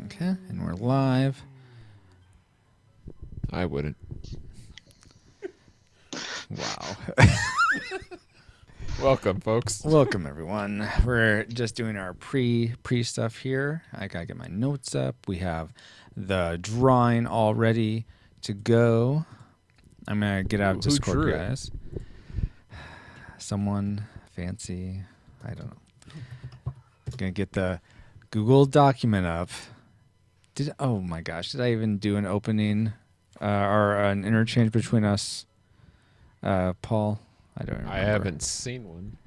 Okay, and we're live. I wouldn't. Wow. Welcome, folks. Welcome, everyone. We're just doing our pre stuff here. I gotta get my notes up. We have the drawing all ready to go. I'm gonna get out of Who Discord, drew it? guys. Someone fancy. I don't know. Gonna get the Google document up. Oh my gosh, did I even do an opening or an interchange between us, Paul? I don't remember. I haven't seen one.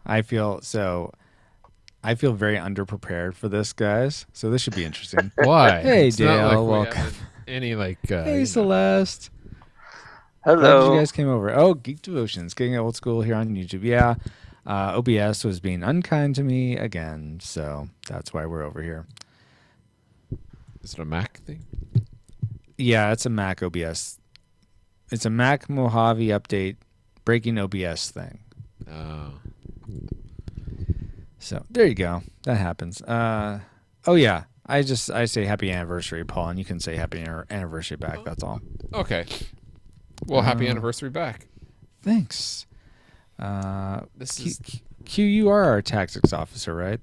I feel very underprepared for this, guys. So this should be interesting. Why? Hey, It's not Dale, like we welcome. haven't any Hey, Celeste. Hello. Glad you guys came over. Oh, Geek Devotions, getting old school here on YouTube. Yeah, OBS was being unkind to me again, so that's why we're over here. Is it a Mac thing? Yeah, it's a Mac OBS. It's a Mac Mojave update breaking OBS thing. Oh. So there you go. That happens. Oh yeah. I say happy anniversary, Paul, and you can say happy anniversary back. That's all. Okay. Well, happy anniversary back. Thanks. This is Q. You are our tactics officer, right?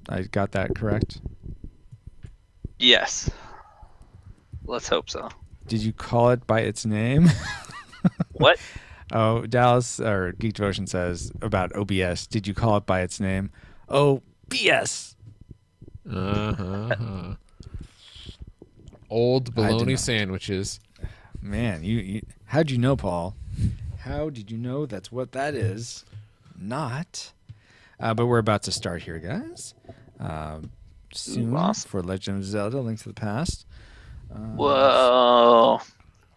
I got that correct. Yes. Let's hope so. Did you call it by its name? What? Oh, Dallas or Geek Devotion says about OBS. Did you call it by its name? OBS. old I did bologna not. sandwiches. Man, you how'd you know, Paul? How did you know that's what that is? Not. But we're about to start here, guys. Soon Awesome. for Legend of Zelda: Link to the Past. Whoa.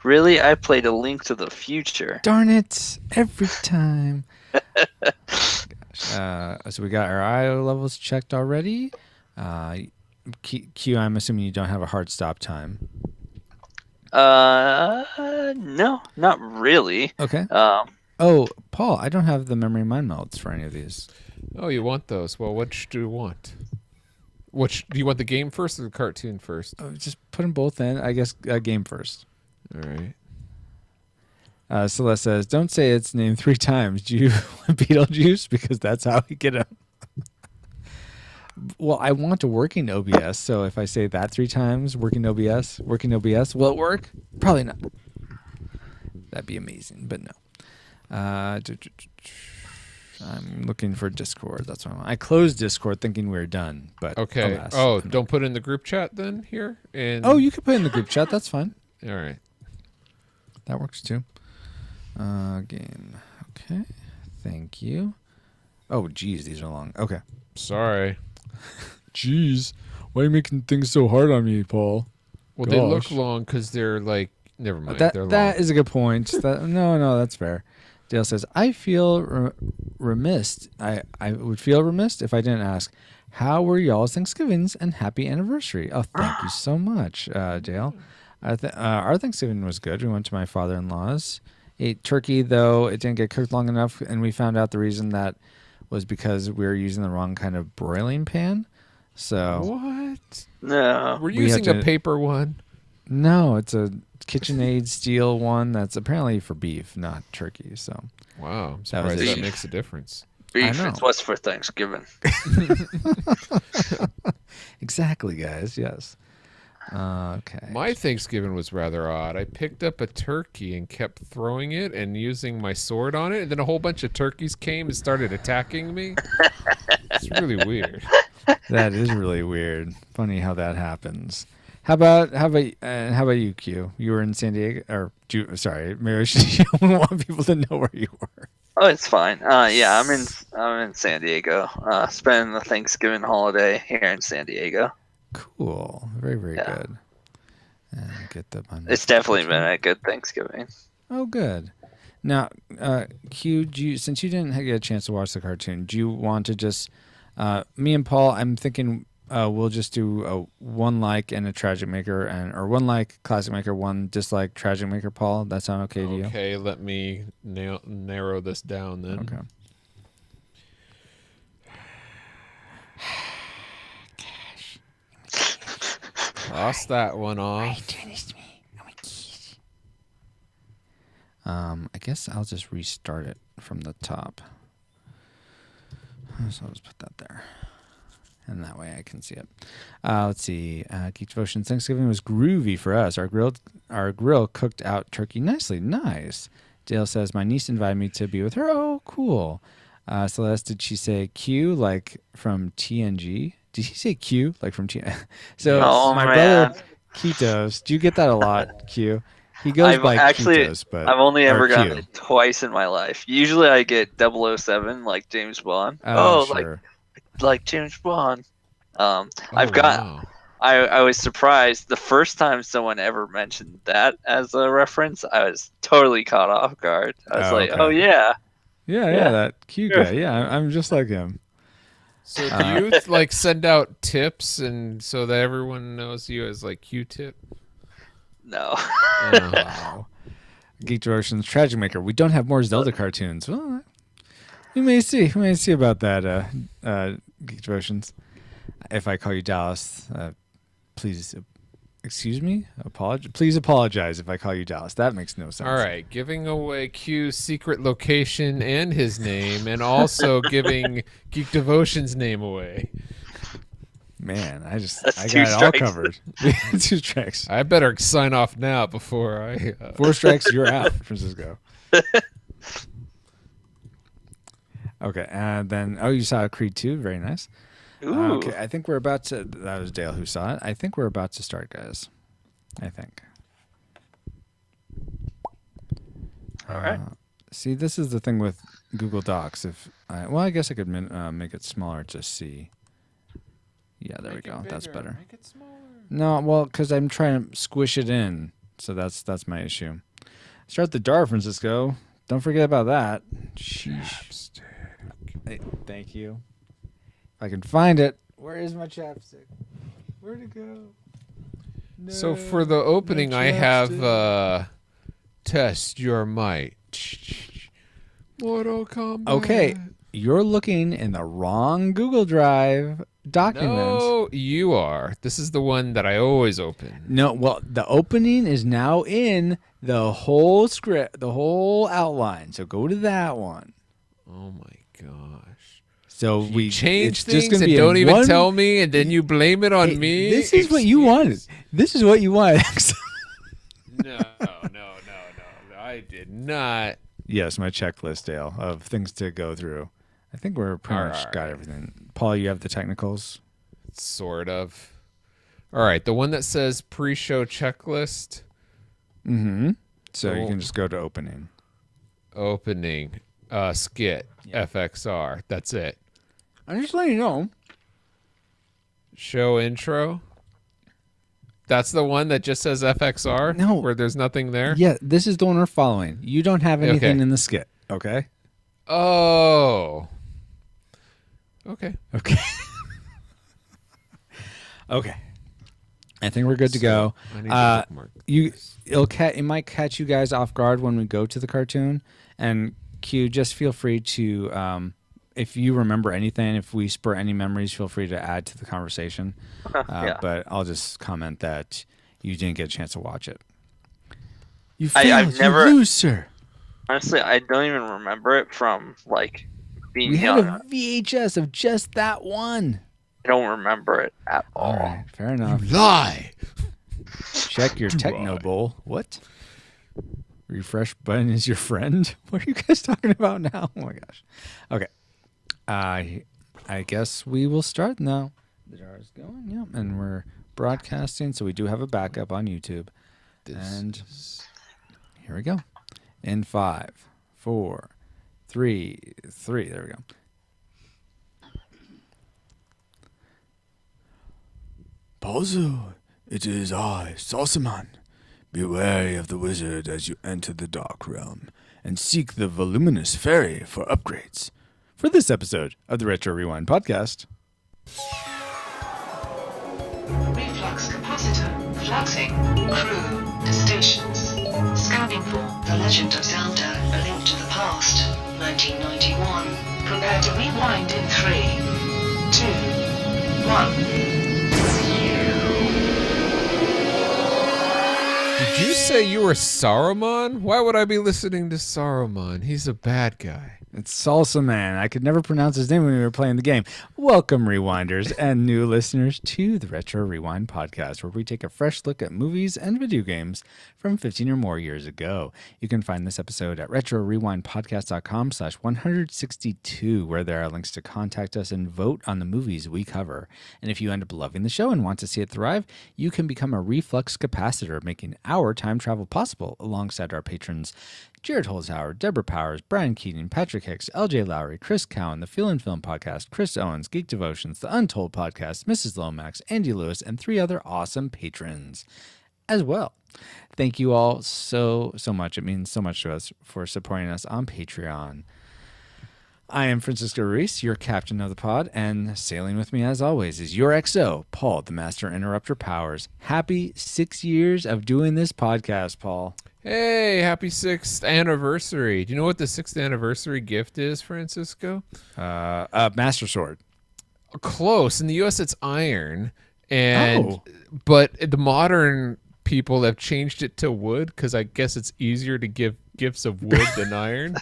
Really? I played A Link to the Future. Darn it! Every time. Gosh. So we got our IO levels checked already. Q, I'm assuming you don't have a hard stop time. No, not really. Okay. Oh, Paul, I don't have the memory mind melts for any of these. Oh, you want those? Well, which do you want? Which do you want, the game first or the cartoon first? Just put them both in. I guess game first. All right. Celeste says, "Don't say its name 3 times. Do you want Beetlejuice? Because that's how we get him." Well, I want a working OBS, so if I say that 3 times, working OBS, will it work? Probably not. That'd be amazing, but no. I'm looking for Discord. That's what I want. I closed Discord thinking we were done, but Okay. alas, Oh, I'm don't not. put in the group chat then here? And Oh, you can put it in the group chat. That's fine. all right. That works too. Game. Okay. Thank you. Oh, geez, these are long. Okay. Sorry. Jeez, why are you making things so hard on me, Paul? Well, they look Gosh. long because they're like, never mind. They're long. That is a good point. No, that's fair. Dale says, I feel remiss. I would feel remiss if I didn't ask, how were y'all's Thanksgivings and happy anniversary? Oh, thank you so much, Dale. Our Thanksgiving was good. We went to my father-in-law's. Ate turkey, though it didn't get cooked long enough, and we found out the reason that was because we were using the wrong kind of broiling pan. So What? No. We're We had using a to- paper one. no, it's a KitchenAid steel one that's apparently for beef, not turkey. So Wow. I'm That was surprised it. that makes a difference. Beef, know. it's what's for Thanksgiving. exactly, guys. Yes. Okay. My Thanksgiving was rather odd. I picked up a turkey and kept throwing it and using my sword on it, and then a whole bunch of turkeys came and started attacking me. It's really weird. That is really weird. Funny how that happens. How about you, Q? You were in San Diego, or sorry, maybe I should want people to know where you were. Oh, it's fine. Yeah, I'm in San Diego. Spending the Thanksgiving holiday here in San Diego. Cool. Very, very Yeah. good. And get the It's definitely been a good Thanksgiving. Oh, good. Now, Q, since you didn't get a chance to watch the cartoon, do you want to just me and Paul? I'm thinking we'll just do a 1 like and a tragic maker, or 1 like classic maker, 1 dislike tragic maker. Paul, that sound okay to you? Okay, let me narrow this down then. Okay. Cross that one off. I guess I'll just restart it from the top. So I'll just put that there. And that way I can see it. Let's see. Geek Devotion Thanksgiving was groovy for us. Our grill cooked out turkey nicely. Nice. Dale says, my niece invited me to be with her. Oh, cool. Celeste, did she say Q like from TNG? Did he say Q like from TNG? So my brother Ketos, do you get that a lot, Q? He goes by Ketos, but I've only ever Q. gotten it twice in my life. Usually I get 007 like James Bond. Sure. like James Bond. Wow. I was surprised the first time someone ever mentioned that as a reference. I was totally caught off guard. I was like, okay. oh yeah. Yeah, that Q guy. Yeah, I'm just like him. So do you like send out tips and so that everyone knows you as like Q-tip? No. Wow. Geek Devotion's Tragic Maker. We don't have more Zelda cartoons. Well, we may see. We may see about that, Geek Devotions. If I call you Dallas, please excuse me? Please apologize if I call you Dallas. That makes no sense. All right. Giving away Q's secret location and his name, and also giving Geek Devotion's name away. Man, I got two it all strikes. covered. 2 strikes. I better sign off now before I... 4 strikes, you're out, Francisco. Okay, and then, you saw Creed 2. Very nice. Ooh. Okay, I think we're about to... That was Dale who saw it. I think we're about to start, guys. I think. All right. See, this is the thing with Google Docs. I guess I could make it smaller to see. Yeah, there we go. That's better. Make it smaller. No, well, because I'm trying to squish it in. So that's my issue. Start the jar, Francisco. Don't forget about that. Sheesh. Hey, thank you. If I can find it. Where is my chapstick? Where'd it go? No, So for the opening, no I have chapstick. Test Your Might. Mortal Kombat. Okay, you're looking in the wrong Google Drive document. No, you are. This is the one that I always open. No, well, the opening is now in the whole script, the whole outline. So go to that one. Oh my gosh. So we change it's things just gonna and be don't in even one- tell me, and then you blame it on Hey, me. This is what you wanted. This is what you wanted. No, I did not. Yes, my checklist, Dale, of things to go through. I think we're pretty much got everything. Paul, you have the technicals? Sort of. All right, the one that says pre-show checklist. Mm-hmm. So you Cool. can just go to opening. Opening. Skit. Yeah. FXR. That's it. I'm just letting you know. Show intro. That's the one that just says FXR? No. Where there's nothing there? Yeah, this is the one we're following. You don't have anything Okay. in the skit, okay? Oh. Okay. Okay. Okay. I think we're good to go. I need to bookmark this. It might catch you guys off guard when we go to the cartoon. And Q, just feel free to, if you remember anything, if we spur any memories, feel free to add to the conversation. Yeah. But I'll just comment that you didn't get a chance to watch it. You I've failed, never- you loser. Honestly, I don't even remember it from like being We had young. a VHS of just that one. I don't remember it at all. All right, fair enough. Lie. Check your Techno Bowl. What? Refresh button is your friend? What are you guys talking about now? Oh my gosh. Okay. I guess we will start now. The jar is going, yeah, and we're broadcasting, so we do have a backup on YouTube. And here we go. In 5, 4, 3. There we go. Pazu, it is I, Saucerman. Be wary of the wizard as you enter the dark realm, and seek the voluminous fairy for upgrades. For this episode of the Retro Rewind podcast. Reflux capacitor, fluxing, crew, to stations. Scanning for The Legend of Zelda, A Link to the Past, 1991. Prepare to rewind in 3, 2, 1. say you were Saruman? Why would I be listening to Saruman? He's a bad guy. It's Salsa Man. I could never pronounce his name when we were playing the game. Welcome, Rewinders and new listeners, to the Retro Rewind podcast, where we take a fresh look at movies and video games from 15 or more years ago. You can find this episode at retrorewindpodcast.com/162, where there are links to contact us and vote on the movies we cover. And if you end up loving the show and want to see it thrive, you can become a reflux capacitor, making our time travel possible alongside our patrons Jared Holzhauer, Deborah Powers, Brian Keating, Patrick Hicks, LJ Lowry, Chris Cowan, the Feel and Film Podcast, Chris Owens, Geek Devotions, the Untold Podcast, Mrs. Lomax, Andy Lewis, and 3 other awesome patrons as well. Thank you all so much. It means so much to us for supporting us on Patreon. I am Francisco Ruiz, your captain of the pod, and sailing with me as always is your XO, Paul, the Master Interrupter Powers. Happy 6 years of doing this podcast, Paul. Hey, happy 6th anniversary. Do you know what the 6th anniversary gift is, Francisco? Master Sword. Close. In the U.S., it's iron. But the modern people have changed it to wood because I guess it's easier to give gifts of wood than iron.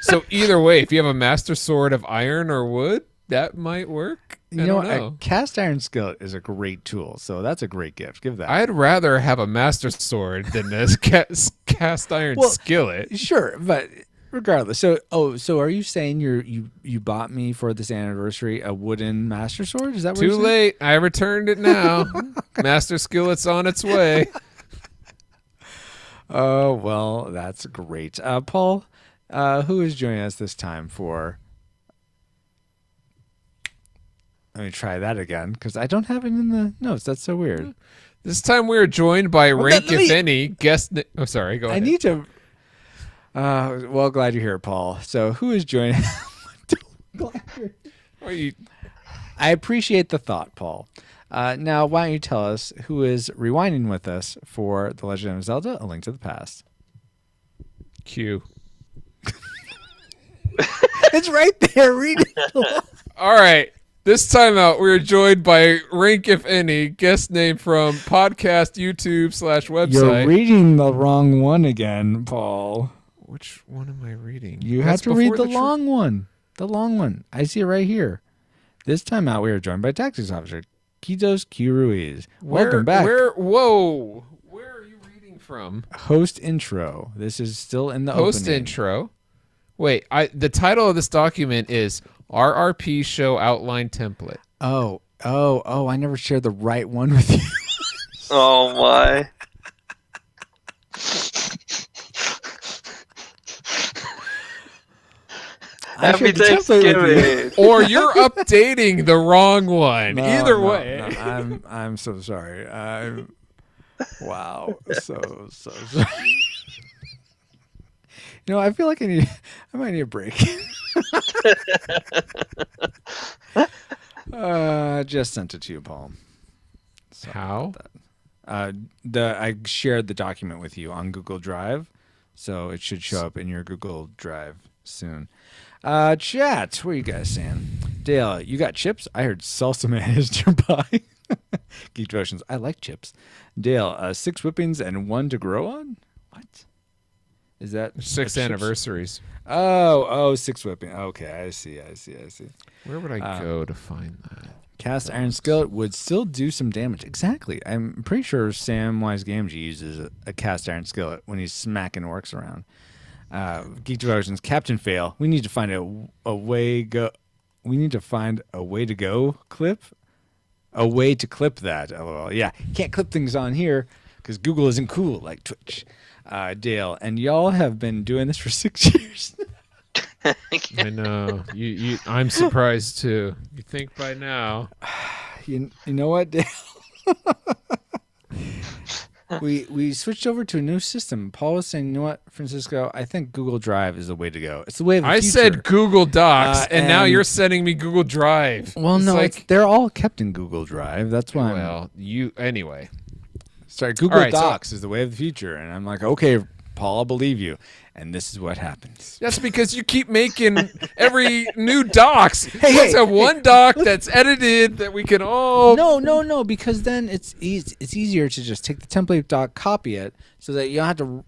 So either way, if you have a Master Sword of iron or wood, that might work. You know, a cast iron skillet is a great tool, so that's a great gift. Give that. I'd rather have a Master Sword than a cast iron skillet. Sure, but regardless. So are you saying you bought me for this anniversary a wooden Master Sword? Is that what Too you're saying? late. I returned it now. Master Skillet's on its way. Oh, well, that's great. Paul, who is joining us this time for... Let me try that again, because I don't have it in the notes. That's so weird. This time we are joined by rank, if any, guest... Oh, sorry, go ahead. I need to... well, glad you're here, Paul. So who is joining... I appreciate the thought, Paul. Now, why don't you tell us who is rewinding with us for The Legend of Zelda: A Link to the Past? Q. It's right there. Read it. All right. This time out, we are joined by rank, if any, guest name from podcast, YouTube /website. You're reading the wrong one again, Paul. Which one am I reading? You have to read the long one. The long one. I see it right here. This time out, we are joined by Tactics Officer Quitos Q. Ruiz. Welcome back. Whoa. Where are you reading from? Host intro. This is still in the Host opening. intro. Wait, the title of this document is RRP Show Outline Template. Oh, I never shared the right one with you. Oh my. Happy Thanksgiving. Or you're updating the wrong one. Either way. No, I'm so sorry. Wow. So sorry. You know, I feel like I might need a break. Just sent it to you, Paul. Sorry How? I shared the document with you on Google Drive, so it should show up in your Google Drive soon. Chat, what are you guys saying? Dale, you got chips? I heard Salsa Man is nearby. Geek Devotions, I like chips. Dale, 6 whippings and 1 to grow on? What? Is that 6 anniversaries? Oh, 6 whipping. Okay, I see. Where would I go to find that? Cast iron skillet would still do some damage. Exactly. I'm pretty sure Samwise Gamgee uses a cast iron skillet when he's smacking orcs around. Geek Devotions, Captain Fail. We need to find a way go. We need to find a way to go clip. A way to clip that. LOL. Yeah, can't clip things on here because Google isn't cool like Twitch. Dale, and y'all have been doing this for 6 years. I know. I'm surprised too. You think by now? You know what, Dale? we switched over to a new system. Paul was saying, you know what, Francisco? I think Google Drive is the way to go. It's the way of the future. I said Google Docs, and now you're sending me Google Drive. Well, they're all kept in Google Drive. That's why. Anyway. Sorry, Google Docs is the way of the future, and I'm like, okay, Paul, I'll believe you. And this is what happens. That's because you keep making every new docs. Let's have one doc that's edited that we can all. No, because then it's easier to just take the template doc, copy it, so that you don't have to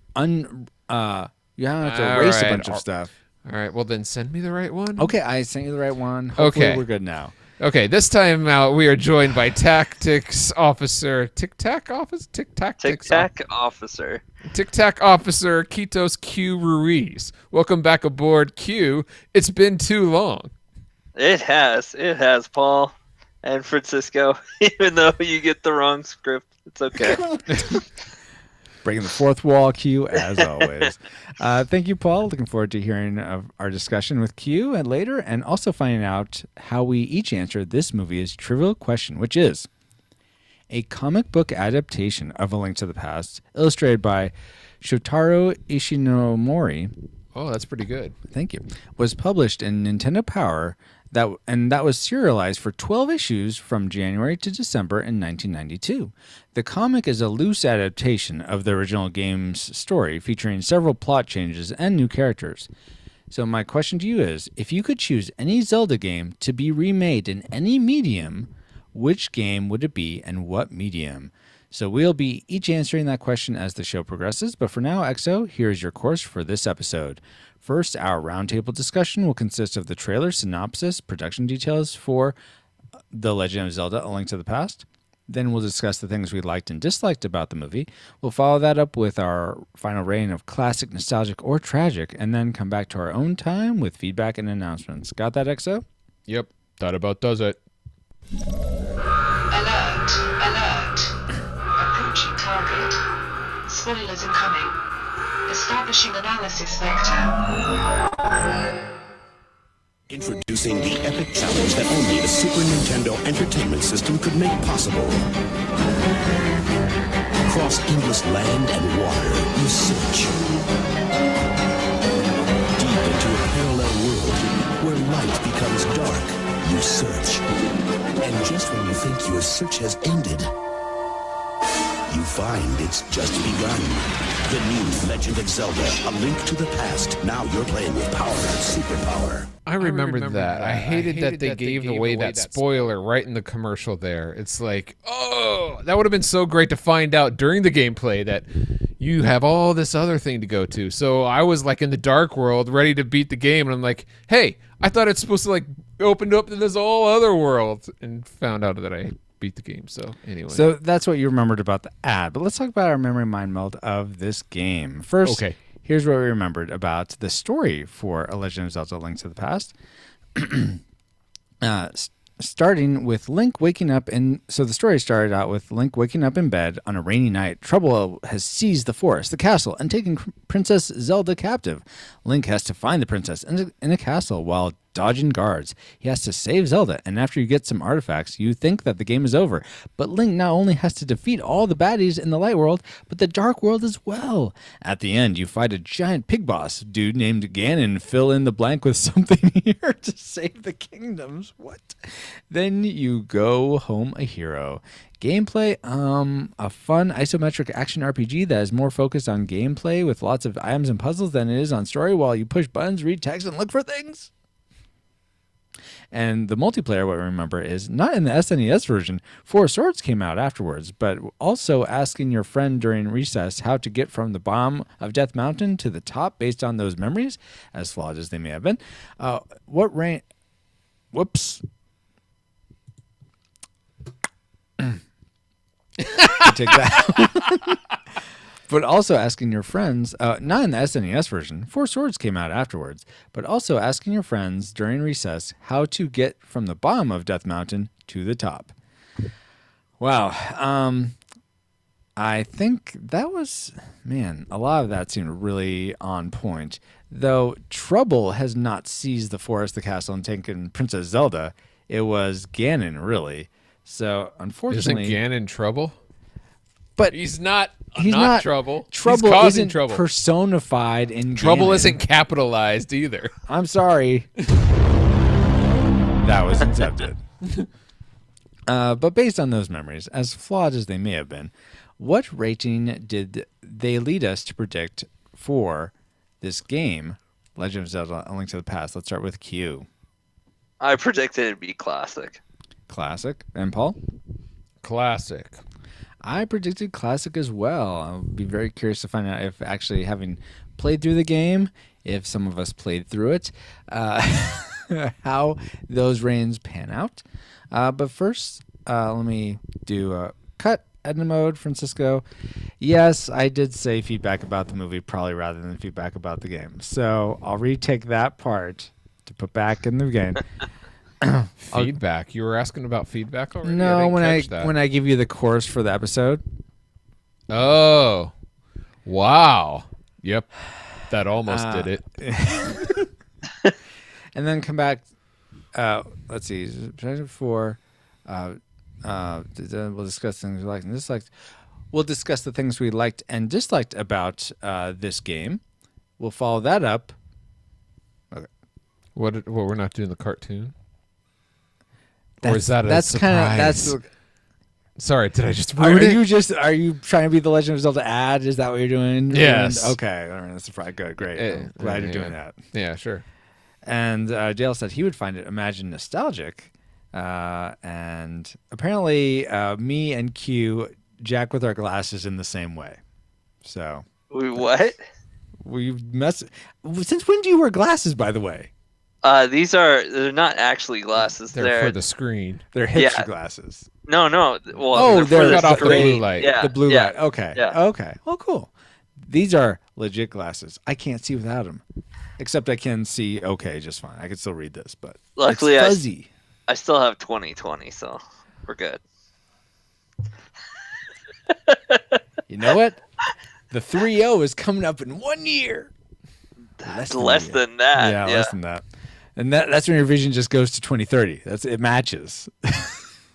erase a bunch of stuff. All right, well then send me the right one. Okay, I sent you the right one. Hopefully Okay, we're good now. Okay, this time out we are joined by Tactics Officer Tic Tac Officer Officer Quitos Q Ruiz. Welcome back aboard, Q. It's been too long. It has, Paul and Francisco. Even though you get the wrong script, it's okay. Breaking the fourth wall, Q, as always. Thank you, Paul. Looking forward to hearing of our discussion with Q and later, and also finding out how we each answer this movie's trivial question, which is a comic book adaptation of A Link to the Past, illustrated by Shotaro Ishinomori. Oh, that's pretty good. Thank you. Was published in Nintendo Power, that was serialized for 12 issues from January to December in 1992. The comic is a loose adaptation of the original game's story, featuring several plot changes and new characters. So my question to you is, if you could choose any Zelda game to be remade in any medium, which game would it be and what medium? So we'll be each answering that question as the show progresses, but for now, EXO, here's your course for this episode. First, our roundtable discussion will consist of the trailer synopsis, production details for The Legend of Zelda: A Link to the Past. Then we'll discuss the things we liked and disliked about the movie. We'll follow that up with our final rating of classic, nostalgic, or tragic, and then come back to our own time with feedback and announcements. Got that, EXO? Yep, that about does it. Alert! Approaching target. Spoilers incoming. Establishing analysis vector. Introducing the epic challenge that only the Super Nintendo Entertainment System could make possible. Across endless land and water, you search. Deep into a parallel world where light becomes dark, you search. And just when you think your search has ended, you find it's just begun. The new Legend of Zelda, A Link to the Past. Now you're playing with power and superpower. I remember that. I hated that they gave away that spoiler right in the commercial there. It's like, oh, that would have been so great to find out during the gameplay that you have all this other thing to go to. So I was like in the dark world, ready to beat the game, and I'm like, hey, I thought it's supposed to like opened up to this whole other world, and found out that I beat the game. So anyway, so that's what you remembered about the ad, but let's talk about our memory mind meld of this game first. Okay, here's what we remembered about the story for A Legend of Zelda: Link to the Past. Starting with Link waking up so the story started out with Link waking up in bed on a rainy night. Trouble has seized the forest, the castle, and taken Princess Zelda captive. Link has to find the princess in a castle while dodging guards. He has to save Zelda, and after you get some artifacts, you think that the game is over. But Link not only has to defeat all the baddies in the light world, but the dark world as well. At the end, you fight a giant pig boss dude named Ganon. Fill in the blank with something here to save the kingdoms. What? Then you go home a hero. Gameplay, a fun isometric action RPG that is more focused on gameplay with lots of items and puzzles than it is on story while you push buttons, read text, and look for things. And the multiplayer, what we remember, is not in the SNES version. Four Swords came out afterwards, but also asking your friend during recess how to get from the bottom of Death Mountain to the top based on those memories, as flawed as they may have been. Whoops. Take that. But also asking your friends, not in the SNES version, Four Swords came out afterwards, but also asking your friends during recess how to get from the bottom of Death Mountain to the top. Wow. I think that was, a lot of that seemed really on point. Though Trouble has not seized the forest, the castle, and taken Princess Zelda. It was Ganon, really. So, unfortunately... Isn't Ganon Trouble? But he's not trouble. Trouble he's causing isn't trouble. Personified in Trouble Ganon. Isn't capitalized either. I'm sorry. That was accepted. But based on those memories, as flawed as they may have been, what rating did they lead us to predict for this game, Legend of Zelda: A Link to the Past? Let's start with Q. I predicted it'd be classic. Classic. And Paul? Classic. I predicted classic as well. I'll be very curious to find out if actually having played through the game, if some of us played through it, how those reigns pan out. But first, let me do a cut. Edna mode, Francisco. Yes, I did say feedback about the movie probably rather than feedback about the game. So I'll retake that part to put back in the game. Feedback. You were asking about feedback already? No, That. when I give you the chorus for the episode. Oh, wow. Yep, that almost did it. And then come back. Let's see. For we'll discuss things we liked and disliked. We'll discuss the things we liked and disliked about this game. We'll follow that up. Okay. What we're not doing the cartoon? Or is that a that's surprise? kind of that's. Sorry, did I just Are ruin it? you trying to be the Legend of Zelda ad? Is that what you're doing? Yes. Okay. All right. That's surprise. Good. Great. I'm glad you're doing that. Yeah, sure. And Dale said he would find it Imagine nostalgic. And apparently me and Q jack with our glasses in the same way. So What? we mess. Since when do you wear glasses, by the way? They're not actually glasses. They're for the screen. They're hipster Yeah. glasses. No. Well, Oh, they're they're for cut off the screen. blue light. Yeah, The blue yeah. light. Okay. Yeah. Okay. Well, cool. These are legit glasses. I can't see without them. Except I can see okay just fine. I can still read this, but Luckily, it's fuzzy. I still have 20/20, so we're good. You know what? The 3.0 is coming up in 1 year. Less than that. Yeah, less than that. And that's when your vision just goes to 2030. It matches.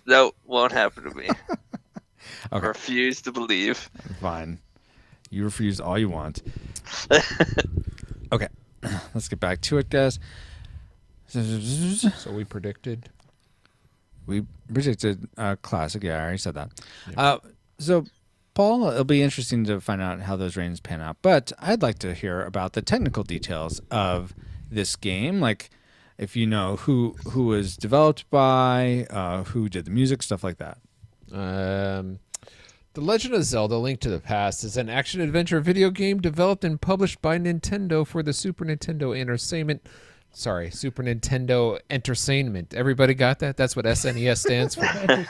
That won't happen to me. Okay. Refuse to believe. Fine. You refuse all you want. Okay. Let's get back to it, guys. So we predicted. We predicted classic. Yeah, I already said that. So, Paul, it'll be interesting to find out how those reigns pan out. But I'd like to hear about the technical details of this game. Like, if you know who was developed by, who did the music, stuff like that. The Legend of Zelda: Link to the Past is an action-adventure video game developed and published by Nintendo for the Super Nintendo Entertainment. Everybody got that? That's what SNES stands for.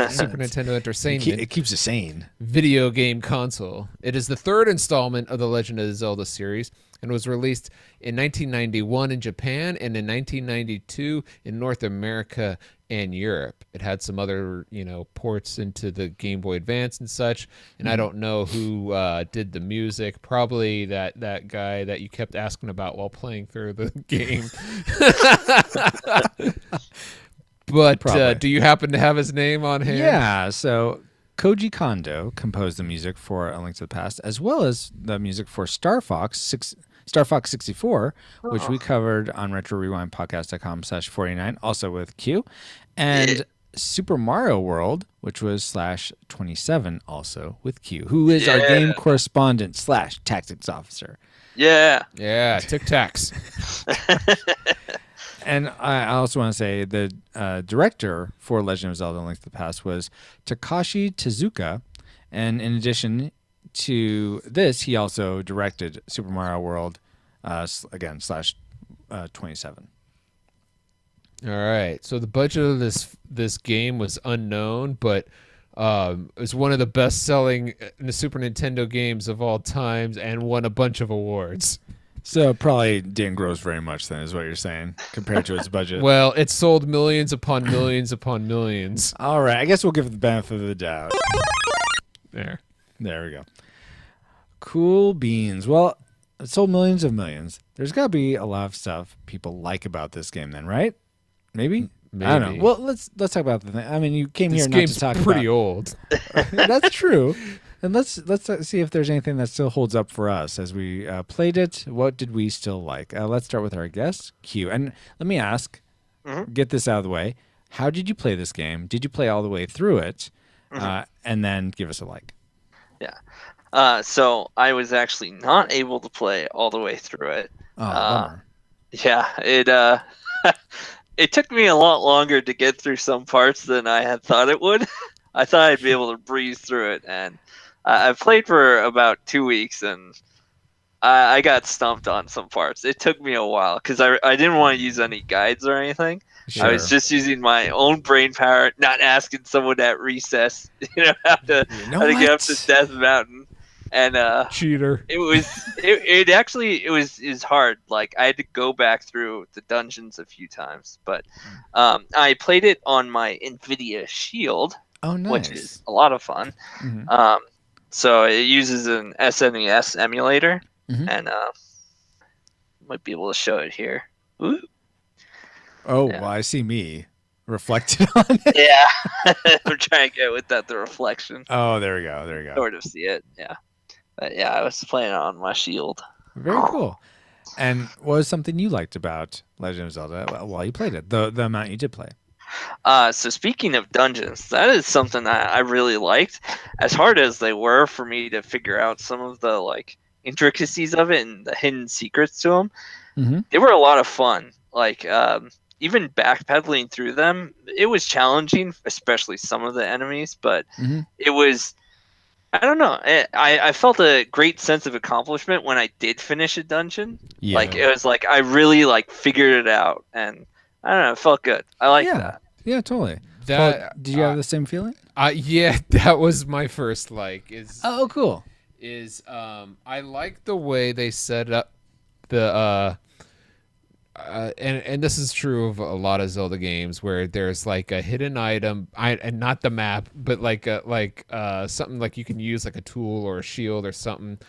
Super Nintendo Entertainment. It keeps you sane. Video game console. It is the third installment of the Legend of Zelda series and was released in 1991 in Japan and in 1992 in North America and Europe. It had some other, ports into the Game Boy Advance and such. And I don't know who did the music. Probably that guy that you kept asking about while playing through the game. But do you happen to have his name on hand? Yeah, so Koji Kondo composed the music for A Link to the Past, as well as the music for Star Fox 64, which we covered on RetroRewindPodcast.com/49, also with Q, and Super Mario World, which was /27, also with Q, who is our game correspondent / tactics officer. Yeah. Yeah, Tic Tacs. And I also want to say the director for Legend of Zelda: Link to the Past was Takashi Tezuka, and in addition to this, he also directed Super Mario World, again /27. All right. So the budget of this game was unknown, but it was one of the best-selling Super Nintendo games of all times and won a bunch of awards. So it probably didn't gross very much then, is what you're saying, compared to its budget. Well, it sold millions upon millions upon millions. All right. I guess we'll give it the benefit of the doubt. There we go. Cool beans. Well, it sold millions of millions. There's got to be a lot of stuff people like about this game then, right? Maybe? I don't know. Well, let's talk about the thing. I mean, you came here not to talk about... This game's pretty old. That's true. And let's see if there's anything that still holds up for us as we played it. What did we still like? Let's start with our guest, Q. And let me ask, get this out of the way. How did you play this game? Did you play all the way through it? And then give us a like. Yeah. So I was actually not able to play all the way through it. Oh, bummer. Yeah, it it took me a lot longer to get through some parts than I had thought it would. I thought I'd be able to breeze through it, and I played for about 2 weeks, and I got stumped on some parts. It took me a while because I didn't want to use any guides or anything. I was just using my own brain power, not asking someone at recess, how to get up to Death Mountain. And Cheater. it actually is hard. Like I had to go back through the dungeons a few times, but I played it on my Nvidia Shield, which is a lot of fun. Mm-hmm. So it uses an SNES emulator, and might be able to show it here. Ooh. Oh, yeah. Well, I see me reflected on it. Yeah, I'm trying to get with the reflection. Oh, there we go. There you go. Sort of see it. Yeah. But yeah, I was playing it on my Shield. Very cool. And what was something you liked about Legend of Zelda while you played it? The amount you did play. So speaking of dungeons, that is something I really liked. As hard as they were for me to figure out some of the intricacies of it and the hidden secrets to them, they were a lot of fun. Even backpedaling through them, it was challenging, especially some of the enemies. But it was. I don't know. I felt a great sense of accomplishment when I did finish a dungeon. Yeah. It was like I really figured it out, and I don't know, it felt good. I like that. Yeah, totally. Paul, did you have the same feeling? Yeah, that was my first Oh, cool. I like the way they set up the and this is true of a lot of Zelda games where there's a hidden item, and not the map, but something you can use a tool or a shield or something,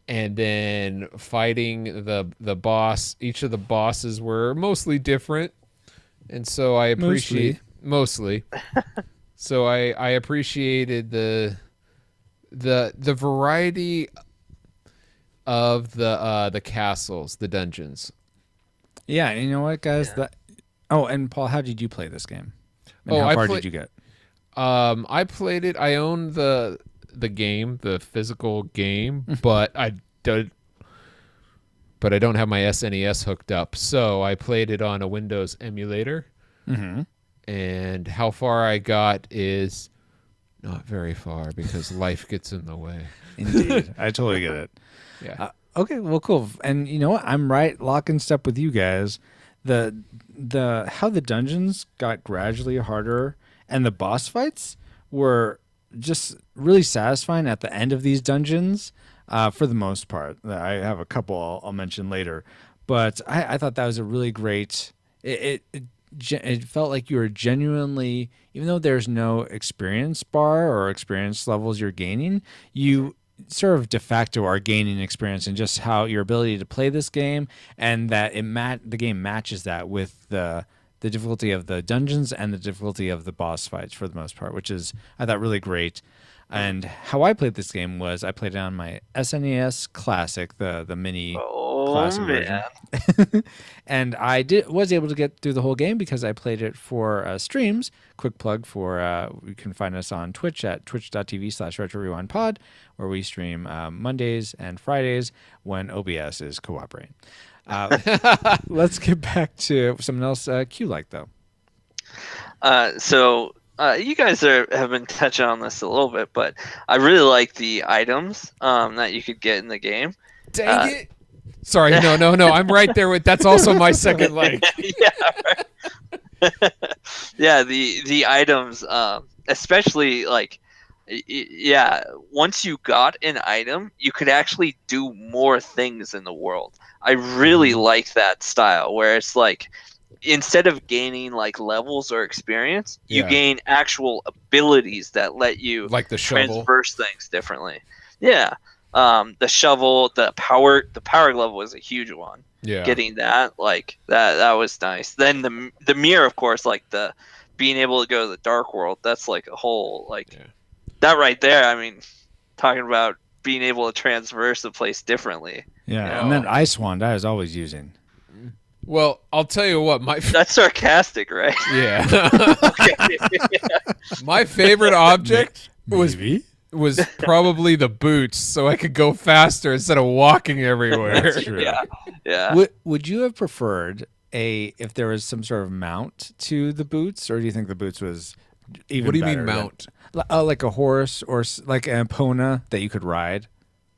and then fighting the boss. Each of the bosses were mostly different, and so I appreciate mostly. So I appreciated the variety of the castles, the dungeons. Yeah, and you know what, guys? Yeah. And Paul, how did you play this game? And how far did you get? I played it. I own the game, the physical game, but I don't have my SNES hooked up. So I played it on a Windows emulator. And how far I got is not very far because life gets in the way. Indeed, I totally get it. Yeah. Okay, well, cool. And you know what? I'm right, lock and step with you guys. How the dungeons got gradually harder, and the boss fights were just really satisfying at the end of these dungeons. For the most part, I have a couple I'll mention later, but I thought that was a really great. It felt like you were genuinely, even though there's no experience bar or experience levels you're gaining, you sort of de facto are gaining experience in just how your ability to play this game, and that the game matches that with the difficulty of the dungeons and the difficulty of the boss fights for the most part, which is, I thought, really great. And how I played this game was I played it on my SNES Classic, the mini classic version. And I was able to get through the whole game because I played it for streams. Quick plug for you can find us on Twitch at twitch.tv/RetroRewindPod, where we stream Mondays and Fridays when OBS is cooperating. Let's get back to something else Q like, though. You guys have been touching on this a little bit, but I really like the items that you could get in the game. Dang it! Sorry, no. I'm right there with. That's also my second like. Yeah, right. Yeah, the items, especially once you got an item, you could actually do more things in the world. I really like that style where it's instead of gaining levels or experience, you gain actual abilities that let you the shovel, transverse things differently. Yeah. The shovel, the power glove was a huge one. Yeah. Getting that that was nice. Then the mirror, of course, the being able to go to the dark world, that's a whole that right there. I mean, talking about being able to transverse the place differently. Yeah, and then Ice Wand I was always using. Well, I'll tell you what, that's sarcastic, right? Yeah. Okay. My favorite object was probably the boots, so I could go faster instead of walking everywhere. That's true. Yeah. Would you have preferred if there was some sort of mount to the boots, or do you think the boots was even What do you better mean than- mount? like a horse or like an epona that you could ride?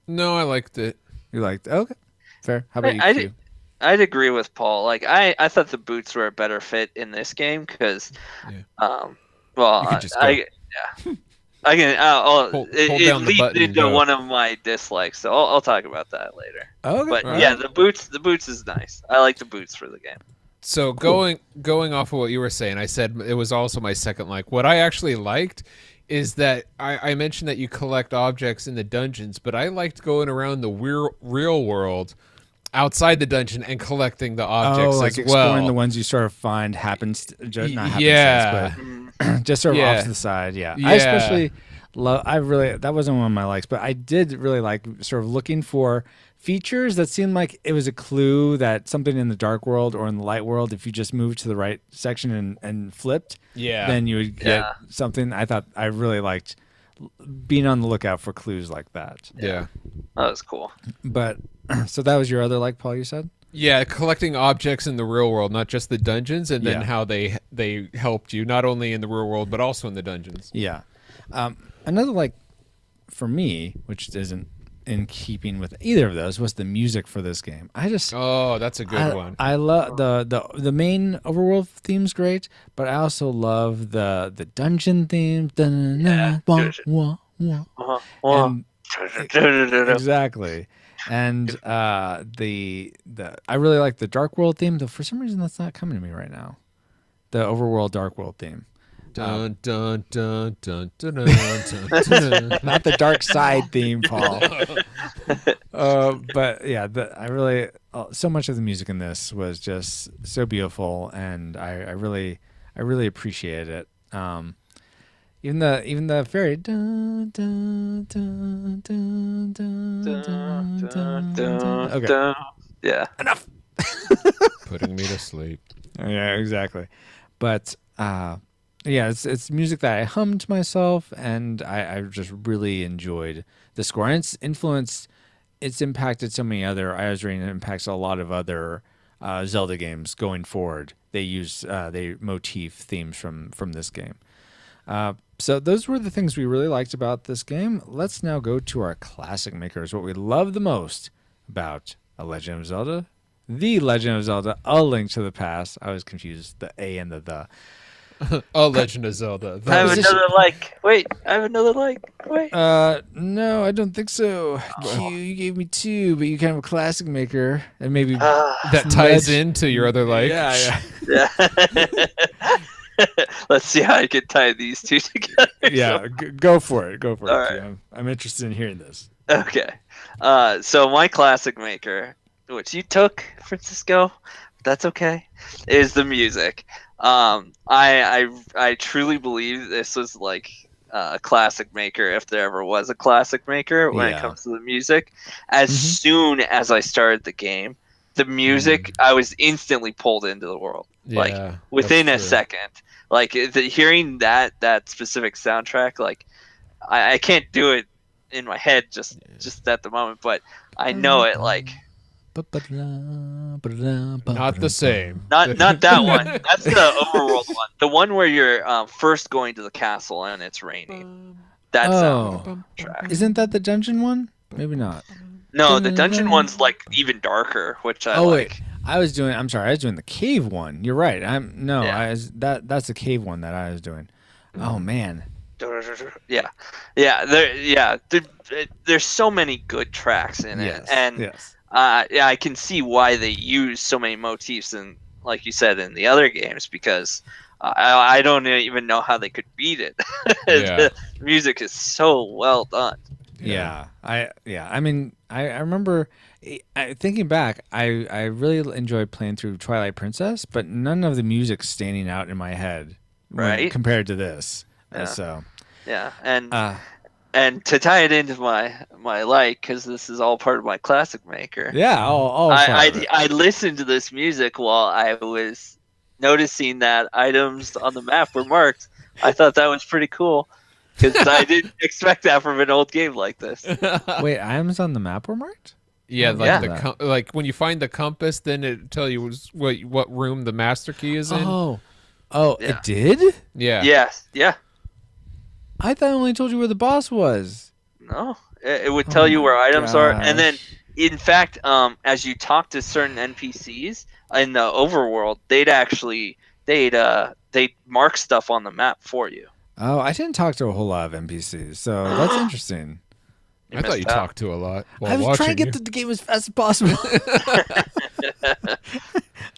No, I liked it. You liked okay, fair. How about you? Q? I'd agree with Paul. Like I thought the boots were a better fit in this game because, Yeah. well, You could just go. I can. Hold It down the leads button and into go. one of my dislikes, so I'll talk about that later. Okay, But all yeah, right. the boots is nice. I like the boots for the game. So going off of what you were saying, I said it was also my second like. What I actually liked is that I mentioned that you collect objects in the dungeons, but I liked going around the real world outside the dungeon and collecting the objects like as exploring well. the ones you sort of find happens, not happenstance, Yeah. but just sort of Yeah. off to the side. Yeah, Yeah. I especially love. I really that wasn't one of my likes, but I did really like sort of looking for features that seemed like it was a clue that something in the dark world or in the light world, if you just moved to the right section and flipped, Yeah. then you would get something. I thought I really liked being on the lookout for clues like that. Yeah. That was cool. But so that was your other like, Paul, you said? Yeah, collecting objects in the real world, not just the dungeons, and then Yeah. how they helped you, not only in the real world, but also in the dungeons. Yeah. Another like for me, which isn't in keeping with either of those, was the music for this game. I just Oh, that's a good one. I love the main overworld theme's great, but I also love the dungeon theme. Yeah, And exactly. And the I really like the dark world theme, though for some reason that's not coming to me right now. The overworld dark world theme. Dun, dun, dun, dun, dun, dun, dun, dun. Not the dark side theme, Paul. But yeah, I really so much of the music in this was just so beautiful, and I really appreciated it. Even the fairy. Dun, dun, dun, dun, dun, dun, dun, dun. Okay, Yeah. enough. Putting me to sleep. Yeah, exactly. But yeah, it's music that I hummed to myself, and I just really enjoyed the score. And it's impacted so many other. I was reading it impacts a lot of other Zelda games going forward. They use they motif themes from this game. So those were the things we really liked about this game. Let's now go to our classic makers. What we love the most about A Legend of Zelda, The Legend of Zelda, A Link to the Past. I was confused, the A and the. A Legend of Zelda. I have another like. Wait, I have another like. Wait. No, I don't think so. Q, you gave me two, but you kind of a classic maker, and maybe That ties into your other like. yeah. Yeah. Let's see how I can tie these two together. Yeah, go for it. Go for All it. right. Q. I'm interested in hearing this. Okay. So my classic maker, which you took, Francisco, that's okay, is the music. I truly believe this was like a classic maker if there ever was a classic maker when Yeah. it comes to the music. As soon as I started the game, the music, I was instantly pulled into the world. Like Yeah, within a that's true. second. Like hearing that specific soundtrack, like I can't do it in my head just at the moment, but I know it like Not the same. not that one. That's the overworld one. The one where you're first going to the castle and it's raining. That soundtrack. Isn't that the dungeon one? Maybe not. No, the dungeon one's like even darker, which I Oh like. wait, I'm sorry. I was doing the cave one. You're right. Yeah. That's the cave one that I was doing. Oh man. Yeah, there's so many good tracks in it, Yes. and yes. yeah, I can see why they use so many motifs in, like you said, in the other games, because I don't even know how they could beat it. Yeah. The music is so well done. Yeah. I mean, I remember thinking back, I really enjoyed playing through Twilight Princess, but none of the music's standing out in my head Right. compared to this. Yeah. So, Yeah, and to tie it into my like, because this is all part of my classic maker. yeah, all part of it. I listened to this music while I was noticing that items on the map were marked. I thought that was pretty cool. because I didn't expect that from an old game like this. Wait, items on the map were marked? Yeah, like Yeah. like when you find the compass, then it tell you what room the master key is in. Oh, Yeah. it did? Yeah. Yes, yeah. I thought it only told you where the boss was. No, it would Oh tell you my where items are, and then, gosh. in fact, as you talk to certain NPCs in the overworld, they'd mark stuff on the map for you. Oh, I didn't talk to a whole lot of NPCs, so that's interesting. You I thought missed you out. talked to a lot while I was watching trying to you. get to the game as fast as possible.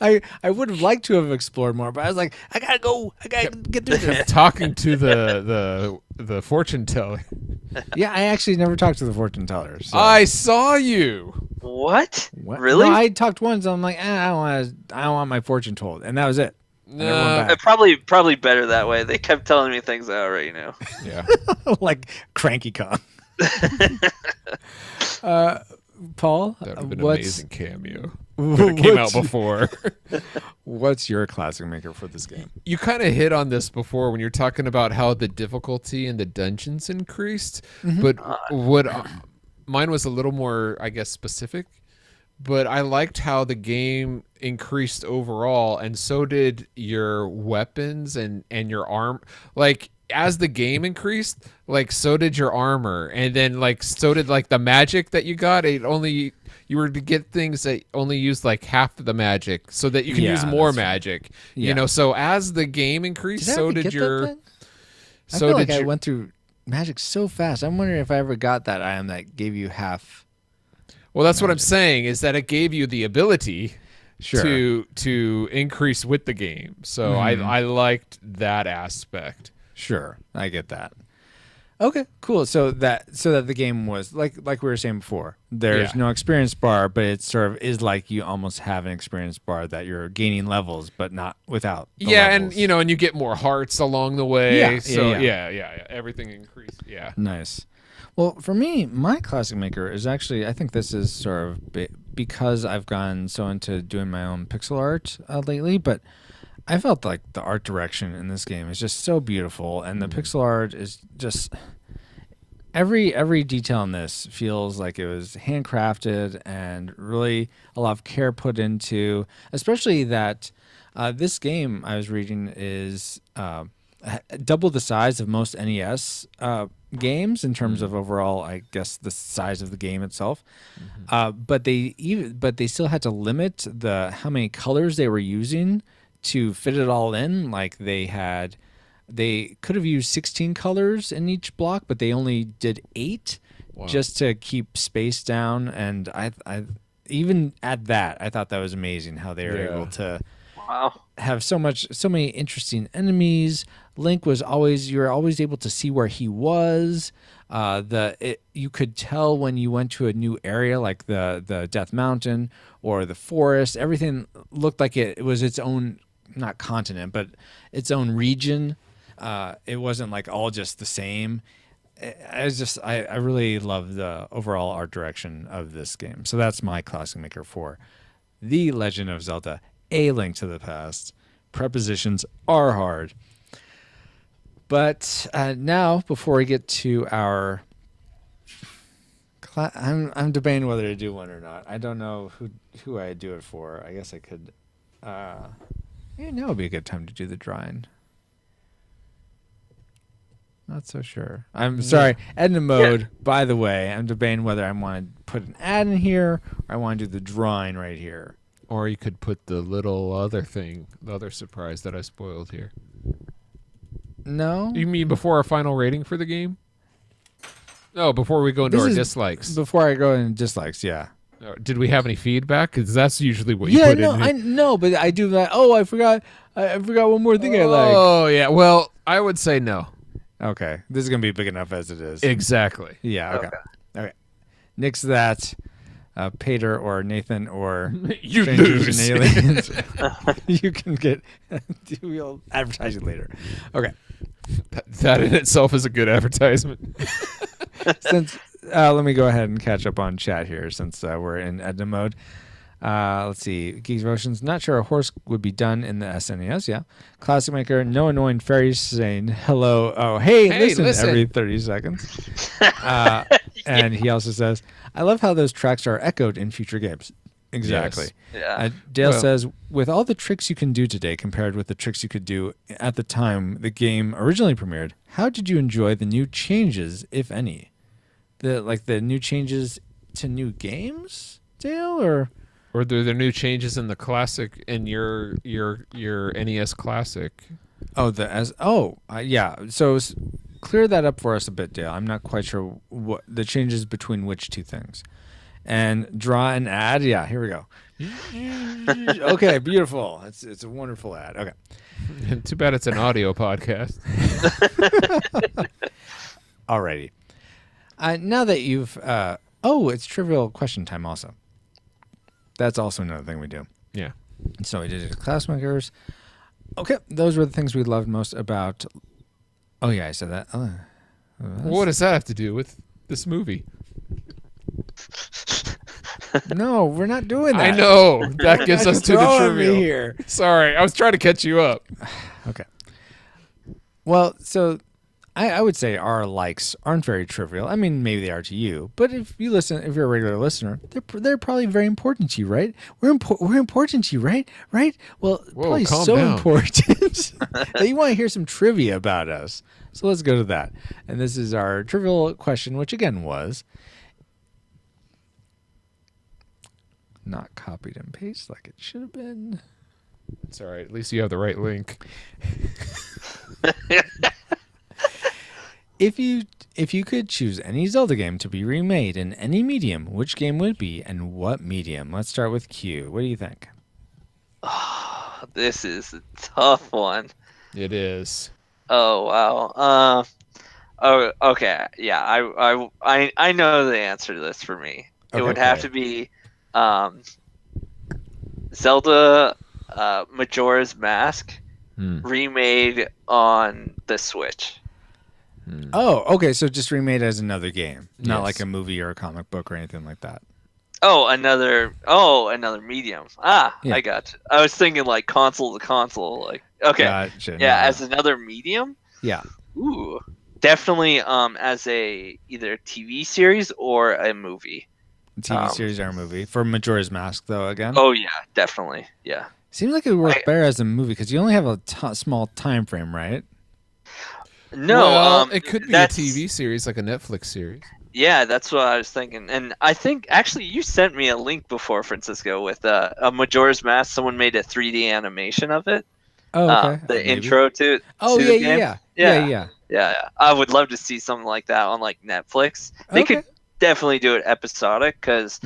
I would have liked to have explored more, but I was like, I gotta go. I gotta get through this. Talking to the fortune teller. Yeah, I actually never talked to the fortune teller. So. I saw you. What? What? Really? No, I talked once. I'm like, I don't want my fortune told, and that was it. And everyone No. back. Probably better that way. They kept telling me things I already knew. Yeah. Like Cranky Kong. Paul, That would have been an what's amazing cameo. But it came out before. what's your classic maker for this game? You kind of hit on this before when you're talking about how the difficulty in the dungeons increased, but mine was a little more, I guess, specific. But I liked how the game increased overall, and so did your weapons and your arm. Like, as the game increased, like, so did your armor, and then like so did like the magic that you got. You were to get things that only used like half of the magic, so that you can Yeah, use more that's right. magic. Yeah. You know, so as the game increased, Did I so ever did get your. that then? I So feel did like I your. went through magic so fast. I'm wondering if I ever got that item that gave you half. Well, that's what I'm saying, is that it gave you the ability Sure. to increase with the game. So I liked that aspect. Sure, I get that. Okay, cool. So that the game was like we were saying before. There's Yeah. no experience bar, but it sort of is like you almost have an experience bar that you're gaining levels, but not without. The Yeah, levels. and and you get more hearts along the way. Yeah, So yeah. yeah, everything increased. Yeah. Nice. Well, for me, my classic maker is actually, I think this is sort of because I've gone so into doing my own pixel art lately, but I felt like the art direction in this game is just so beautiful, and the pixel art is just every detail in this feels like it was handcrafted and really a lot of care put into, especially that this game I was reading is double the size of most NES games in terms of overall, I guess, the size of the game itself. But they still had to limit how many colors they were using to fit it all in. Like they could have used 16 colors in each block, but they only did 8 just to keep space down. And I even at that, I thought that was amazing how they were able to Wow. have so many interesting enemies. Link was you were always able to see where he was. You could tell when you went to a new area, like the Death Mountain or the forest. Everything looked like it was its own, not continent, but its own region. It wasn't like all just the same. I really love the overall art direction of this game. So that's my classic maker for The Legend of Zelda: A Link to the Past. Prepositions are hard. But now, before we get to our, I'm debating whether to do one or not. I don't know who I do it for. I guess I could. Now would be a good time to do the drawing. Not so sure. I'm sorry. Edna mode. By the way, I'm debating whether I want to put an ad in here or I want to do the drawing right here. Or you could put the little other thing, the other surprise that I spoiled here. No. You mean before our final rating for the game? No, before we go into This our is dislikes. Before I go into dislikes, yeah. Did we have any feedback? Because that's usually what you Yeah, put no, in. I know, but I do that. Oh, I forgot one more thing I like. Oh, yeah. Well, I would say no. Okay, this is gonna be big enough as it is. Exactly. Yeah. Okay. Nix that, Peter or Nathan or You Strangers lose. and Aliens. You can get. We'll advertise it later. Okay. That in itself is a good advertisement. Since let me go ahead and catch up on chat here since we're in Edna mode. Let's see. Geeks Oceans. Not sure a horse would be done in the SNES. Yeah. Classic Maker. No annoying fairies saying hello. Oh, hey, listen every 30 seconds. And he also says, I love how those tracks are echoed in future games. Exactly. Yes. Yeah. Dale says, with all the tricks you can do today compared with the tricks you could do at the time the game originally premiered, how did you enjoy the new changes, if any? The new changes to new games, Dale, or the new changes in the classic in your NES classic? Yeah. So clear that up for us a bit, Dale. I'm not quite sure what the changes between which two things. And draw an ad. Yeah, here we go. Okay, beautiful. It's a wonderful ad. Okay. Too bad it's an audio podcast. Alrighty. Now that you've it's trivial question time also. That's also another thing we do. Yeah. So we did it Class Makers. Okay, those were the things we loved most about. Oh yeah, I said that. What does that have to do with this movie? No, we're not doing that. I know. That gets us to the trivia. Here. Sorry, I was trying to catch you up. Okay. Well, so I would say our likes aren't very trivial. I mean, maybe they are to you, but if you're a regular listener, they're probably very important to you, right? We're important to you, right? Right? Well, Whoa, probably calm so down. important that you want to hear some trivia about us. So let's go to that. And this is our trivial question, which again was not copied and pasted like it should have been. It's all right. At least you have the right link. If you could choose any Zelda game to be remade in any medium, which game would it be and what medium? Let's start with Q. What do you think? Oh, this is a tough one. It is. Oh wow. Oh, okay. Yeah, I know the answer to this for me. It would have to be Zelda Majora's Mask remade on the Switch. Oh, okay. So just remade as another game, not Yes. like a movie or a comic book or anything like that. Another medium. Yeah. I got you. I was thinking like console to console. Like, okay. Gotcha. Yeah, No. as another medium. Yeah. Ooh, definitely. As either TV series or a movie. TV series or a movie for Majora's Mask, though. Again. Oh yeah, definitely. Yeah. Seems like it would work better as a movie because you only have a small time frame, right? No, well, it could be a that's- TV series, like a Netflix series. Yeah, that's what I was thinking. And I think actually you sent me a link before, Francisco, with a Majora's Mask. Someone made a 3D animation of it. Oh, okay. The Maybe. intro to Oh to yeah, the game. Yeah. I would love to see something like that on like Netflix. They could definitely do it episodic because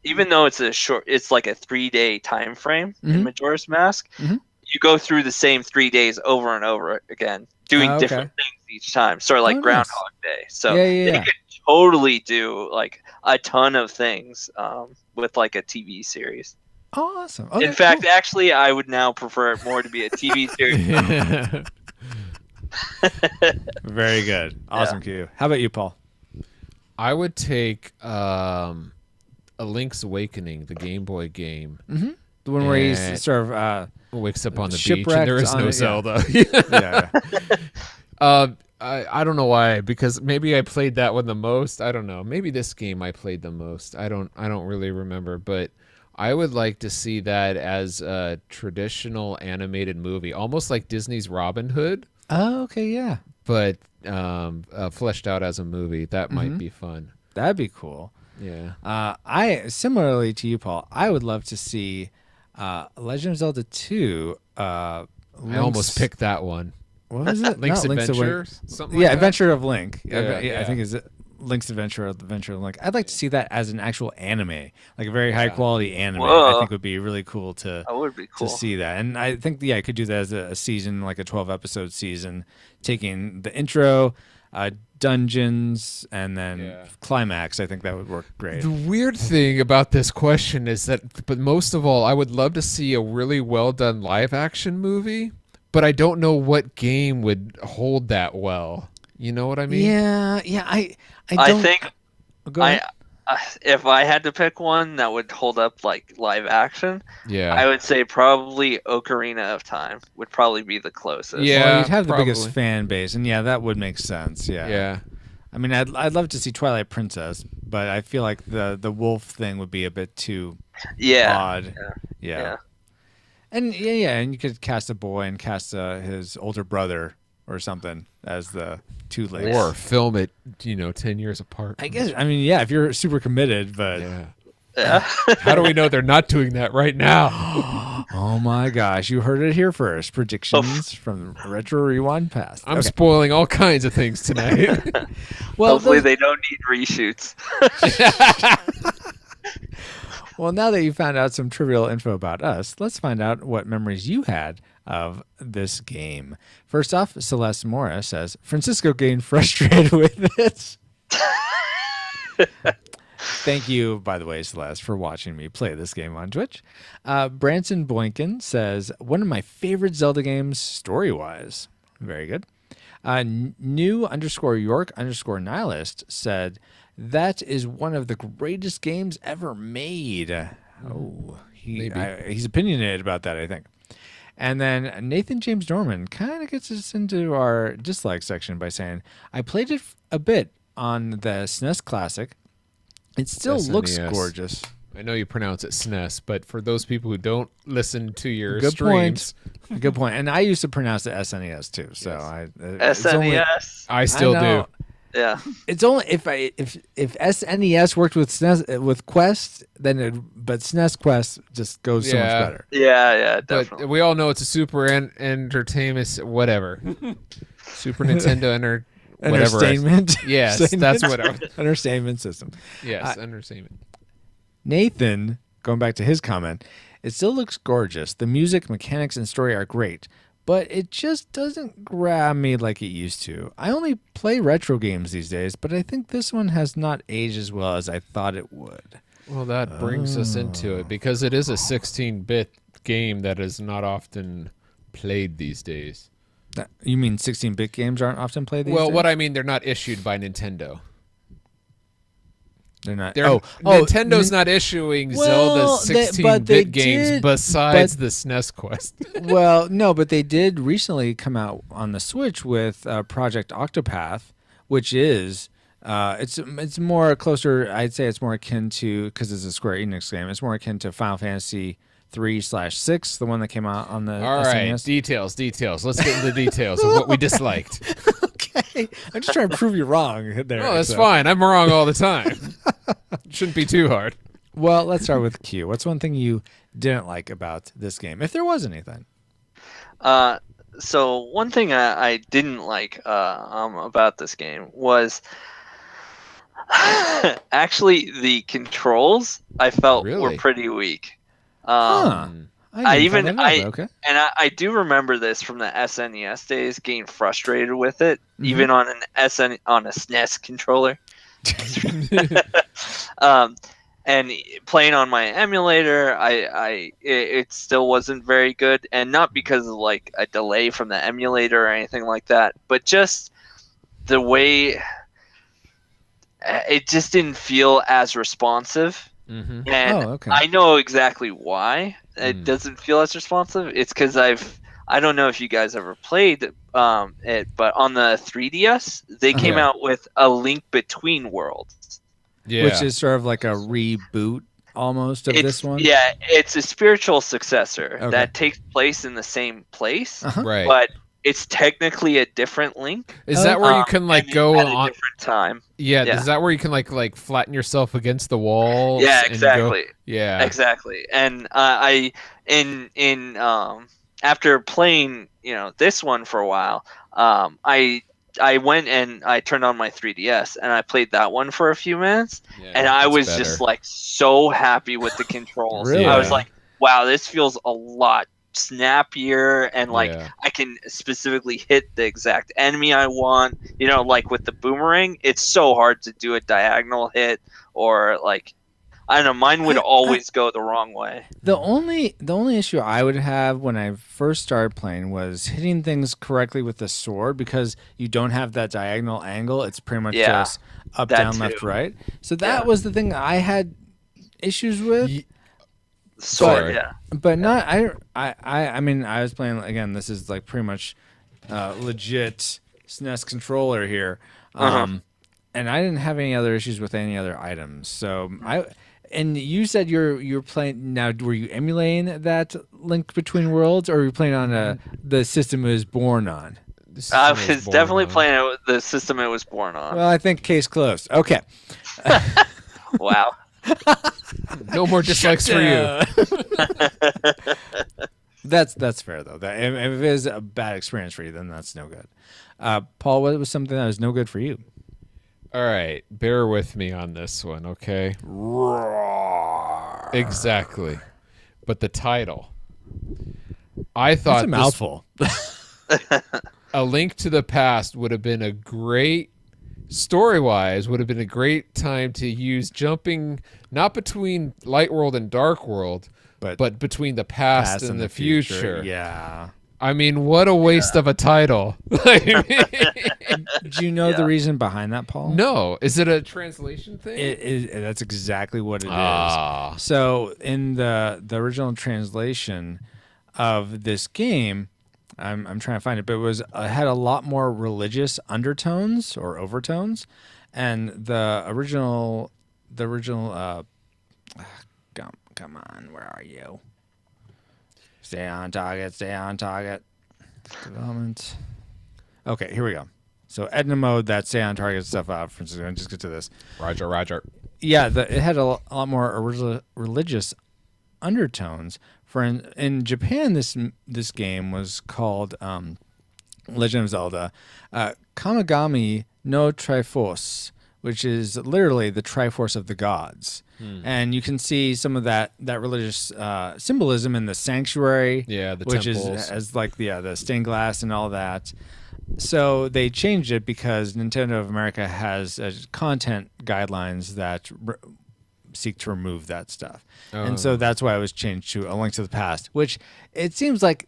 even though it's it's like a 3-day time frame in Majora's Mask. You go through the same 3 days over and over again, doing different things each time, sort of like Groundhog Day. So they could totally do like a ton of things with like a TV series. Awesome. Okay, in fact, actually, I would now prefer it more to be a TV series. Very good. Awesome, Q. How about you, Paul? I would take A Link's Awakening, the Game Boy game. The one where he's sort of wakes up on the beach and there is no Zelda. I don't know why, because maybe I played that one the most. I don't know. Maybe this game I played the most. I don't really remember, but I would like to see that as a traditional animated movie, almost like Disney's Robin Hood. Oh, okay, yeah. But fleshed out as a movie. That might be fun. That'd be cool. Yeah. I similarly to you, Paul, I would love to see Legend of Zelda 2. I almost picked that one. What was it? Link's Not Adventure? Something like that? Adventure of Link. Yeah. I think is Link's Adventure or the Adventure of Link. I'd like to see that as an actual anime, like a very high quality anime. Whoa. I think would be really cool to That would be cool. to see that. And I think I could do that as a season, like a 12-episode season, taking the intro, dungeons, and then climax. I think that would work great. The weird thing about this question is that, but most of all, I would love to see a really well done live action movie, but I don't know what game would hold that well. You know what I mean? Yeah. I I think Go ahead. If I had to pick one that would hold up like live action, Yeah. I would say probably Ocarina of Time would probably be the closest. Yeah. Well, you'd have the biggest probably. fan base, and yeah, that would make sense. Yeah. Yeah. I mean, I'd love to see Twilight Princess, but I feel like the wolf thing would be a bit too Yeah. odd. Yeah. And and you could cast a boy and cast his older brother or something as the two legs. Or film it, 10 years apart. I guess. I mean, yeah, if you're super committed, but Yeah. How do we know they're not doing that right now? oh my gosh, you heard it here first. Predictions from Retro Rewind Past. I'm spoiling all kinds of things tonight. Well, Hopefully they don't need reshoots. Well, now that you found out some trivial info about us, let's find out what memories you had of this game. First off, Celeste Mora says, Francisco getting frustrated with it. Thank you, by the way, Celeste, for watching me play this game on Twitch. Branson Boykin says, one of my favorite Zelda games story-wise. Very good. New_York_Nihilist said, that is one of the greatest games ever made. Oh, he's opinionated about that, I think. And then Nathan James Norman kind of gets us into our dislike section by saying, I played it a bit on the SNES Classic. It still looks gorgeous. I know you pronounce it SNES, but for those people who don't listen to your Good streams, Good point. And I used to pronounce it SNES too. So SNES. I still do. Yeah. It's only if SNES worked with SNES with Quest, but SNES Quest just goes so much better. Yeah, definitely. But we all know it's a Super Entertainment, whatever. Super Nintendo whatever. Entertainment. Yes, that's what I was. Entertainment system. Yes, entertainment. Nathan, going back to his comment, it still looks gorgeous. The music, mechanics, and story are great, but it just doesn't grab me like it used to. I only play retro games these days, but I think this one has not aged as well as I thought it would. Well, that brings us into it because it is a 16-bit game that is not often played these days. You mean 16-bit games aren't often played these days? Well, what I mean, they're not issued by Nintendo. They're not. Nintendo's not issuing Zelda 16-bit games besides the SNES Quest. Well, no, but they did recently come out on the Switch with Project Octopath, which is it's more closer. I'd say it's more akin to, because it's a Square Enix game. It's more akin to Final Fantasy 3/6, the one that came out on the All right, SNES. details. Let's get into the details of what we disliked. Okay, I'm just trying to prove you wrong there. Oh, that's fine. I'm wrong all the time. Shouldn't be too hard. Well, let's start with Q. What's one thing you didn't like about this game, if there was anything? So one thing I didn't like about this game was actually the controls. I felt were pretty weak. I do remember this from the SNES days, getting frustrated with it, even on a SNES controller. And playing on my emulator, it still wasn't very good, and not because of like a delay from the emulator or anything like that, but just the way it just didn't feel as responsive. And I know exactly why it doesn't feel as responsive. It's because I don't know if you guys ever played it, but on the 3DS, they came out with a Link Between Worlds. Yeah. Which is sort of like a reboot almost of this one. Yeah, it's a spiritual successor that takes place in the same place, right? But it's technically a different Link. Is that where you can like go at on a different time? Yeah, is that where you can like flatten yourself against the wall? Yeah, exactly. Yeah, exactly. And after playing this one for a while, I went and I turned on my 3DS and I played that one for a few minutes, and I was just like so happy with the controls. Really? I was like, wow, this feels a lot snappier, and like I can specifically hit the exact enemy I want. Like with the boomerang, it's so hard to do a diagonal hit, or like I don't know. Mine would always go the wrong way. The only issue I would have when I first started playing was hitting things correctly with the sword, because you don't have that diagonal angle. It's pretty much just up, down, left, right. So that was the thing I had issues with. Sword, but not I mean, I was playing, again, this is like pretty much legit SNES controller here, and I didn't have any other issues with any other items. So and you said you're playing now. Were you emulating that Link Between Worlds, or were you playing on the system it was born on? I was definitely playing the system it was born on. Well, I think case closed. Okay. Wow. No more dislikes for you. That's fair though. That if it is a bad experience for you, then that's no good. Paul, what was something that was no good for you? All right, bear with me on this one, okay? Exactly. But the title, I thought, it's a mouthful. A Link to the Past would have been a great, story-wise, would have been a great time to use jumping not between Light World and Dark World, but between the past and the future. Yeah. I mean, what a waste of a title. Do you know the reason behind that, Paul? No. Is it a translation thing? That's exactly what it is. So in the original translation of this game, I'm trying to find it, but it had a lot more religious undertones or overtones, and the original come on, where are you? Stay on target. Development. Okay, here we go. So Edna mode, that stay on target stuff. For instance, I'll just get to this. Roger. Yeah, it had a lot more religious undertones. In Japan, this game was called Legend of Zelda Kamigami no Triforce, which is literally the Triforce of the gods. And you can see some of that religious symbolism in the sanctuary, which temples. is as like the stained glass and all that. So they changed it because Nintendo of America has content guidelines that seek to remove that stuff. And so that's why it was changed to A Link to the Past, which it seems like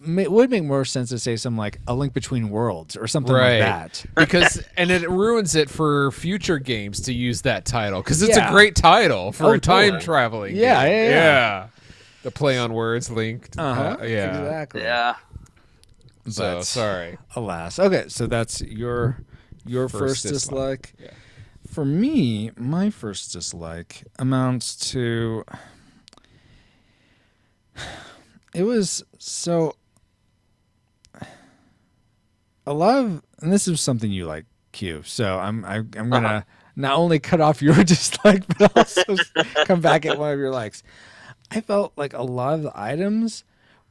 would make more sense to say something like A Link Between Worlds or something like that. Because and it ruins it for future games to use that title, because it's a great title for a time traveling game. Yeah. The play on words, linked. Exactly. Yeah. So sorry. Alas. Okay, so that's your first dislike. Yeah. For me, my first dislike amounts to it was so a lot of, and this is something you like, Q. So I'm gonna not only cut off your dislike, but also come back at one of your likes. I felt like a lot of the items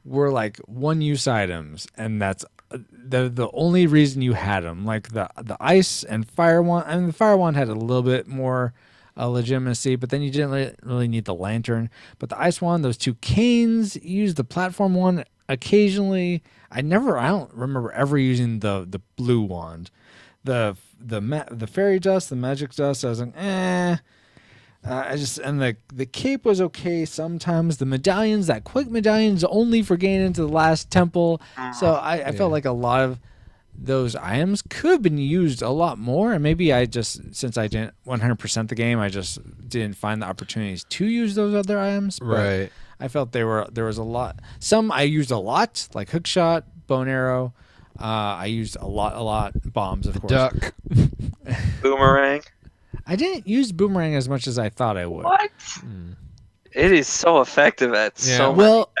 were like one-use items, and that's the only reason you had them. Like the ice and fire wand. I mean, the fire wand had a little bit more legitimacy, but then you didn't really need the lantern. But the ice wand, those two canes, you used the platform one occasionally. I don't remember ever using the blue wand. The fairy dust, the magic dust, I was like, and the cape was okay sometimes. The medallions, that quick medallions only for getting into the last temple. So I felt like a lot of those items could have been used a lot more, and maybe since I didn't 100% the game, I just didn't find the opportunities to use those other items. But I felt there was a lot. Some I used a lot, like hook shot, bow and arrow. I used a lot. Bombs, of course. Duck. Boomerang. I didn't use boomerang as much as I thought I would. What? It is so effective at so well.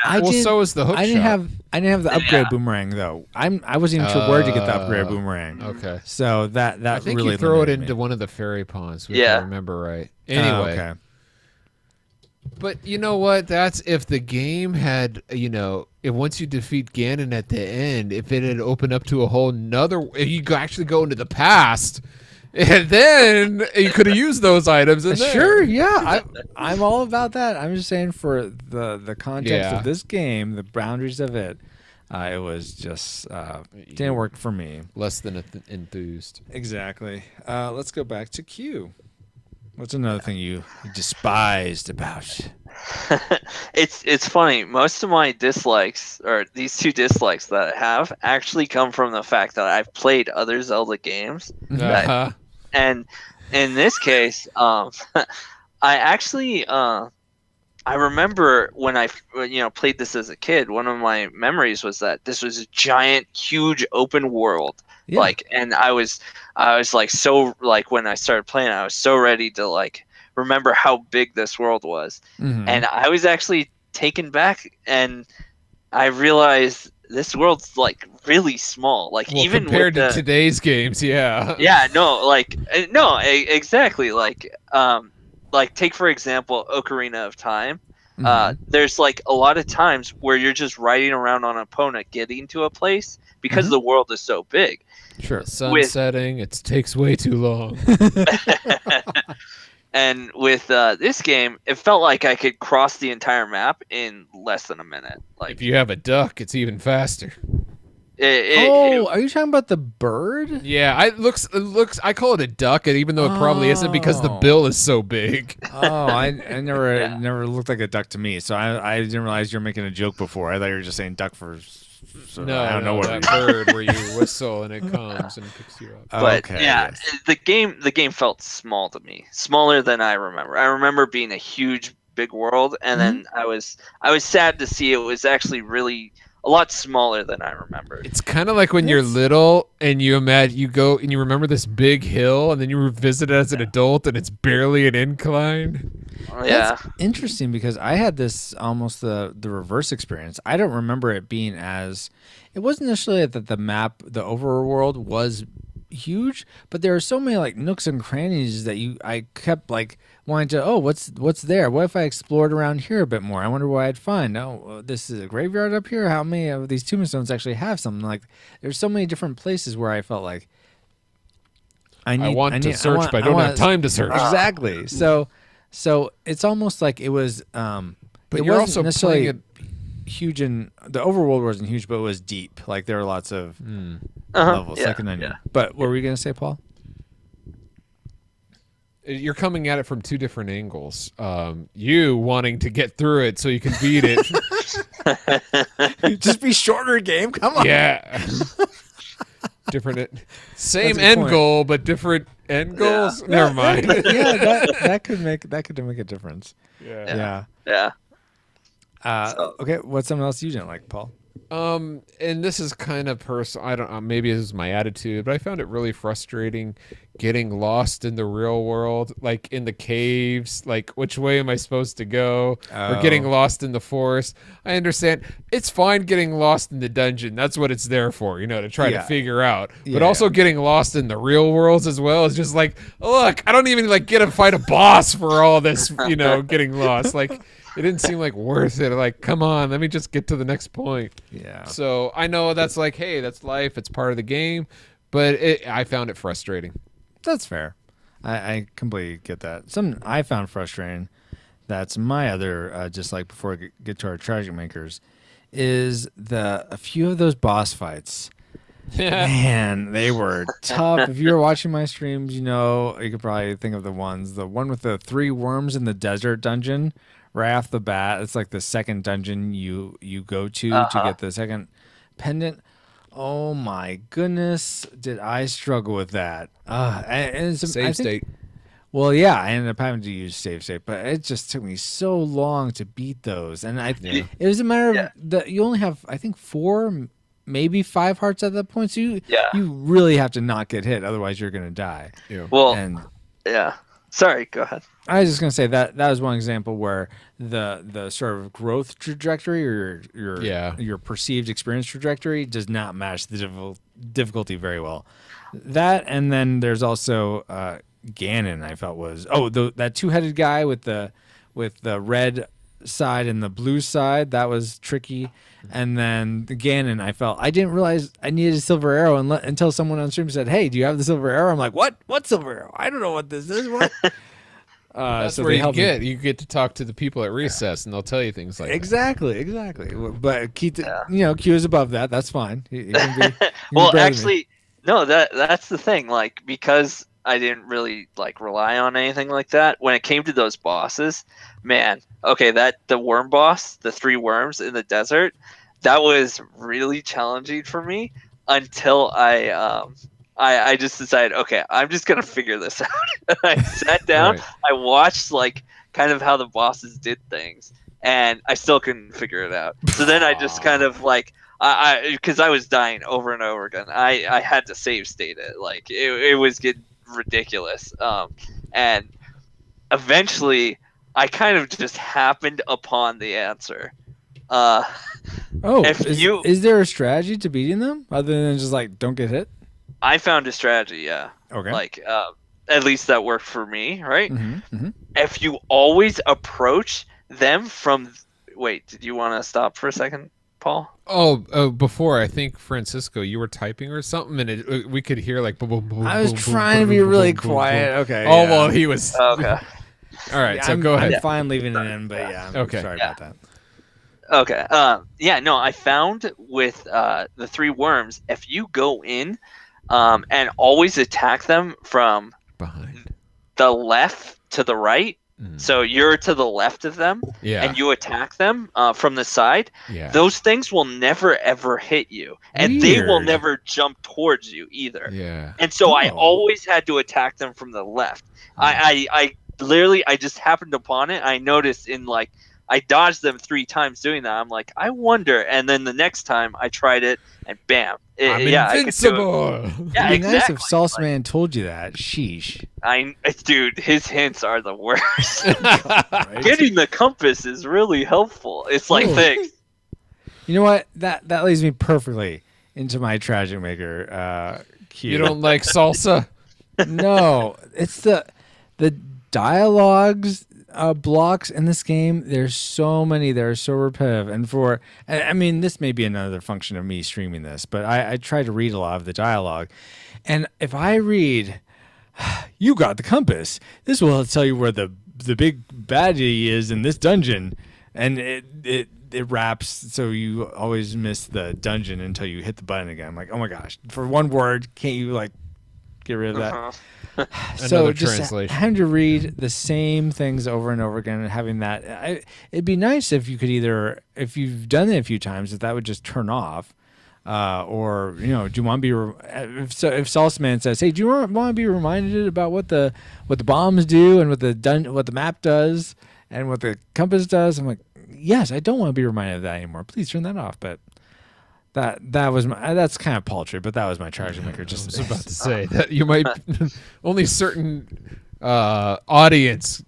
So is the hook shot. I didn't have the upgrade boomerang though. I wasn't even sure where to get the upgrade boomerang. Okay. So that I think really you throw it limited into me. one of the fairy ponds. If I remember right. Anyway. Okay. But you know what? That's if the game had, if once you defeat Ganon at the end, if it had opened up to a whole nother, if you could actually go into the past, and then you could have used those items in there. Sure, yeah. I'm all about that. I'm just saying for the context of this game, the boundaries of it, it was just didn't work for me. Less than enthused. Exactly. Let's go back to Q. What's another thing you despised about? It's funny. Most of my dislikes, or these two dislikes that I have, actually come from the fact that I've played other Zelda games. Uh-huh. And in this case, I actually I remember when I played this as a kid. One of my memories was that this was a giant, huge open world. Yeah. Like, and I was like, so, like, when I started playing, I was so ready to like remember how big this world was. Mhm. And I was actually taken back, and I realized this world's like really small. Like, Well, even compared with to today's games, yeah. yeah, no, like no, exactly. Like take for example Ocarina of Time. Mhm. There's like a lot of times where you're just riding around on an opponent getting to a place because Mhm. the world is so big. Sure. Sun With- setting, it takes way too long. And with this game, it felt like I could cross the entire map in less than a minute. Like If you have a duck, it's even faster. Are you talking about the bird? Yeah, it looks. I call it a duck, and even though it probably isn't because the Oh. bill is so big. Oh, I never Yeah. never looked like a duck to me. So I didn't realize you were making a joke before. I thought you were just saying duck for. So No, I don't know what. that bird where you whistle and it comes and picks you up. But Okay, yeah, yes. the game felt small to me, smaller than I remember. I remember being a huge, big world, and then I was sad to see it was actually really a lot smaller than I remembered. It's kind of like when you're little and you imagine you go and you remember this big hill, and then you revisit it as an adult, and it's barely an incline. Yeah, That's interesting because I had this almost the reverse experience. I don't remember it being as. It wasn't necessarily that the map, the overworld was huge, but there are so many like nooks and crannies that I kept like wanting to. Oh, what's there? What if I explored around here a bit more? I wonder what I'd find. Oh, this is a graveyard up here. How many of these tombstones actually have something? Like, there's so many different places where I felt like I want to search, but I don't have time to search. Exactly. So it's almost like it was. But it you're wasn't also necessarily playing huge, and the overworld wasn't huge, but it was deep. Like there were lots of levels, yeah, like an onion. yeah. But what were you gonna say, Paul? You're coming at it from two different angles. You wanting to get through it so you can beat it. Just be shorter, game. Come on. Yeah. Different, same That's a good end point. goal, but different end goals. Never mind. Yeah, that could make a difference. Yeah. Yeah. Yeah. Okay. What's something else you didn't like, Paul? And this is kind of personal. I don't know. Maybe this is my attitude, but I found it really frustrating getting lost in the real world, like in the caves. Like, which way am I supposed to go? Or getting lost in the forest. I understand it's fine getting lost in the dungeon. That's what it's there for, to try to figure out. But Yeah. also getting lost in the real worlds as well is just like, look, I don't even like get to fight a boss for all this, getting lost. Like, it didn't seem like worth it. Like, come on, let me just get to the next point. Yeah. So I know that's like, hey, that's life. It's part of the game. But I found it frustrating. That's fair. I completely get that. Something I found frustrating, that's my other dislike before I get to our tragic makers, is a few of those boss fights. Man, they were tough. If you were watching my streams, you could probably think of the one with the 3 worms in the desert dungeon. Right off the bat, it's like the second dungeon you go to get the second pendant. Oh my goodness, did I struggle with that? Save state. Well, yeah, I ended up having to use save state, but it just took me so long to beat those, and it was a matter of that you only have, I think, 4, maybe 5 hearts at that point. So you really have to not get hit, otherwise you're gonna die. Yeah. Well, And yeah. Sorry, go ahead. I was just gonna say that was one example where the sort of growth trajectory or your perceived experience trajectory does not match the difficulty very well. That, and then there's also Ganon. I felt was that 2-headed guy with the red side and the blue side, that was tricky. And then the Ganon, I didn't realize I needed a silver arrow until someone on stream said, "Hey, do you have the silver arrow?" I'm like, "What? What silver arrow? I don't know what this is." What? That's so where they you helped me. get to talk to the people at recess, and they'll tell you things like Exactly. But Q is above that. That's fine. He can be, Well, actually, no. That's the thing. Like, because I didn't really like rely on anything like that. When it came to those bosses, man, okay, the worm boss, the 3 worms in the desert, that was really challenging for me until I just decided, okay, I'm just gonna figure this out. I sat down, Right. I watched like kind of how the bosses did things, and I still couldn't figure it out. So then I just kind of like because I was dying over and over again. I had to save state it. Like it was getting ridiculous. And eventually I kind of just happened upon the answer. Oh, if you is there a strategy to beating them other than just like don't get hit? I found a strategy, yeah. Okay. Like at least that worked for me, right? Mm-hmm. If you always approach them from wait, did you want to stop for a second, Paul? Oh, before I think Francisco, you were typing or something, and we could hear like boom, boom, boom. I was boom, trying boom, to be boom, really boom, boom, quiet. boom. Okay. Oh yeah. well, he was. Okay. All right, so I'm, go ahead. I'm fine leaving it in, but yeah. Okay. Sorry Yeah. about that. Okay. Yeah, no, I found with the 3 worms, if you go in and always attack them from Behind. the left to the right, so you're to the left of them, Yeah. and you attack them from the side, Yeah. those things will never ever hit you, and they will Weird. never jump towards you either. Yeah. And so I Oh. always had to attack them from the left. I literally I just happened upon it. I noticed in like I dodged them 3 times doing that. I'm like, I wonder. And then the next time I tried it, and bam, I'm yeah, I could do it. invincible. Yeah, It'd be nice exactly. if Sauce Man told you that. Sheesh. Dude, his hints are the worst. Right? Getting the compass is really helpful. It's like Oh. things. You know what? That leads me perfectly into my Tragic Maker cue. You don't like salsa? No, it's the dialogues blocks in this game. There's so many. They're so repetitive, and I mean, this may be another function of me streaming this, but I try to read a lot of the dialogue, and if I read, "You got the compass. This will tell you where the big baddie is in this dungeon," and it wraps so you always miss the dungeon until you hit the button again. I'm like, oh my gosh, for one word, can't you like get rid of that? Uh-huh. So Another just translation. having to read the same things over and over again and having that, it'd be nice if you could either, if you've done it a few times, if that would just turn off, or do you want to be if Salsa Man says, hey, do you want to be reminded about what the bombs do and what the map does and what the compass does? I'm like, yes, I don't want to be reminded of that anymore. Please turn that off. But that was that's kind of paltry, but that was my Tragic Maker. I Just was about to say that you might only certain audience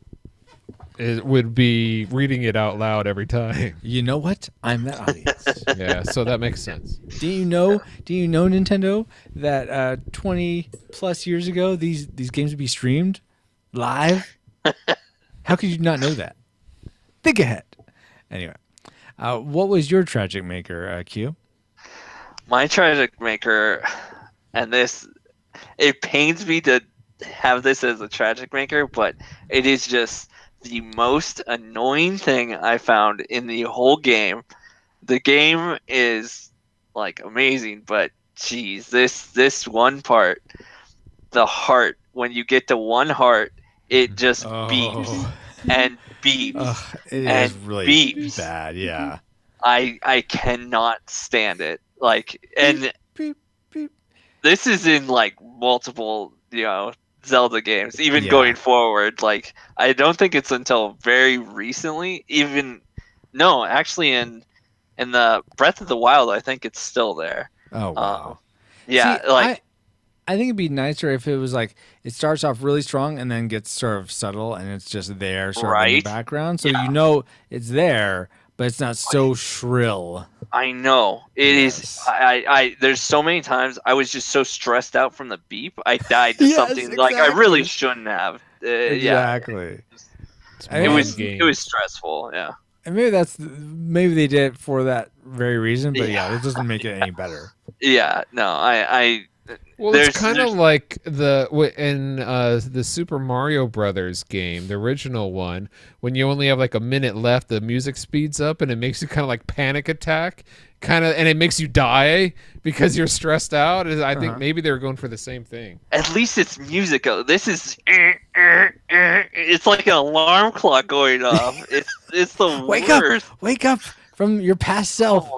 would be reading it out loud every time. you know what? I'm that audience. Yeah, so that makes sense. Do you know Nintendo that 20 plus years ago these games would be streamed live? How could you not know that? Think ahead. Anyway, what was your Tragic Maker, Q? My Tragic Maker, and it pains me to have this as a Tragic Maker, but it is just the most annoying thing I found in the whole game. The game is like amazing, but geez, this one part, the heart, when you get to one heart, it just beeps and beeps. It and is really beeps. bad. Yeah. I cannot stand it. Like, and Beep, beep. this is in like multiple, Zelda games, even Yeah. going forward. Like, I don't think it's until very recently, actually in the Breath of the Wild, I think it's still there. Oh wow. Yeah, See, like I think it'd be nicer if it was like it starts off really strong and then gets sort of subtle and it's just there sort of in the Right. background, so Yeah. it's there, but it's not so shrill. I know it is. Yes. I there's so many times I was just so stressed out from the beep. I died to Yes, something like I really exactly. shouldn't have. Yeah, Exactly. It's It it mind was games. it was stressful. Yeah. And maybe they did it for that very reason, but yeah, it doesn't make it any better. Yeah, no, I Well, there's- it's kind of there's- like in the Super Mario Brothers game, the original one. When you only have like a minute left, the music speeds up and it makes you kind of like panic attack kind of, and it makes you die because you're stressed out. I think maybe they were going for the same thing. At least it's musical. This is it's like an alarm clock going off. It's the worst. Wake up from your past self.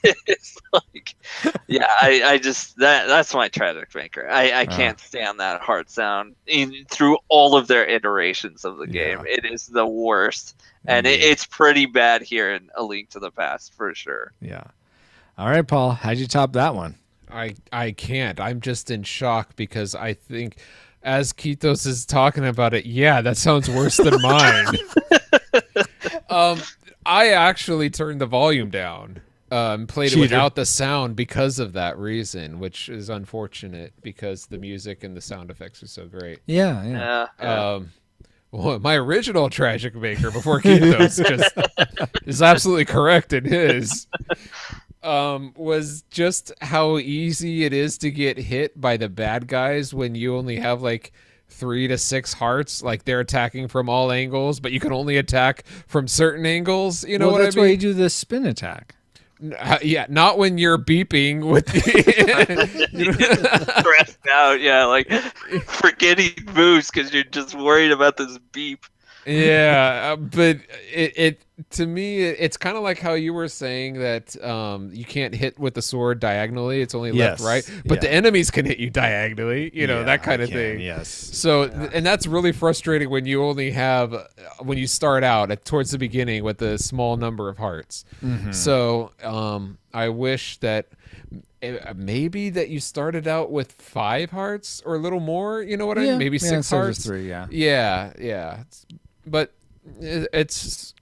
It's like, yeah, I just that's my tragic maker. I can't stand that hard sound through all of their iterations of the game. It is the worst, and it's pretty bad here in A Link to the Past for sure. Yeah. All right, Paul, how'd you top that one? I can't. I'm just in shock because I think as Kitos is talking about it, that sounds worse than mine. I actually turned the volume down. Played it without the sound because of that reason, which is unfortunate because the music and the sound effects are so great. Yeah. Well, my original tragic maker before Kitos just is absolutely correct in his. Was just how easy it is to get hit by the bad guys when you only have like 3 to 6 hearts, like they're attacking from all angles, but you can only attack from certain angles. You know what I mean? That's why you do the spin attack. Yeah, not when you're beeping with stressed out. Yeah, like forgetting moves because you're just worried about this beep. Yeah, but it to me it's kind of like how you were saying that you can't hit with the sword diagonally, it's only left, right, but the enemies can hit you diagonally, you know, that kind of thing. Yes. So and that's really frustrating when you only have when you start out towards the beginning with a small number of hearts. So I wish that maybe that you started out with 5 hearts or a little more, you know what I mean? Maybe 6 hearts. 3, yeah. But it's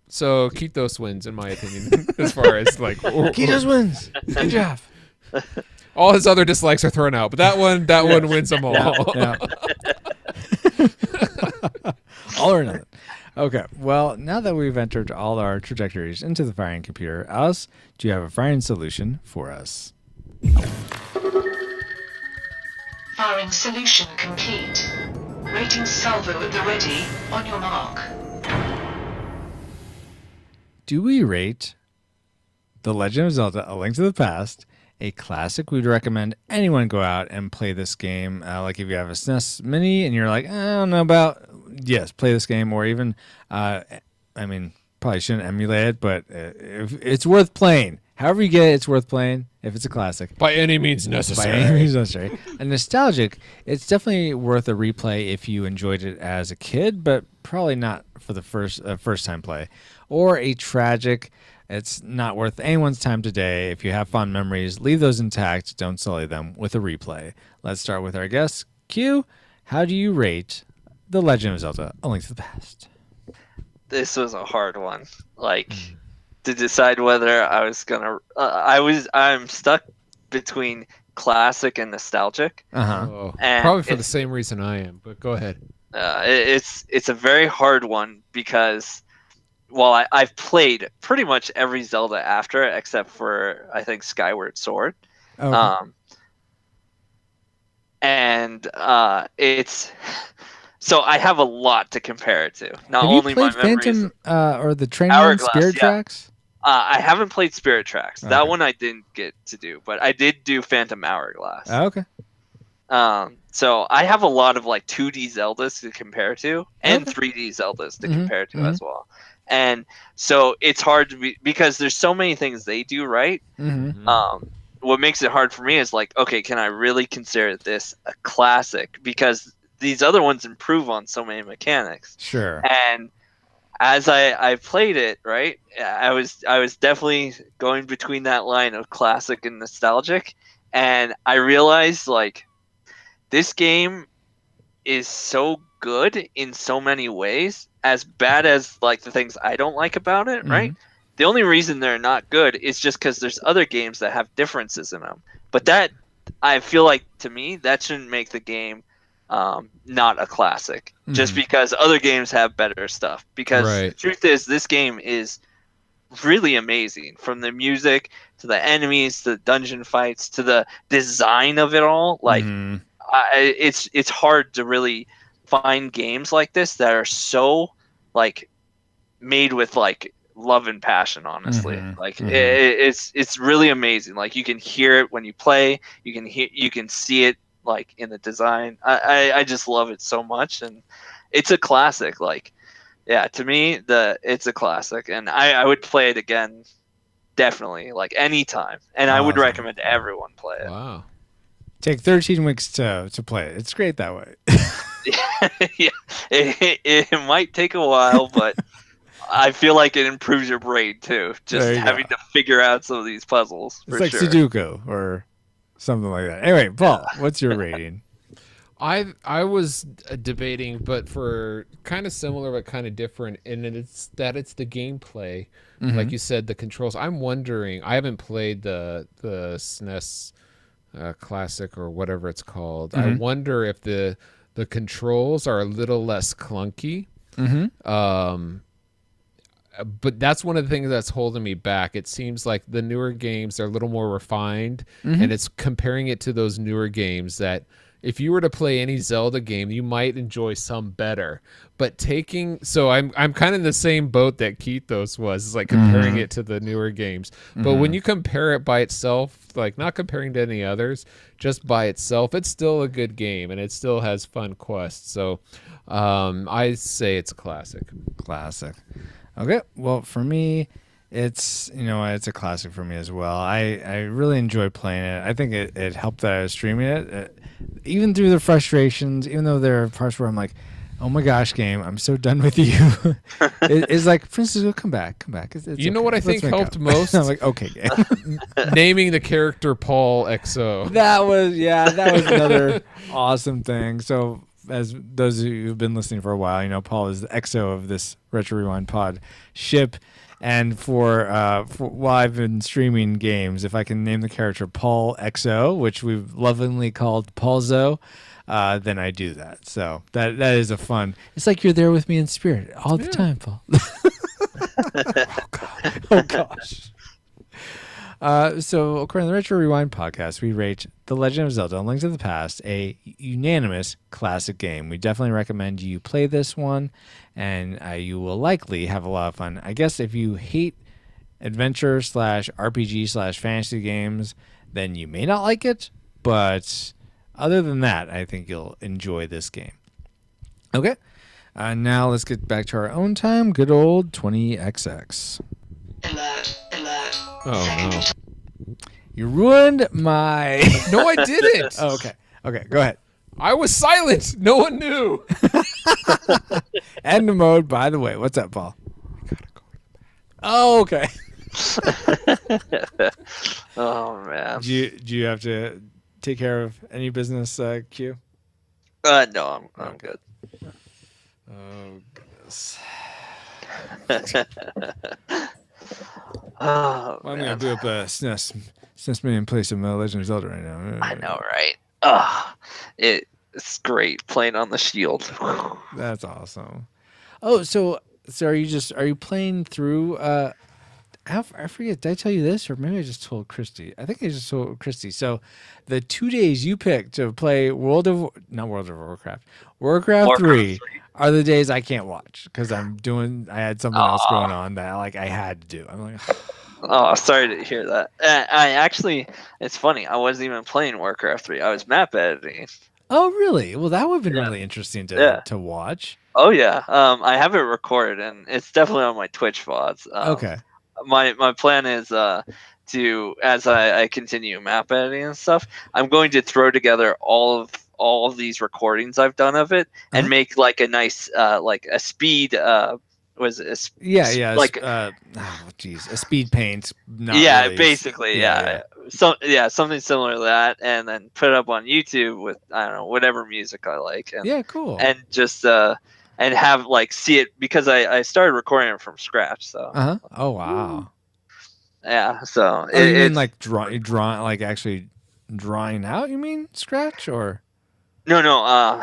so Kitos wins in my opinion as far as like Kitos wins. Good job. All his other dislikes are thrown out, but that one wins them all. Yeah. All or nothing. Okay, well, now that we've entered all our trajectories into the firing computer, Alice, do you have a firing solution for us? Firing solution complete. Rating salvo at the ready. On your mark. Do we rate The Legend of Zelda: A Link to the Past a classic? We'd recommend anyone go out and play this game. Like if you have a SNES Mini and you're like, I don't know about, yes, play this game. Or even, I mean, probably shouldn't emulate it, but if it's worth playing. However you get it, it's worth playing if it's a classic. By any means necessary. By any means necessary. And nostalgic, it's definitely worth a replay if you enjoyed it as a kid, but probably not for the first time play. Or a tragic, it's not worth anyone's time today. If you have fond memories, leave those intact. Don't sully them with a replay. Let's start with our guest. Q, how do you rate The Legend of Zelda: A Link to the Past? This was a hard one. Like, to decide whether I was gonna. I'm stuck between classic and nostalgic. Probably for the same reason I am. But go ahead. It's a very hard one because, well, I've played pretty much every Zelda after it except for I think Skyward Sword. Okay. And it's. So I have a lot to compare it to. Not have only you played my memories, Phantom or the Train Spirit Tracks? I haven't played Spirit Tracks. That one I didn't get to do, but I did do Phantom Hourglass. Okay. So I have a lot of like 2D Zeldas to compare to, and 3D Zeldas to compare to as well. And so it's hard to be because there's so many things they do right. What makes it hard for me is like, okay, can I really consider this a classic? Because these other ones improve on so many mechanics. Sure. And as I played it, right, I was definitely going between that line of classic and nostalgic, and I realized like this game is so good in so many ways, as bad as like the things I don't like about it, right? The only reason they're not good is just because there's other games that have differences in them. But that, I feel like, to me, that shouldn't make the game not a classic, just because other games have better stuff. Because the truth is, this game is really amazing, from the music to the enemies to the dungeon fights to the design of it all. Like, it's hard to really find games like this that are so like made with like love and passion, honestly. Mhm, Like mhm. it's really amazing. Like you can hear it when you play, you can see it like in the design. I just love it so much, and it's a classic. Like yeah, to me it's a classic, and I would play it again definitely, like anytime, and I would Awesome. recommend everyone play it. Wow. Take 13 weeks to play it. It's great that way. Yeah, it might take a while, but I feel like it improves your brain too. Just There you having go. to figure out some of these puzzles It's for like sure. Sudoku or something like that. Anyway, Paul, what's your rating? I was debating, but for kind of similar but kind of different, and it's the gameplay, like you said, the controls. I'm wondering. I haven't played the SNES Classic or whatever it's called. I wonder if the controls are a little less clunky. But that's one of the things that's holding me back. It seems like the newer games are a little more refined, and it's comparing it to those newer games that if you were to play any Zelda game, you might enjoy some better. But I'm kind of in the same boat that Keithos was. It's like comparing it to the newer games. But when you compare it by itself, like not comparing to any others, just by itself, it's still a good game, and it still has fun quests. So I say it's a classic. Classic. Okay. Well, for me, it's it's a classic for me as well. I really enjoy playing it. I think it helped that I was streaming it. Even through the frustrations, even though there are parts where I'm like, oh my gosh, game, I'm so done with you. It's like, Francisco, come back. It's You know okay. what I Let's think make helped up. most? I'm like, okay, game. Naming the character Paul XO. That was another awesome thing. So as those of you who've been listening for a while, Paul is the XO of this Retro Rewind pod ship. And for while I've been streaming games, if I can name the character Paul XO, which we've lovingly called Paulzo, then I do that. So that is a fun. It's like you're there with me in spirit all the time, Paul. Oh gosh. So according to the Retro Rewind podcast, we rate The Legend of Zelda: Link to the Past a unanimous classic game. We definitely recommend you play this one, and you will likely have a lot of fun. I guess if you hate adventure / RPG / fantasy games, then you may not like it. But other than that, I think you'll enjoy this game. Okay, now let's get back to our own time. Good old 20XX. Alert, alert. Oh no. You ruined my. No, I didn't. Oh, okay. Okay, go ahead. I was silent. No one knew. End mode, by the way. What's up, Paul? Oh, okay. Oh man. Do you have to take care of any business, Q? No, I'm good. Oh, goodness. Oh, Well, I'm man. going to do up a SNES Mini and play some Legend of Zelda right now. I know, right? It's great playing on the shield. That's awesome. Oh, so are you playing through I forget, did I tell you this, or maybe I just told Christy? I think I just told Christy. So the 2 days you picked to play Warcraft 3 are the days I can't watch because I had something else going on that I had to do. I'm like, Oh, sorry to hear that. I actually, it's funny. I wasn't even playing Warcraft 3. I was map editing. oh really? Well, that would have been really interesting to watch. Oh yeah. I have it recorded, and it's definitely on my Twitch VODs. Okay. My plan is to, as I continue map editing and stuff, I'm going to throw together all of these recordings I've done of it and make like a nice like a speed was it a a speed paint. Basically something similar to that, and then put it up on YouTube with I don't know whatever music I like. And, cool. And just and have see it because I started recording it from scratch. So oh wow. Yeah. So you mean like drawing like actually drawing out? You mean scratch or? No.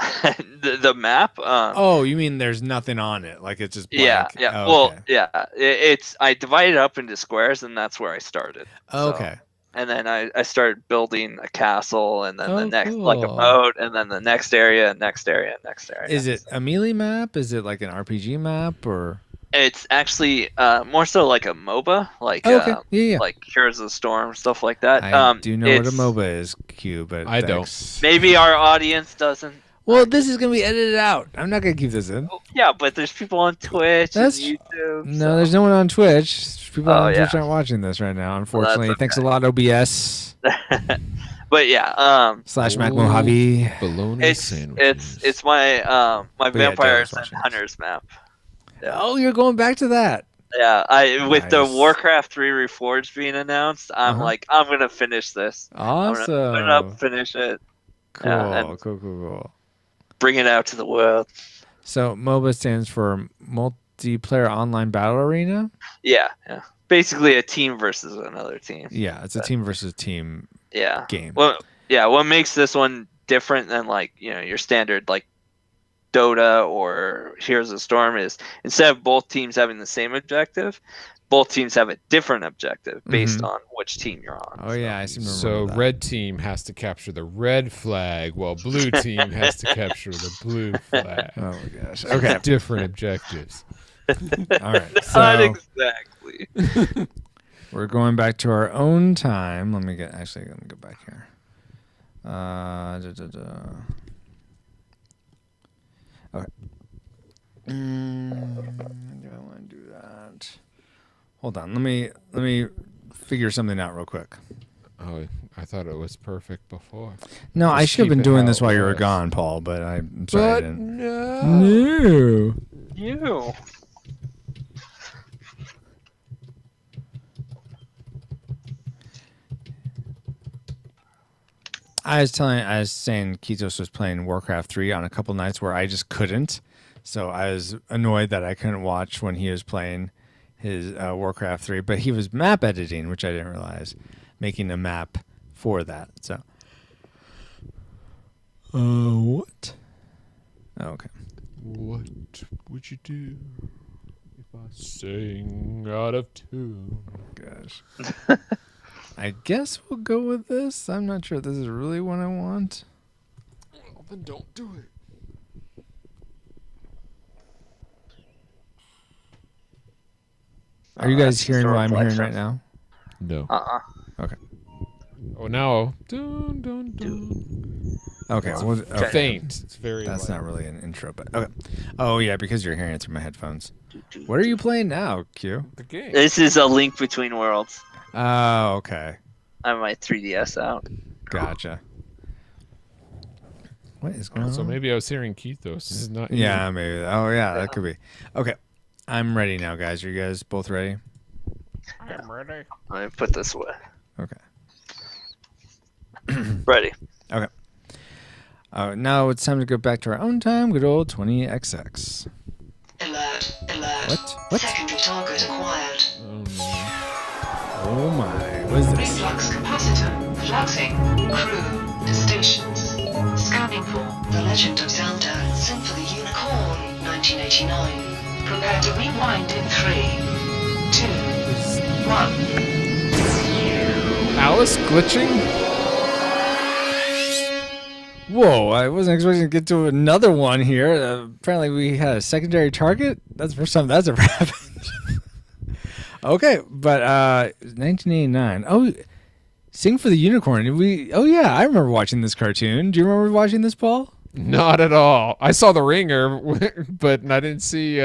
The map. Oh, you mean there's nothing on it? Like it's just blank? Yeah. Oh, well, yeah. It's I divided it up into squares, and that's where I started. Okay. So, and then I started building a castle, and then the next cool. like a moat, and then the next area, next area, next area. Is it a melee map? Is it like an RPG map or? It's actually more so like a MOBA, like Okay. Yeah. like Heroes of the Storm, stuff like that. I do know what a it's- MOBA is, Q, but I don't. thanks. Maybe our audience doesn't. Well, this is gonna be edited out. I'm not gonna keep this in. Yeah, but there's people on Twitch That's- and YouTube. No, there's no one on Twitch. People Oh, on Twitch yeah. aren't watching this right now, unfortunately. okay. Thanks a lot, OBS But yeah, / Mac Ooh. Mojave. Bologna sandwiches. it's my my But yeah, vampires Dale's and watching hunters map. Yeah. Oh, you're going back to that. Yeah, I with the Nice. Warcraft 3 Reforged being announced, I'm Uh-huh. like, I'm gonna finish this. I'm Awesome. gonna finish it, Cool, yeah, and- cool. bring it out to the world. So MOBA stands for Multiplayer Online Battle Arena. Yeah. Basically, a team versus another team. Yeah, it's a team versus team Yeah. game. Well, yeah. What makes this one different than like your standard like Dota or Heroes of the Storm is instead of both teams having the same objective, both teams have a different objective based on which team you're on. Oh yeah, I seem to So remember that. red team has to capture the red flag, while blue team has to capture the blue flag. Oh my gosh. Okay. Different objectives. All right. Not So exactly. we're going back to our own time. Let me go back here. Okay. Do I want to do that? Hold on. Let me figure something out real quick. Oh, I thought it was perfect before. No, I Just should have keep been it doing how this it while you were was. gone, Paul, but I'm sorry I But didn't. no. No. You. I was saying Kitos was playing Warcraft 3 on a couple nights where I just couldn't. So I was annoyed that I couldn't watch when he was playing his Warcraft 3, but he was map editing, which I didn't realize, making a map for that. So what? Oh, okay. What would you do if I sang out of tune? Gosh. I guess we'll go with this. I'm not sure if this is really what I want. Well, then don't do it. Are you guys that's hearing what I'm historical hearing right access. now? No. Okay. Oh, now. Dun, dun, dun. Okay. Well, okay. Faint. It's very That's light. not really an intro, but okay. Oh yeah, because you're hearing it through my headphones. What are you playing now, Q? The game. This is a Link Between Worlds. Oh, okay. I have my 3DS out. Gotcha. What is going So on? maybe I was hearing Keithos. This is not. Yeah, maybe. Oh yeah, that could be. Okay. I'm ready now, guys. Are you guys both ready? I'm ready. Let me put this away. Okay. Ready. Okay. Now it's time to go back to our own time. Good old 20XX. Alert. What? Secondary target acquired. Oh, no. Oh my. What is this? Reflux capacitor. Fluxing. Crew. To stations. Scanning for The Legend of Zelda. Symphony Unicorn. 1989. Prepare to rewind in 3, 2, 1. Alice glitching? Whoa, I wasn't expecting to get to another one here. Apparently we had a secondary target. That's the first time that's ever happened. Okay, but 1989. Oh, Sing for the Unicorn. Oh yeah, I remember watching this cartoon. Do you remember watching this, Paul? Not at all. I saw the ringer, but I didn't see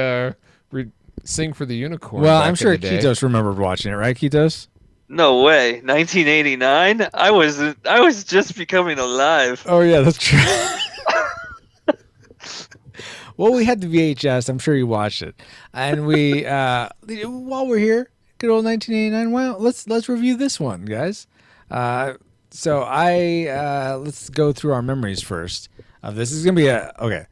Sing for the Unicorn. Well, back I'm in sure the day. Kitos remembered watching it, right, Kitos? No way. 1989? I was just becoming alive. Oh yeah, that's true. Well, we had the VHS. I'm sure you watched it, and we while we're here, good old 1989. Well, let's review this one, guys. So let's go through our memories first. This is gonna be okay.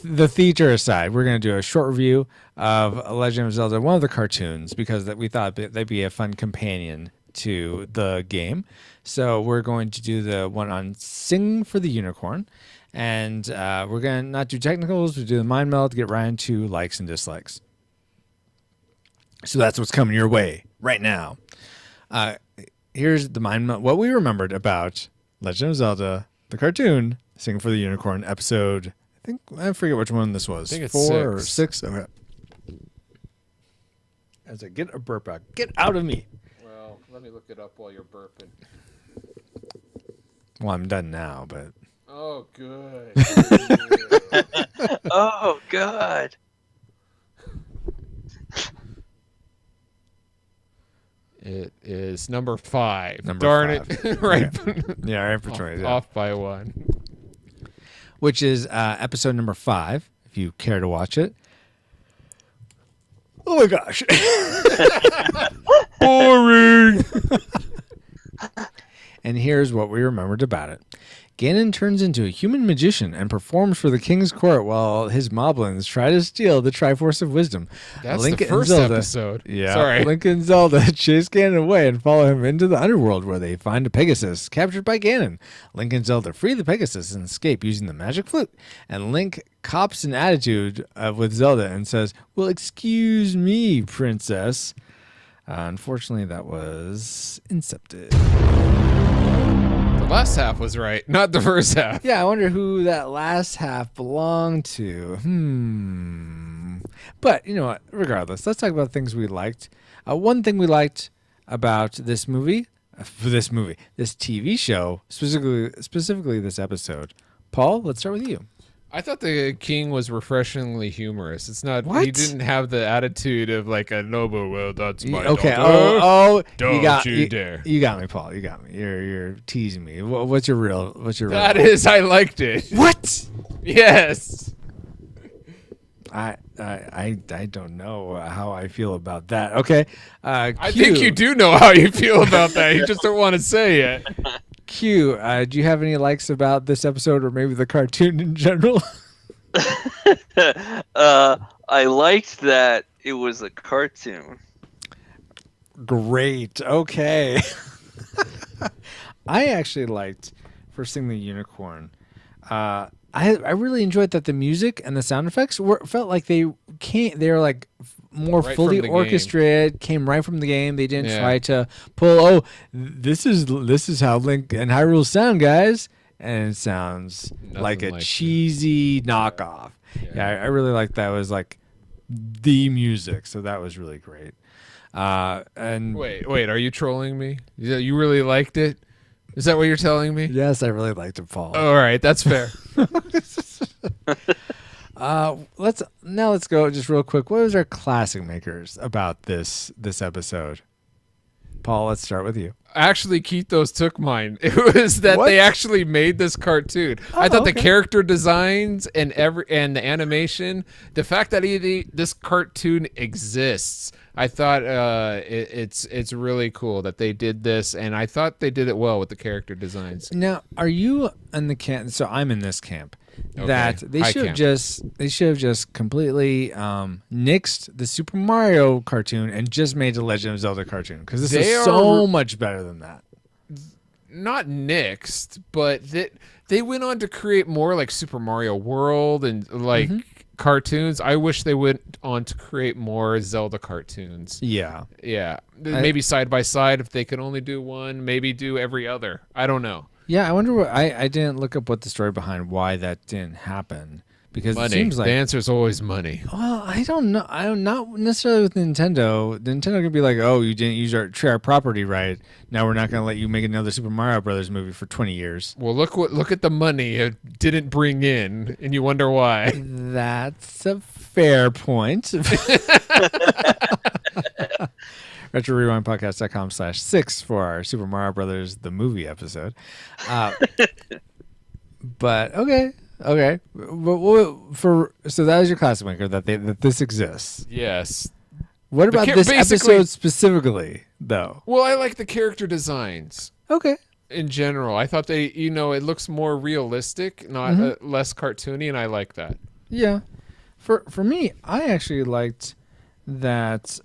The theater aside, we're gonna do a short review of Legend of Zelda, one of the cartoons, because we thought they'd be a fun companion to the game. So we're going to do the one on Sing for the Unicorn, and we're gonna not do technicals. We do the mind meld to get right into likes and dislikes. So that's what's coming your way right now. Here's the mind meld. What we remembered about Legend of Zelda, the cartoon, Sing for the Unicorn episode. I forget which one this was. I think it's 4 or 6. 6. Okay. As I get a burp out. Get out of me. Well, let me look it up while you're burping. Well, I'm done now, but... Oh, good. Oh, God. It is number 5. Number Darn 5. it. Right. Yeah, right for 20. Yeah. Off by 1. Which is episode number 5, if you care to watch it. Oh my gosh. Boring. And here's what we remembered about it. Ganon turns into a human magician and performs for the king's court while his moblins try to steal the Triforce of Wisdom. That's Link the and first Zelda, episode. Yeah, Sorry. Link and Zelda chase Ganon away and follow him into the underworld where they find a Pegasus captured by Ganon. Link and Zelda free the Pegasus and escape using the magic flute. And Link cops an attitude with Zelda and says, "Well, excuse me, princess." Unfortunately, that was Incepted. The last half was right, not the first half. Yeah, I wonder who that last half belonged to. But, you know what? Regardless, let's talk about things we liked. One thing we liked about this movie, this TV show, specifically this episode. Paul, let's start with you. I thought the king was refreshingly humorous. It's not. What? He didn't have the attitude of like a noble. Well, that's my Okay. daughter. Don't you dare. You got me, Paul. You got me. You're teasing me. What's your real? That is, I liked it. What? Yes. I don't know how I feel about that. Okay. I think you do know how you feel about that. You just don't want to say it. Q, do you have any likes about this episode or maybe the cartoon in general? I liked that it was a cartoon. Great. Okay. I actually liked First Thing the Unicorn. I really enjoyed that the music and the sound effects felt like they're like more Right fully from the orchestrated, came right from the game. They didn't try to pull, this is how Link and Hyrule sound, guys. And it sounds like a cheesy knockoff. Yeah, I really liked that. It was like the music, so that was really great. And Wait, are you trolling me? You really liked it? Is that what you're telling me? yes, I really liked it, Paul. All right, that's fair. Let's go just real quick. What was our classic makers about this episode? Paul, let's start with you. Actually, Keithos took mine. It was that they actually made this cartoon. I thought the character designs and the animation, the fact that this cartoon exists, I thought it's really cool that they did this, and I thought they did it well with the character designs. Now, are you in the camp? So I'm in this camp. Okay. That they should have just completely nixed the Super Mario cartoon and just made the Legend of Zelda cartoon, because this is so much better than that. Not nixed, but they went on to create more like Super Mario World and like cartoons. I wish they went on to create more Zelda cartoons. Yeah. Maybe side by side if they could only do one. Maybe do every other. I don't know. Yeah, I wonder what I didn't look up what the story behind why that didn't happen, because Money. it seems like The answer is always money. well, I don't know. I don't not necessarily with Nintendo. Nintendo could be like, "Oh, you didn't use our property right. Now we're not going to let you make another Super Mario Brothers movie for 20 years." Well, look at the money it didn't bring in, and you wonder why. That's a fair point. RetroRewindPodcast.com/6 for our Super Mario Brothers the movie episode. But okay. But so that was your classic maker that this exists. Yes. What about this episode specifically, though? Well, I like the character designs. Okay. In general, I thought it looks more realistic, not less cartoony, and I like that. Yeah. For me, I actually liked that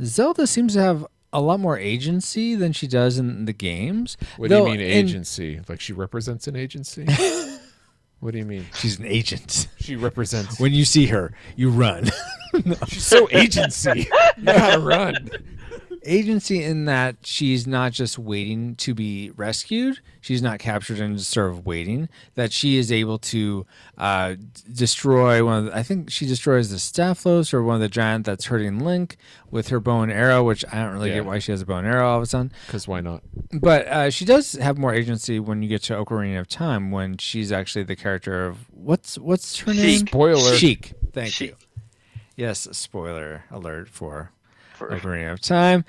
Zelda seems to have a lot more agency than she does in the games. What do you mean agency? Like she represents an agency? What do you mean? She's an agent. She represents. When you see her, you run. She's so agency. You gotta run. agency in that she's not just waiting to be rescued. She's not captured and just sort of waiting. That she is able to destroy one of the, I think she destroys the Staphlos or one of the giant that's hurting Link with her bow and arrow, which I don't really get why she has a bow and arrow all of a sudden. Because why not? But she does have more agency when you get to Ocarina of Time, when she's actually the character of what's her name? Spoiler. Sheik. Thank Sheik. you. Yes, spoiler alert for Ocarina of Time.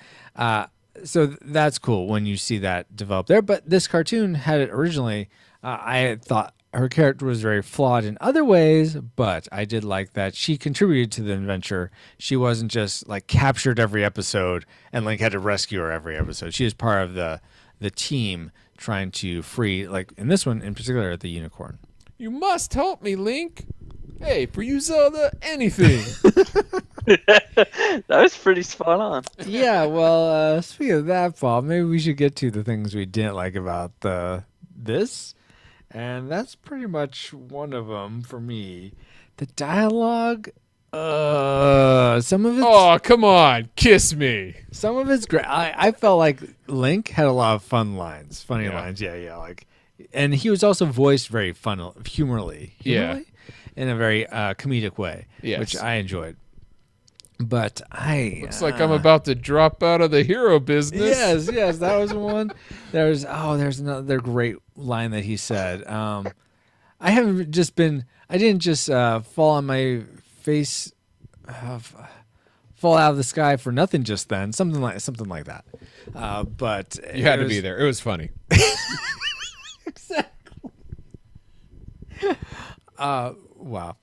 So that's cool when you see that develop there. But this cartoon had it originally. I thought her character was very flawed in other ways, but I did like that she contributed to the adventure. She wasn't just like captured every episode and Link had to rescue her every episode. She was part of the team trying to free, like in this one in particular, the unicorn. You must help me, Link. Hey, for you, Zelda, anything. That was pretty spot on. Yeah, well, speaking of that, Paul, maybe we should get to the things we didn't like about this. And that's pretty much one of them for me. The dialogue, some of it. Oh, come on, kiss me. Some of it's great. I felt like Link had a lot of fun lines, funny lines. Yeah, like, and he was also voiced very humorly, in a very comedic way, which I enjoyed. But looks like I'm about to drop out of the hero business. Yes, that was one. There's another great line that he said. I didn't just fall on my face, fall out of the sky for nothing just then. Something like that. But you had to be there. It was funny. Exactly. Wow.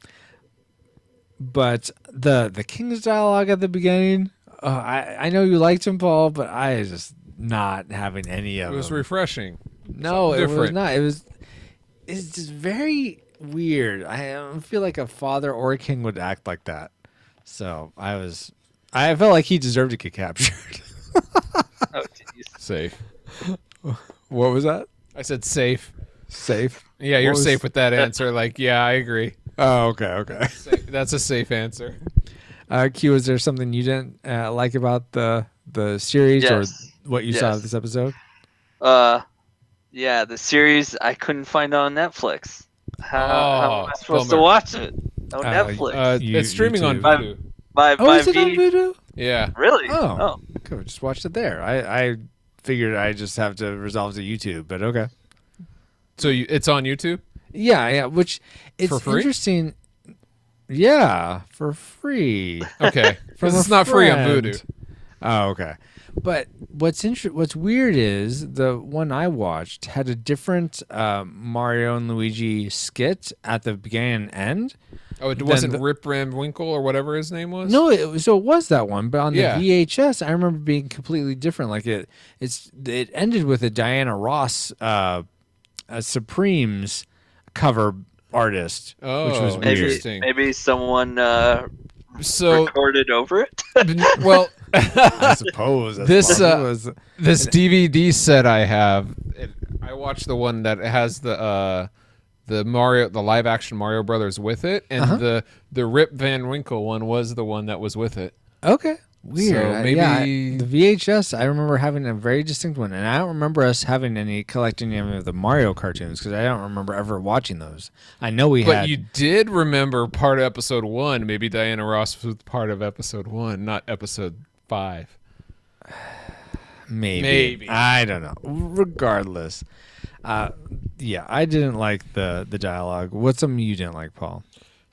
But the King's dialogue at the beginning, I know you liked him, Paul, but I was just not having any of it. It was refreshing. No, it was not. It's just very weird. I don't feel like a father or a king would act like that. So I felt like he deserved to get captured. Oh, jeez. Safe. What was that? I said safe. Safe? Yeah, you're safe with that answer. Like, yeah, I agree. Oh, okay. That's a safe answer. Q, is there something you didn't like about the series or what you saw of this episode? Yeah, the series I couldn't find on Netflix. How am I supposed to watch it on Netflix? It's streaming YouTube. on Vudu. Is it on Vudu? Yeah. Really? Oh. Cool. Just watched it there. I figured I just have to resolve to YouTube, but okay. So it's on YouTube? Yeah, which it's for free? Interesting. Yeah, for free. Okay, because it's not free on Vudu. Oh, okay. But what's weird is the one I watched had a different Mario and Luigi skit at the beginning and end. Oh, it wasn't Rip Van Winkle or whatever his name was? No, it was that one, but on the VHS, I remember being completely different. Like it ended with a Diana Ross Supremes cover artist, which was weird. Interesting. Maybe someone recorded over it. Well, I suppose this DVD set I have. I watched the one that has the live action Mario Brothers with it, and the Rip Van Winkle one was the one that was with it. Okay. Weird. So maybe the VHS, I remember having a very distinct one, and I don't remember us collecting any of the Mario cartoons because I don't remember ever watching those. I know we had. But you did remember part of episode 1. Maybe Diana Ross was part of episode 1, not episode 5. Maybe. I don't know. Regardless, I didn't like the dialogue. What's something you didn't like, Paul?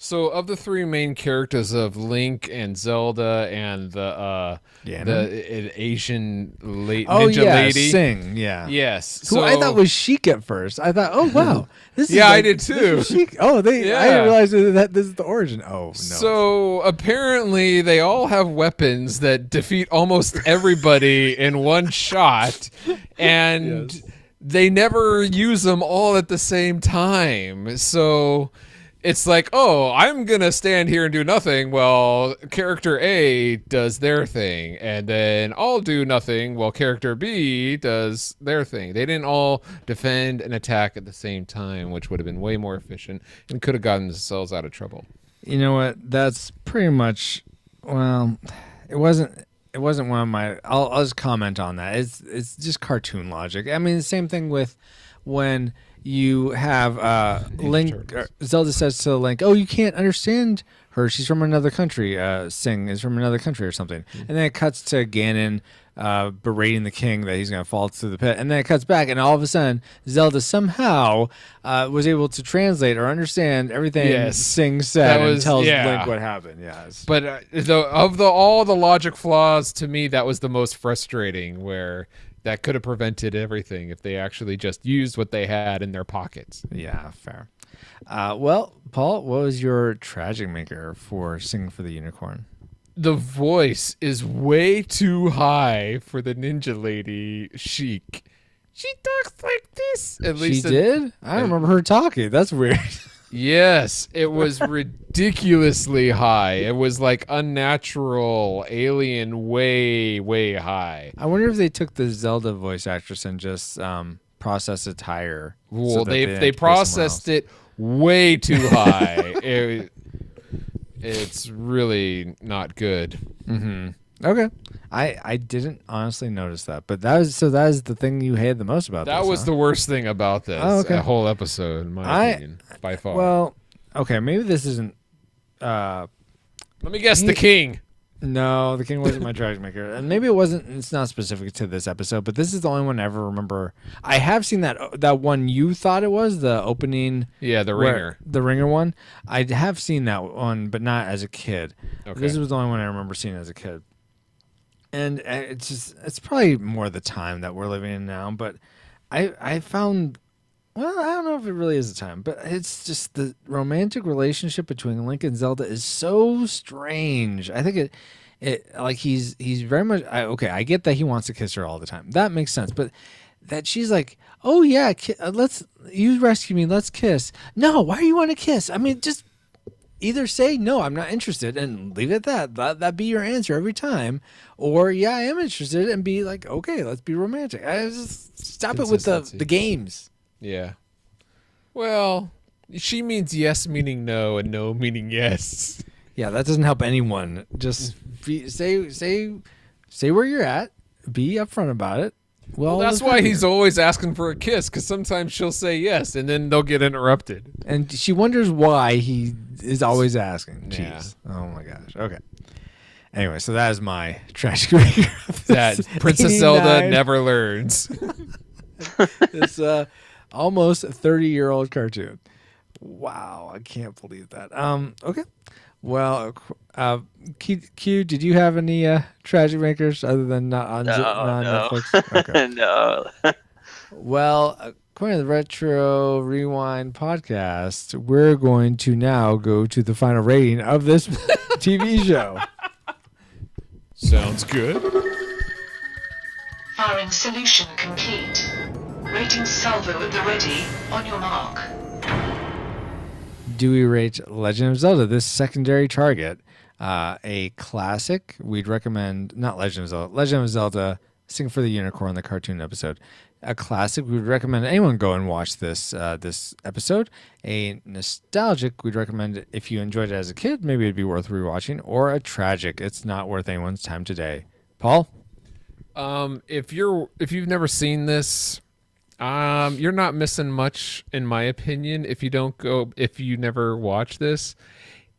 So, of the three main characters of Link and Zelda and the Asian ninja lady, Sing, yeah, yes, who I thought was Sheik at first. I thought, oh wow, this is I did too. Sheik. Oh, I didn't realize that this is the origin. Oh no. So apparently they all have weapons that defeat almost everybody in one shot, and they never use them all at the same time. So it's like, oh, I'm going to stand here and do nothing while character A does their thing. And then I'll do nothing while character B does their thing. They didn't all defend and attack at the same time, which would have been way more efficient and could have gotten themselves out of trouble. You know what? That's pretty much, well, it wasn't It wasn't one of my. I'll just comment on that. It's just cartoon logic. I mean, the same thing with when you have Link. Zelda says to Link, "Oh, you can't understand her. She's from another country. Sing is from another country or something." And then it cuts to Ganon berating the king that he's going to fall through the pit, and then it cuts back, and all of a sudden Zelda somehow was able to translate or understand everything Sing said and tells Link what happened. Yes, but all the logic flaws, to me, that was the most frustrating. Where that could have prevented everything if they actually just used what they had in their pockets. Yeah, fair. Well, Paul, what was your tragic maker for Singing for the Unicorn? The voice is way too high for the ninja lady Sheik. She talks like this. At least she did? I don't remember her talking. That's weird. Yes, it was ridiculously high. It was like unnatural, alien, way, way high. I wonder if they took the Zelda voice actress and just processed it higher. Well, they processed it way too high. It's really not good. Mm-hmm. Okay, I didn't honestly notice that, but that is the thing you hated the most about that. This, was the worst thing about this whole episode, in my opinion, by far. Well, okay, maybe this isn't. Let me guess, the king. No, the king wasn't my tragic maker, and maybe it wasn't. It's not specific to this episode, but this is the only one I ever remember. I have seen that one you thought it was the opening. Yeah, the ringer, the ringer one. I have seen that one, but not as a kid. Okay. This was the only one I remember seeing as a kid, and it's probably more the time that we're living in now. But I found. Well, I don't know if it really is a time, but it's just the romantic relationship between Link and Zelda is so strange. I think it like he's very much I get that he wants to kiss her all the time. That makes sense, but that she's like, "Oh yeah, you rescue me, let's kiss." No, why do you want to kiss? I mean, just either say no, I'm not interested, and leave it at that. That be your answer every time, or yeah, I am interested, and be like, okay, let's be romantic. I just stop it with the games. Yeah. Well, she means yes meaning no and no meaning yes. Yeah, that doesn't help anyone. Just say where you're at. Be upfront about it. Well, that's why he's always asking for a kiss, because sometimes she'll say yes and then they'll get interrupted. And she wonders why he is always asking. Jeez. Yeah. Oh my gosh. Okay. Anyway, so that is my tragic maker. That Princess 89. Zelda never learns. It's almost 30-year-old cartoon. Wow, I can't believe that. Okay. Well, Q, did you have any tragic makers other than not on Netflix? Okay. No. Well, according to the Retro Rewind podcast, we're going to now go to the final rating of this TV show. Sounds good. Firing solution complete. Rating salvo at the ready. On your mark. Do we rate Legend of Zelda, this secondary target, a classic? We'd recommend, not Legend of Zelda, Sing for the Unicorn, the cartoon episode. A classic, we would recommend anyone go and watch this episode. A nostalgic, we'd recommend if you enjoyed it as a kid, maybe it'd be worth rewatching. Or a tragic, it's not worth anyone's time today. Paul? If you've never seen this, you're not missing much, in my opinion, if you never watch this.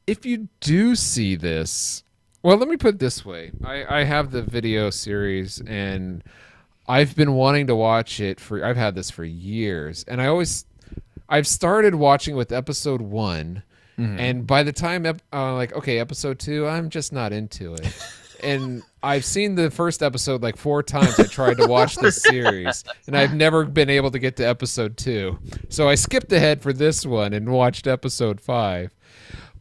If you do see this, well, let me put it this way. I have the video series, and I've been wanting to watch it I've had this for years, and I've started watching with episode 1, and by the time, episode 2, I'm just not into it. And I've seen the first episode like 4 times. I tried to watch this series, and I've never been able to get to episode 2. So I skipped ahead for this one and watched episode 5.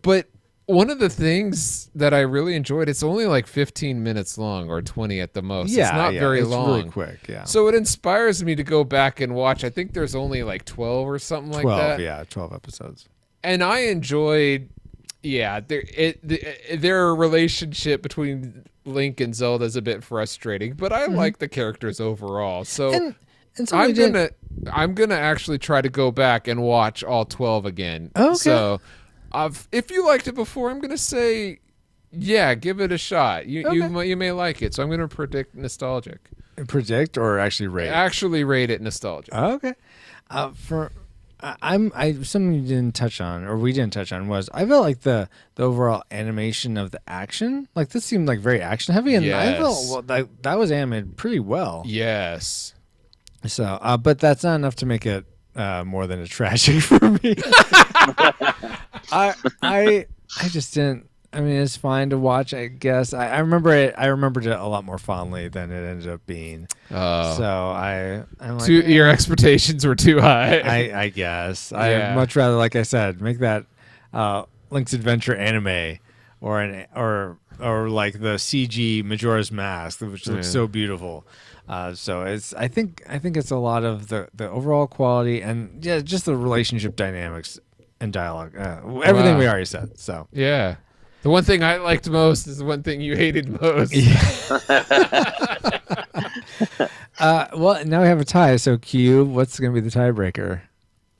But one of the things that I really enjoyed, it's only like 15 minutes long or 20 at the most. Yeah, it's not very long. It's really quick, yeah. So it inspires me to go back and watch. I think there's only like 12 or something like that. 12 episodes. And I enjoyed, their relationship between Link and Zelda is a bit frustrating, but I like the characters overall. So I'm gonna actually try to go back and watch all 12 again. Okay. So if you liked it before, I'm gonna say Yeah, give it a shot. You Okay. you may like it. So I'm going to predict nostalgic. Predict or actually rate? Actually rate it nostalgic. Okay. Something you didn't touch on, or we didn't touch on, was I felt like the overall animation of the action, like this seemed like very action heavy, and I felt that was animated pretty well. Yes. So, but that's not enough to make it more than a tragic for me. I just didn't. I mean, it's fine to watch, I guess. I remember it. I remembered it a lot more fondly than it ended up being. Oh. So I'm like, Your expectations were too high. I guess. Yeah. I'd much rather, like I said, make that Link's Adventure anime or like the CG Majora's Mask, which looks so beautiful. So it's. I think it's a lot of the overall quality and just the relationship dynamics and dialogue. Everything we already said. So yeah. The one thing I liked most is the one thing you hated most. Well, now we have a tie. So Q, what's going to be the tiebreaker?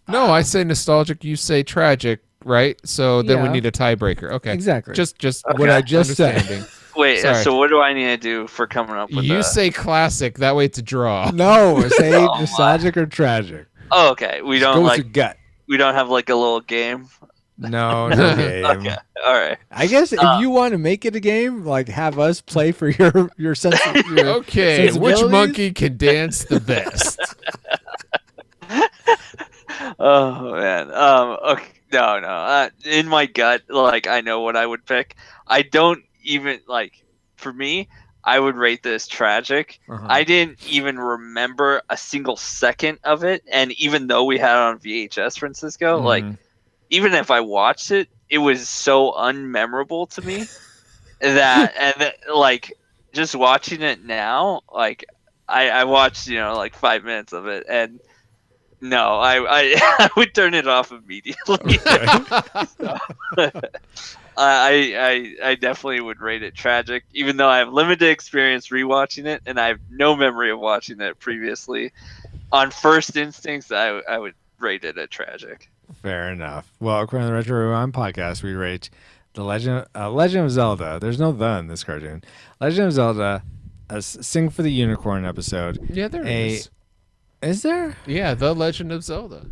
No, I say nostalgic. You say tragic, right? So then we Yeah. need a tiebreaker. Okay. Exactly. Just What I just said. understanding. Wait, Sorry. so what do I need to do for coming up with You say classic. That way it's a draw. No, say Oh, my. nostalgic or tragic. Oh, okay. We Just don't go with like. your gut. We don't have like a little game. No game. Okay. All right. I guess if you want to make it a game, like have us play for your sense. Your Okay, which sensibilities? monkey can dance the best? Oh man. Okay. No. In my gut, like I know what I would pick. I don't even like. For me, I would rate this tragic. Uh-huh. I didn't even remember a single second of it, and even though we had it on VHS, Francisco, like even if I watched it, it was so unmemorable to me like just watching it now, like I watched like 5 minutes of it, and no, I I would turn it off immediately. I definitely would rate it tragic, even though I have limited experience rewatching it, and I have no memory of watching it previously. On first instincts, I would rate it a tragic. Fair enough. Well, according to the Retro Rewind podcast, we rate the Legend of Zelda. There's no "the" in this cartoon. Legend of Zelda, a Sing for the Unicorn episode. Yeah, there is. Is there? Yeah, The Legend of Zelda.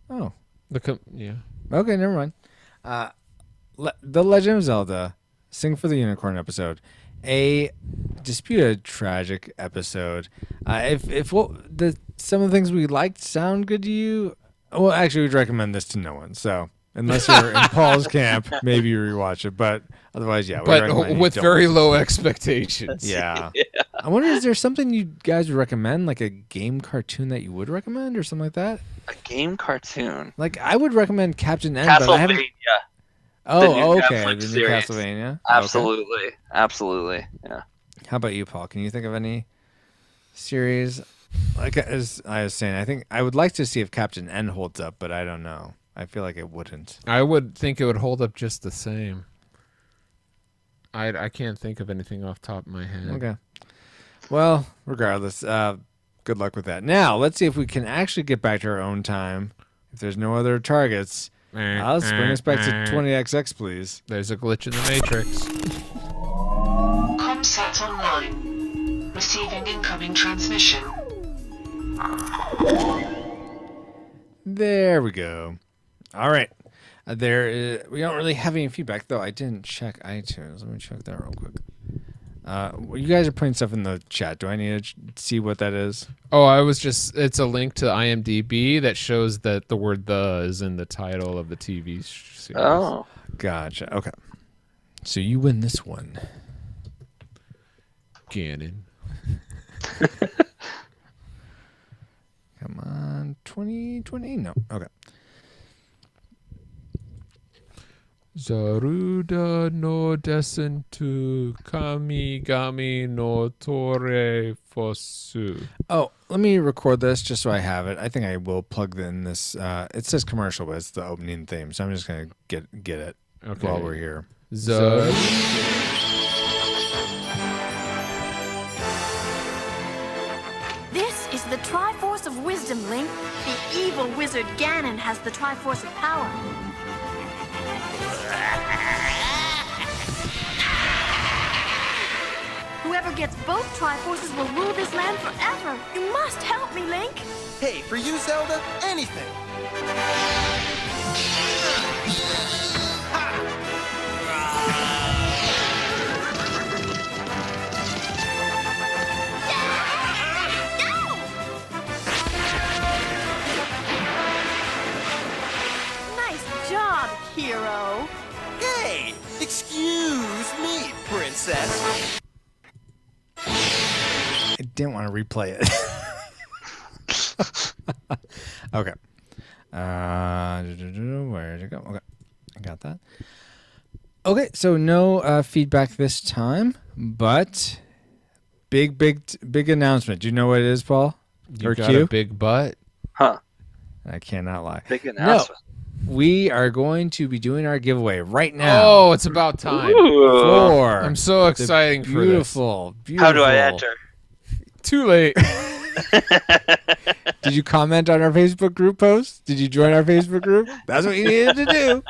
Oh, Yeah. okay, never mind. The Legend of Zelda, Sing for the Unicorn episode, a disputed tragic episode. If some of the things we liked sound good to you, well, actually, we'd recommend this to no one. So unless you're in Paul's camp, maybe you rewatch it. But otherwise, yeah. But with very low expectations. Yeah. I wonder, is there something you guys would recommend, like a game cartoon that you would recommend, or something like that? A game cartoon. Like I would recommend Captain N. But I haven't. Castlevania. Oh, new okay. Netflix The new series. Castlevania. Absolutely. Okay. Absolutely. Yeah. How about you, Paul? Can you think of any series? Like as I was saying, I think I would like to see if Captain N holds up, but I don't know. I feel like it wouldn't. I would think it would hold up just the same. I can't think of anything off the top of my head. Okay. Well, regardless, good luck with that. Now, let's see if we can actually get back to our own time. If there's no other targets, let's bring us back to 20XX, please. There's a glitch in the Matrix. Comsat online. Receiving incoming transmission. There we go. All right. We don't really have any feedback, though. I didn't check iTunes. Let me check that real quick. You guys are putting stuff in the chat. Do I need to see what that is? Oh, it's a link to IMDb that shows that the word "the" is in the title of the TV series. Oh. Gotcha. Okay. So you win this one. Ganon. Come on. 2020? No. Okay. Zaruda no desentu kamigami no tore fosu. Oh, let me record this just so I have it. I think I will plug in this. It says commercial, but it's the opening theme, so I'm just going to get it while we're here. This is the Triforce of Wisdom, Link. The evil wizard Ganon has the Triforce of Power. gets both Triforces will rule this land forever. You must help me, Link. Hey, for you, Zelda, anything. Nice job, hero. Hey, excuse me, princess. I didn't want to replay it. Okay. Where did it go? Okay. I got that. Okay, so no feedback this time, but big announcement. Do you know what it is, Paul? You or got Q? a big butt. Huh. I cannot lie. Big announcement. No, we are going to be doing our giveaway right now. Oh, it's about time. Ooh. For I'm so the exciting for this. beautiful. How do I enter? Too late. Did you comment on our Facebook group post? Did you join our Facebook group? That's what you needed to do.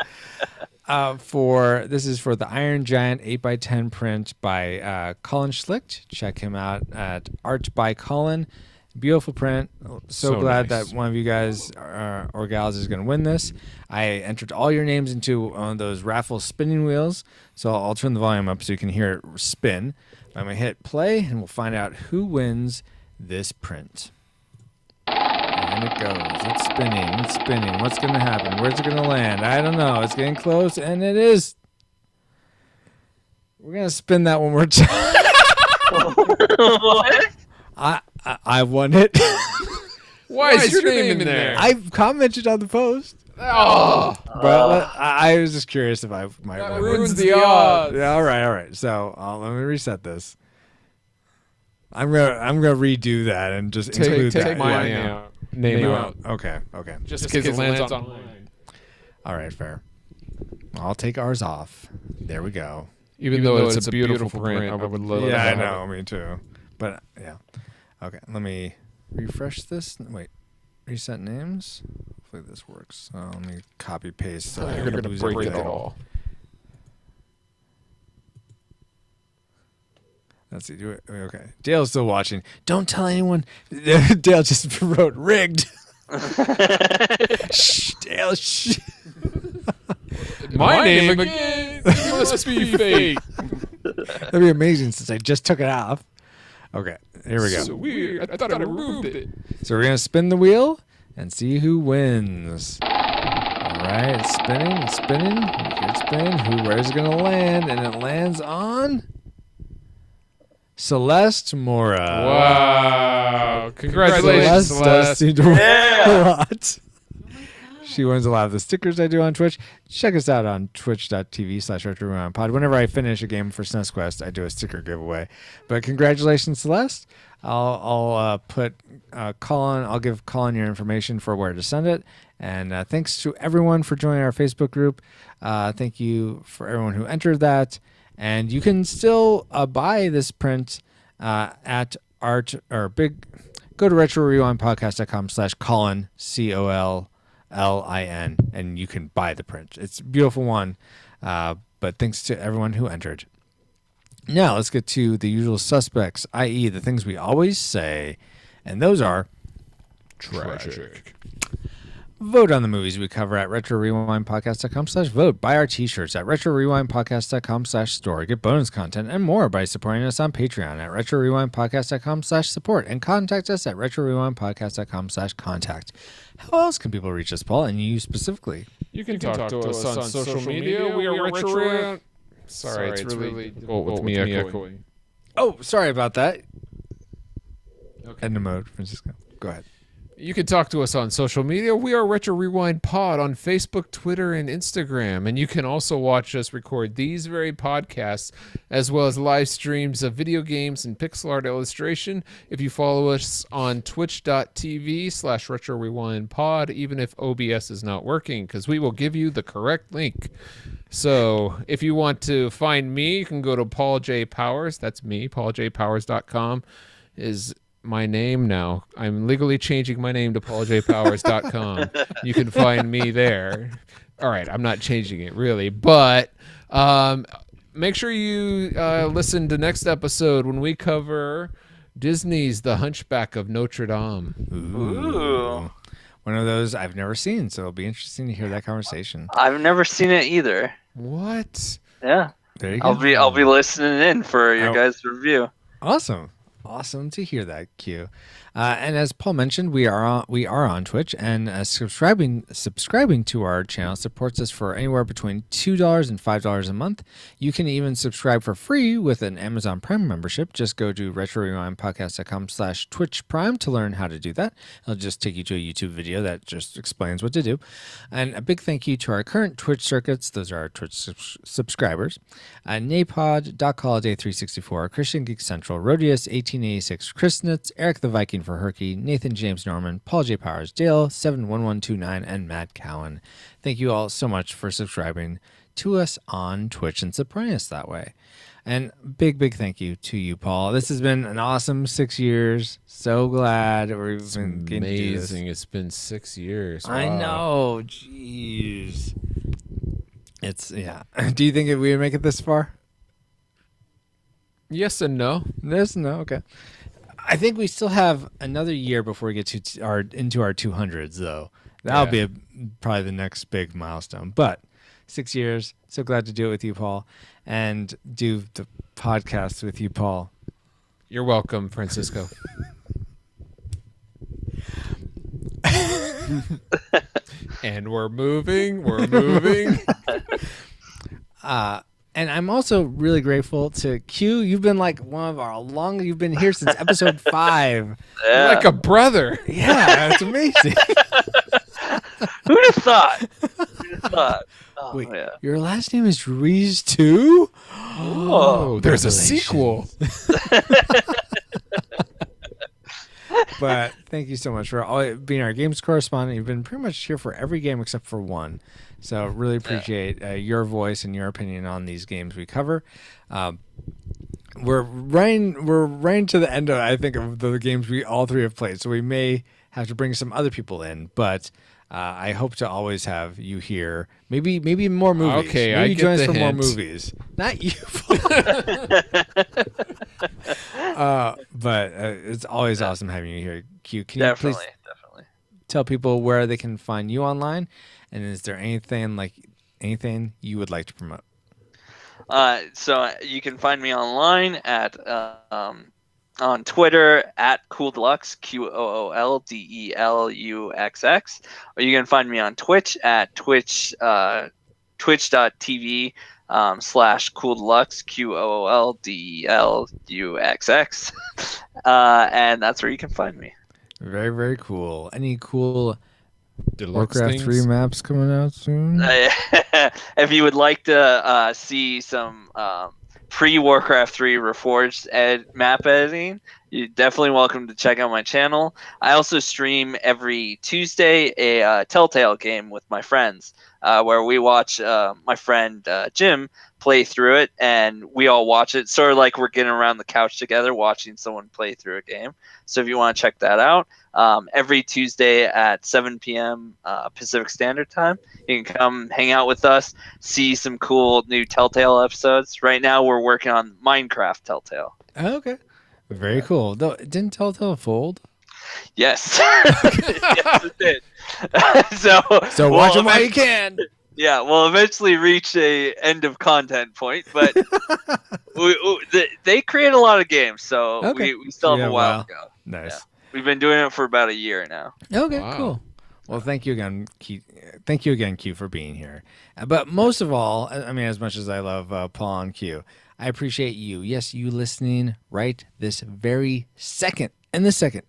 This is for the Iron Giant 8x10 print by Colin Schlicht. Check him out at Art by Colin. Beautiful print. So glad nice. that one of you guys or gals is going to win this. I entered all your names into one of those raffle spinning wheels, so I'll turn the volume up so you can hear it spin. I'm going to hit play, and we'll find out who wins this print. And it goes. It's spinning. It's spinning. What's going to happen? Where's it going to land? I don't know. It's getting close, and it is. We're going to spin that one more time. What? I won it. Why is your name in there? I've commented on the post. Oh, But I was just curious if I might that win. ruins the odds. Yeah, all right. So let me reset this. I'm gonna redo that and just include Take that. my Yeah. name out. Okay. Just because it lands on mine. All right, fair. I'll take ours off. There we go. Even though it's a beautiful print, I would love Yeah, I that. know. Me too. But yeah. Okay, let me refresh this. Wait, reset names. Hopefully this works. So let me copy paste. So You're gonna lose break it everything. all. Let's see. Do it. Okay. Dale's still watching. Don't tell anyone. Dale just wrote rigged. Shh, Dale. Shh. My name again must be fake. That'd be amazing since I just took it off. Okay, here we go. So weird. I thought I removed it. So we're gonna spin the wheel and see who wins. All right, it's spinning, it's spinning. You hear it spin. Where's it gonna land? And it lands on Celeste Mora. Wow! Congratulations, Celeste does Celeste. seem to win a lot. She wins a lot of the stickers I do on Twitch. Check us out on twitch.tv/RetroRewindPod. Whenever I finish a game for SNES Quest, I do a sticker giveaway. But congratulations, Celeste. I'll put Colin. I'll give Colin your information for where to send it. And thanks to everyone for joining our Facebook group. Thank you for everyone who entered that. And you can still buy this print at art or big. Go to retrorewindpodcast.com/Colin COLLIN, and you can buy the print. It's a beautiful one, but thanks to everyone who entered. Now let's get to the usual suspects, i.e. the things we always say, and those are Tragic. vote on the movies we cover at retrorewindpodcast.com/vote. Buy our t-shirts at retrorewindpodcast.com/store. Get bonus content and more by supporting us on Patreon at retrorewindpodcast.com/support and contact us at retrorewindpodcast.com/contact. How else can people reach us, Paul, and you specifically? You can talk to us on social media. We are Retro. Sorry, it's really difficult with me echoing. Oh, sorry about that. End of mode, Francisco. Go ahead. You can talk to us on social media. We are Retro Rewind Pod on Facebook, Twitter, and Instagram. And you can also watch us record these very podcasts, as well as live streams of video games and pixel art illustration. If you follow us on twitch.tv/Retro Rewind Pod, even if OBS is not working, because we will give you the correct link. So if you want to find me, you can go to Paul J. Powers. That's me. PaulJPowers.com is my name now. I'm legally changing my name to pauljpowers.com. You can find me there. All right, I'm not changing it really, but make sure you listen to next episode when we cover Disney's The Hunchback of Notre Dame. Ooh. One of those I've never seen, so it'll be interesting to hear that conversation. I've never seen it either. What? Yeah. There you I'll go. be listening in for your guys' review. Awesome. Awesome to hear that, Q. And as Paul mentioned, we are on Twitch, and subscribing to our channel supports us for anywhere between $2 and $5 a month. You can even subscribe for free with an Amazon Prime membership. Just go to retrorewindpodcast.com/Twitch Prime to learn how to do that. It'll just take you to a YouTube video that just explains what to do. And a big thank you to our current Twitch circuits. Those are our Twitch subscribers. Napod, Doc Holiday 364, Christian Geek Central, Rodius 1886, Chris Nitz, Eric the Viking for Herky, Nathan James Norman, Paul J. Powers, Dale 71129, and Matt Cowan. Thank you all so much for subscribing to us on Twitch and supporting us that way. And big thank you to you, Paul. This has been an awesome 6 years. So glad we've been getting to do this. Amazing. It's been 6 years. Wow. I know. Jeez. It's, yeah. Do you think we would make it this far? Yes and no. Yes, no, okay. I think we still have another year before we get to into our 200s, though. That'll be probably the next big milestone. But 6 years, so glad to do it with you, Paul, and do the podcast with you, Paul. You're welcome, Francisco. And we're moving. And I'm also really grateful to Q. You've been like one of our longest. You've been here since episode 5. Yeah. Like a brother. Yeah, it's amazing. Who'd have thought? Oh, Wait, yeah. your last name is Reese too? Oh, there's a sequel. But thank you so much for being our games correspondent. You've been pretty much here for every game except for one. So really appreciate your voice and your opinion on these games we cover. We're running to the end of, I think, of the games we all three have played. So we may have to bring some other people in, but I hope to always have you here. Maybe more movies. Okay, maybe I get join us the for more hint. movies. Not you. But it's always awesome having you here, Q. Can you please Definitely. tell people where they can find you online, and is there anything you would like to promote? So you can find me online at on Twitter at CoolDeluxe, QOOLDELUXX, or you can find me on Twitch at twitch.tv /CoolDeluxe, QOOLDELUXX, and that's where you can find me. Very, very cool. Any cool Deluxe Warcraft things? 3 maps coming out soon? If you would like to see some pre-Warcraft 3 Reforged map editing, you're definitely welcome to check out my channel. I also stream every Tuesday a Telltale game with my friends, where we watch my friend Jim play through it, and we all watch it, sort of like we're getting around the couch together watching someone play through a game. So if you want to check that out, every Tuesday at 7 p.m. Pacific Standard Time, you can come hang out with us, see some cool new Telltale episodes. Right now we're working on Minecraft Telltale. Oh, okay. Very cool. Though, didn't Telltale fold? Yes. Yes, it did. So watch them while you can. Yeah, we'll eventually reach a end of content point, but they create a lot of games, so Okay. we still have a while to go. Nice. Yeah. We've been doing it for about a year now. Okay, Wow. cool. Well, thank you again, Q. Thank you again, Q, for being here. But most of all, I mean, as much as I love Paul and Q, I appreciate you. Yes, you listening right this very second. And this second,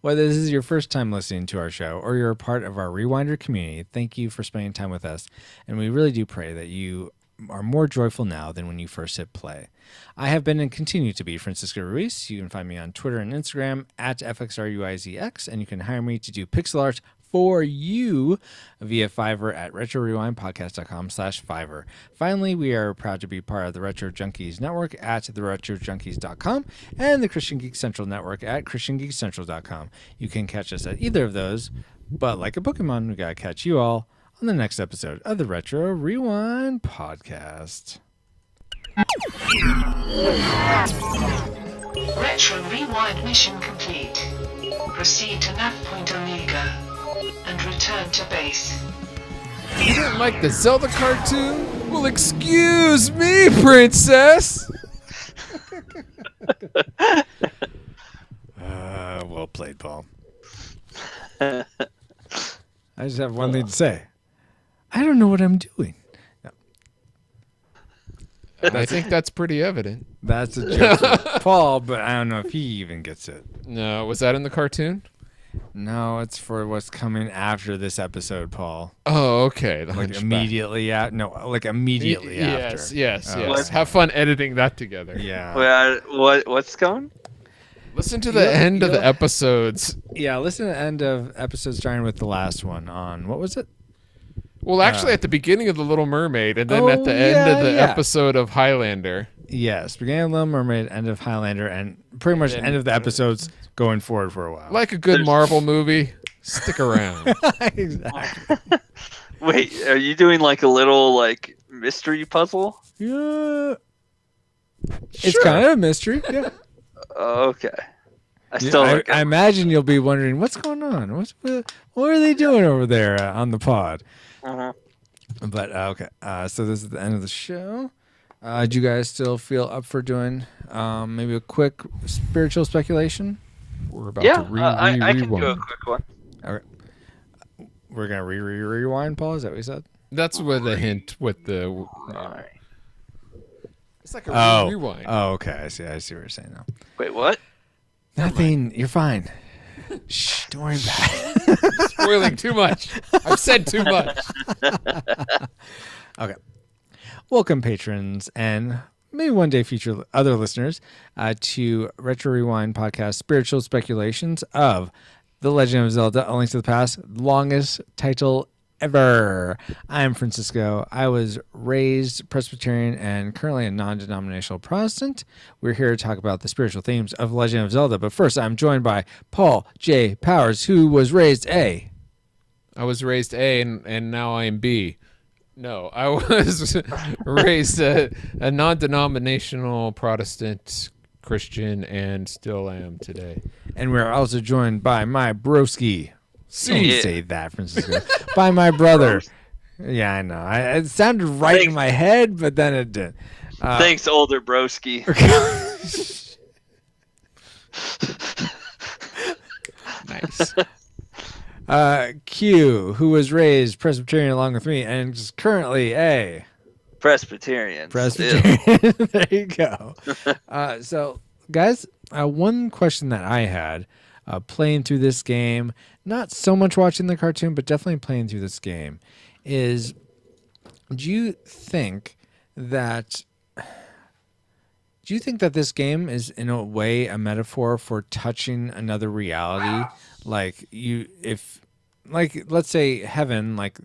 whether this is your first time listening to our show or you're a part of our Rewinder community, thank you for spending time with us. And we really do pray that you are more joyful now than when you first hit play. I have been and continue to be Francisco Ruiz. You can find me on Twitter and Instagram at FXRUIZX, and you can hire me to do pixel art for you via Fiverr at retrorewindpodcast.com/Fiverr. Finally, we are proud to be part of the Retro Junkies Network at theretrojunkies.com and the Christian Geek Central Network at christiangeekcentral.com. You can catch us at either of those, but like a Pokemon, we gotta catch you all on the next episode of the Retro Rewind Podcast. Retro Rewind mission complete. Proceed to nav point Omega and return to base. You didn't like the Zelda cartoon? Well, excuse me, princess. Well played, Paul. I just have one thing to say. I don't know what I'm doing. No. I think that's pretty evident. That's a joke for Paul, but I don't know if he even gets it. No, was that in the cartoon? No, it's for what's coming after this episode, Paul. Oh, okay. The Like Hunchback. immediately after. No, like immediately Yes, after. yes, Oh, yes. okay. Have fun editing that together. Yeah. What's going? Listen to the end of the episodes. Yeah, listen to the end of episode starting with the last one on, what was it? Well, actually, at the beginning of The Little Mermaid, and then at the end of the episode of Highlander. Yes, beginning of Little Mermaid, end of Highlander, and pretty much end of the episodes going forward for a while. Like a good Marvel movie, stick around. Exactly. Wait, are you doing like a little like mystery puzzle? Yeah. It's kind of a mystery. Yeah. Okay. I imagine you'll be wondering what's going on. What are they doing over there on the pod? Uh-huh. But okay, so this is the end of the show. Do you guys still feel up for doing maybe a quick spiritual speculation? We're about Yeah, to I can do a rewind. quick one. Okay. We're gonna rewind, Paul. Is that what you said? That's with a hint with the. Alright. It's like a rewind. Oh, okay. I see what you're saying now. Wait, what? Nothing. You're fine. Shh. Don't worry about it. Spoiling too much. I've said too much. Okay. Welcome, patrons, and maybe one day future other listeners, to Retro Rewind Podcast Spiritual Speculations of The Legend of Zelda: A Link to the Past, longest title ever. I'm Francisco. I was raised Presbyterian and currently a non-denominational Protestant. We're here to talk about the spiritual themes of Legend of Zelda, but first I'm joined by Paul J. Powers, who was raised A. I was raised A, and now I am B. No, I was raised a non-denominational Protestant Christian and still am today. And we're also joined by my broski. Don't Yeah. say that, Francisco. By my brother. Yeah, I know. It sounded right in Thanks. my head, but then it didn't. Thanks, older broski. Nice. Q, who was raised Presbyterian along with me and is currently a Presbyterian. Presbyterian. There you go. So, guys, one question that I had playing through this game, not so much watching the cartoon, but definitely playing through this game, is do you think that this game is in a way a metaphor for touching another reality? Like let's say heaven, like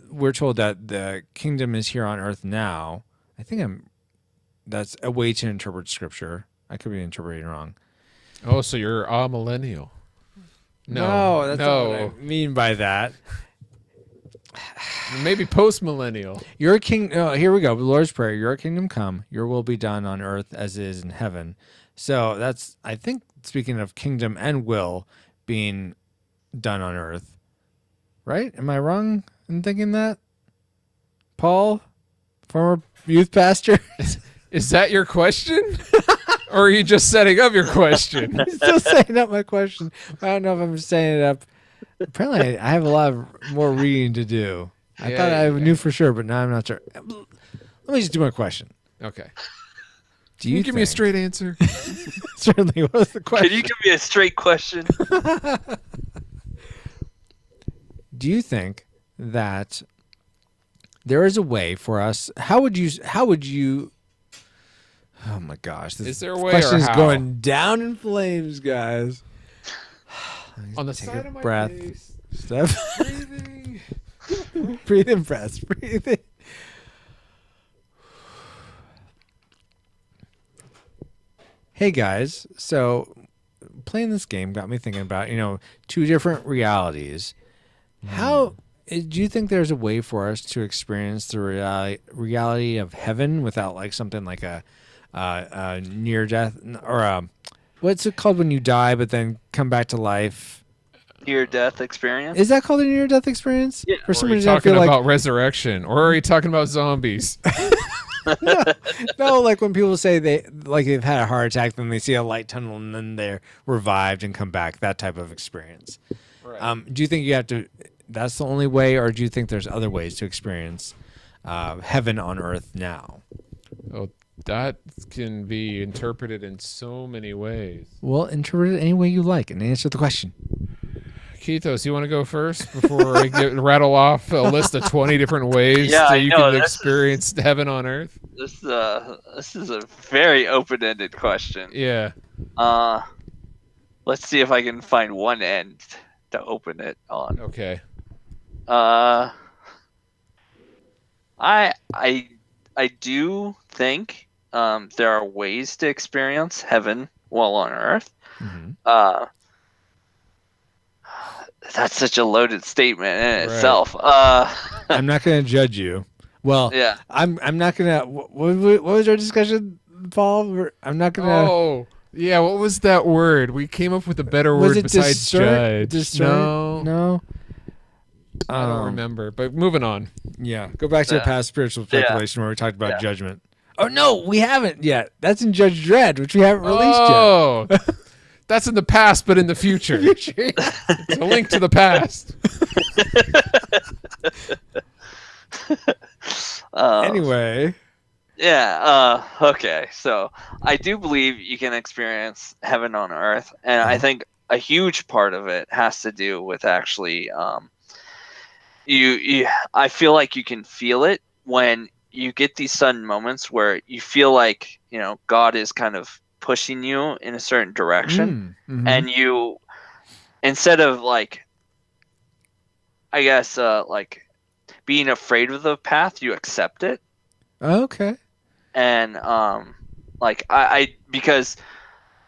we're told that the kingdom is here on earth now. I think that's a way to interpret scripture. I could be interpreting wrong. Oh, so you're a millennial? No, that's not what I mean by that. Maybe post-millennial. Your king. Oh, here we go. The Lord's Prayer. Your kingdom come. Your will be done on earth as it is in heaven. So that's, I think, speaking of kingdom and will being done on earth. Right? Am I wrong in thinking that? Paul, former youth pastor. Is that your question? Or are you just setting up your question? I'm still setting up my question. I don't know if I'm setting it up. Apparently, I have a lot more reading to do. I thought I knew for sure, but now I'm not sure. Let me just do my question. Okay. Do Can you you give me a think- straight answer? Certainly. What was the question? Can you give me a straight question? Do you think that there is a way for us? How would you? Oh my gosh! This Is there a way question or is how? going down in flames, guys. On the Take side a of my breath. face, Steph, breathing. breathe in, breath. Breathe in. Hey guys, so playing this game got me thinking about, two different realities. How Do you think there's a way for us to experience the reality of heaven without like something like a near death or what's it called when you die but then come back to life? Near-death experience. Is that called a near death experience? Yeah. For Or some are you reason, I talking feel like about resurrection? Or are you talking about zombies? no, like when people say they've had a heart attack, then they see a light tunnel and then they're revived and come back. That type of experience. Right. Do you think you have to? That's the only way, or do you think there's other ways to experience heaven on earth now? Oh, that can be interpreted in so many ways. Well, interpret it any way you like and answer the question. Keithos, you want to go first before I rattle off a list of 20 different ways Yeah, that I you know, can experience heaven on earth? This is a very open-ended question. Yeah. Let's see if I can find one end to open it on. Okay. I do think there are ways to experience heaven while on earth. Mm-hmm. That's such a loaded statement in Right. itself. I'm not going to judge you. Well, Yeah. I'm not going to. What was our discussion, Paul? I'm not going to. Oh, yeah. What was that word? We came up with a better Was word it besides judge. discern? No. I don't remember. But moving on. Yeah, go back to the past spiritual Yeah. speculation where we talked about Yeah. judgment. Oh no, we haven't yet. That's in Judge Dredd, which we haven't released Oh, that's in the past, but in the future. yet. It's a link to the past. Anyway, Yeah. Okay. So I do believe you can experience heaven on earth, and I think a huge part of it has to do with actually, I feel like you can feel it when you get these sudden moments where you feel like God is kind of pushing you in a certain direction, and you, instead of like, I guess, like being afraid of the path, you accept it. okay. And like I because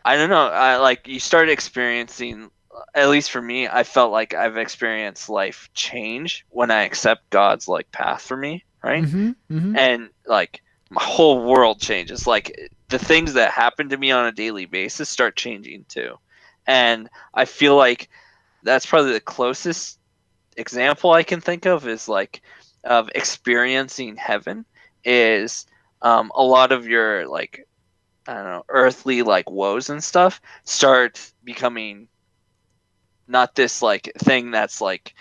I don't know, I like you start experiencing, at least for me, I felt like I've experienced life change when I accept God's like path for me, right? And like my whole world changes. Like the things that happen to me on a daily basis start changing too. And I feel like that's probably the closest example I can think of is like of experiencing heaven is a lot of your like, I don't know, earthly like woes and stuff start becoming not this like thing that's like,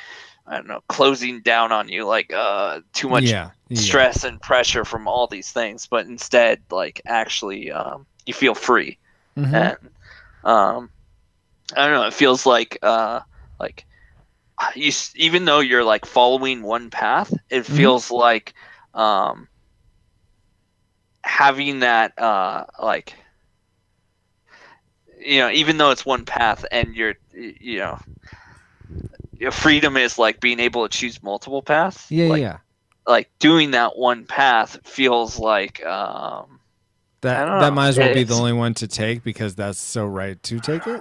I don't know, closing down on you, like too much stress and pressure from all these things, but instead like actually you feel free. And I don't know, it feels like you, even though you're like following one path, it feels like having that like, even though it's one path and your freedom is like being able to choose multiple paths. Like doing that one path feels like that might as well be the only one to take because that's so right to take it.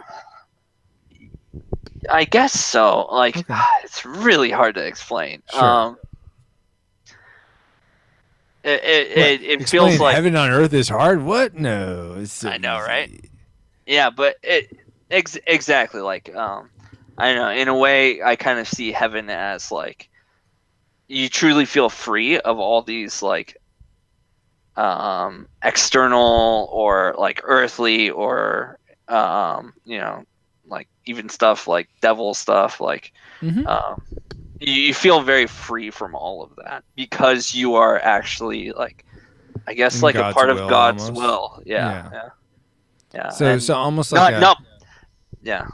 I guess so. Like it's really hard to explain. Sure. It feels like heaven on earth is hard. What? No, it's so I know, easy. right? Yeah, but exactly like I don't know. In a way, I kind of see heaven as like you truly feel free of all these like external or like earthly or like even stuff like devil stuff like you feel very free from all of that because you are actually like, I guess, like a part of God's will. Yeah. So almost like yeah.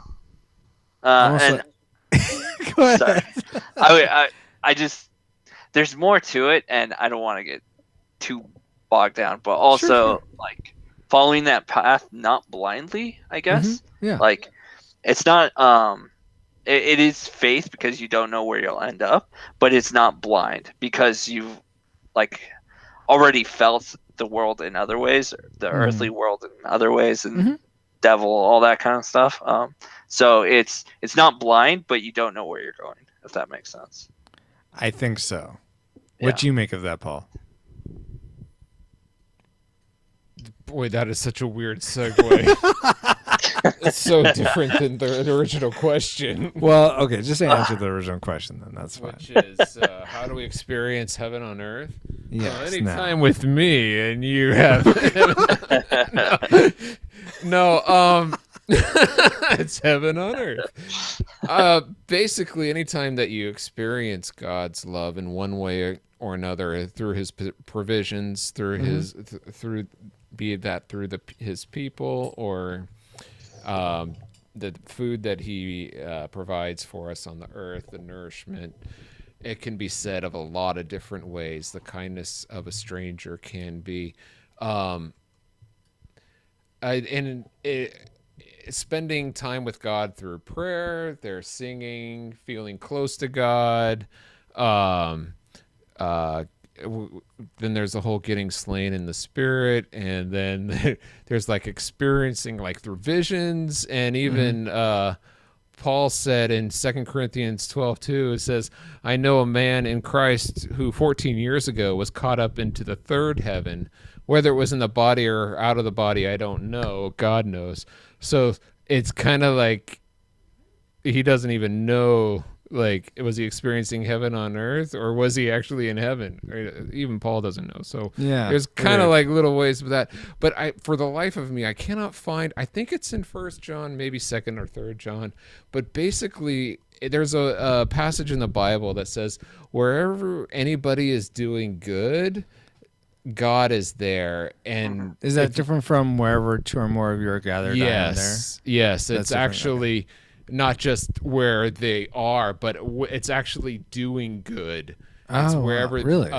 Almost And go ahead. sorry, I just, there's more to it, and I don't want to get too bogged down, but also like following that path not blindly, I guess. Yeah. Like it's not it is faith because you don't know where you'll end up, but it's not blind because you've like already felt the world in other ways, the earthly world in other ways, and devil, all that kind of stuff. So it's not blind, but you don't know where you're going, if that makes sense. I think so. Yeah. What do you make of that, Paul? Boy, that is such a weird segue. It's so different than the original question. Well, okay, just answer the original question then. That's fine. Which is, how do we experience heaven on earth? Yes, Anytime with me, and you have no, it's heaven on earth. Basically, anytime that you experience God's love in one way or another through His provisions, through His through be that through His people or the food that He provides for us on the earth, the nourishment. It can be said of a lot of different ways. The kindness of a stranger can be, spending time with God through prayer, their singing, feeling close to God. Then there's the whole getting slain in the spirit, and then there's like experiencing like through visions, and even Paul said in 2 Corinthians 12:2, it says, I know a man in Christ who 14 years ago was caught up into the third heaven. Whether it was in the body or out of the body, I don't know. God knows. So it's kind of like he doesn't even know, like, was he experiencing heaven on earth or was he actually in heaven? Even Paul doesn't know. So Yeah, there's kind of like little ways of that. But for the life of me, I cannot find, I think it's in 1 John, maybe 2nd or 3rd John. But basically, there's a passage in the Bible that says, wherever anybody is doing good, God is there. And Is that different from wherever two or more of you are gathered? Yes. Yes. That's It's different, actually not just where they are, but it's actually doing good. It's wherever really?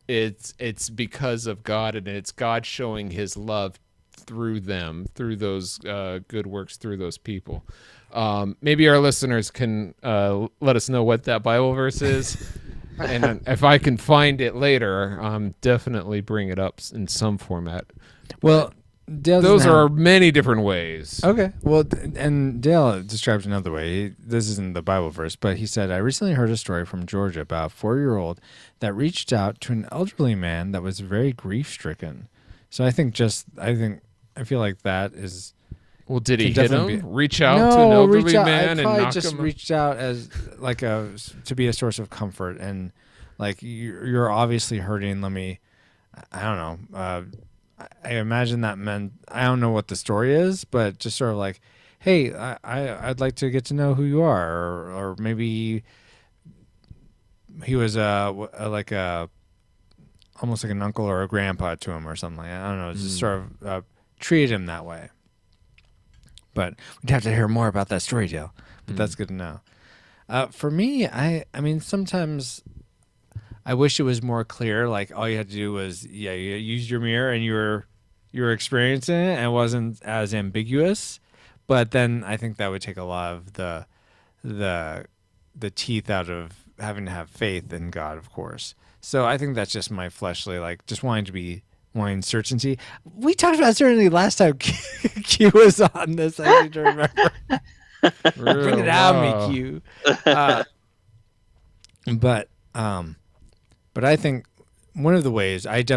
It's because of God, and it's God showing His love through them, through those good works, through those people. Maybe our listeners can let us know what that Bible verse is. And if I can find it later, definitely bring it up in some format. Well, Dale those are many different ways. Okay. Well, and Dale describes another way. This isn't the Bible verse, but he said, I recently heard a story from Georgia about a 4-year-old that reached out to an elderly man that was very grief-stricken. So I feel like that is... Well, did he hit him? Reach out to an elderly man and knock him? I just reached out as like to be a source of comfort, and like you're obviously hurting. I don't know. I imagine that meant, I don't know what the story is, but just sort of like, hey, I'd like to get to know who you are, or maybe he was like almost like an uncle or a grandpa to him or something. I don't know. Just sort of treated him that way. But we'd have to hear more about that story, Dale. But that's good to know. For me, I mean, sometimes I wish it was more clear. Like all you had to do was, you used your mirror and you were experiencing it, and it wasn't as ambiguous. But then I think that would take a lot of the teeth out of having to have faith in God, of course. So I think that's just my fleshly, like just wanting certainty. We talked about certainty last time Q was on this. I need to remember. Bring it out, me, Q. But I think one of the ways like,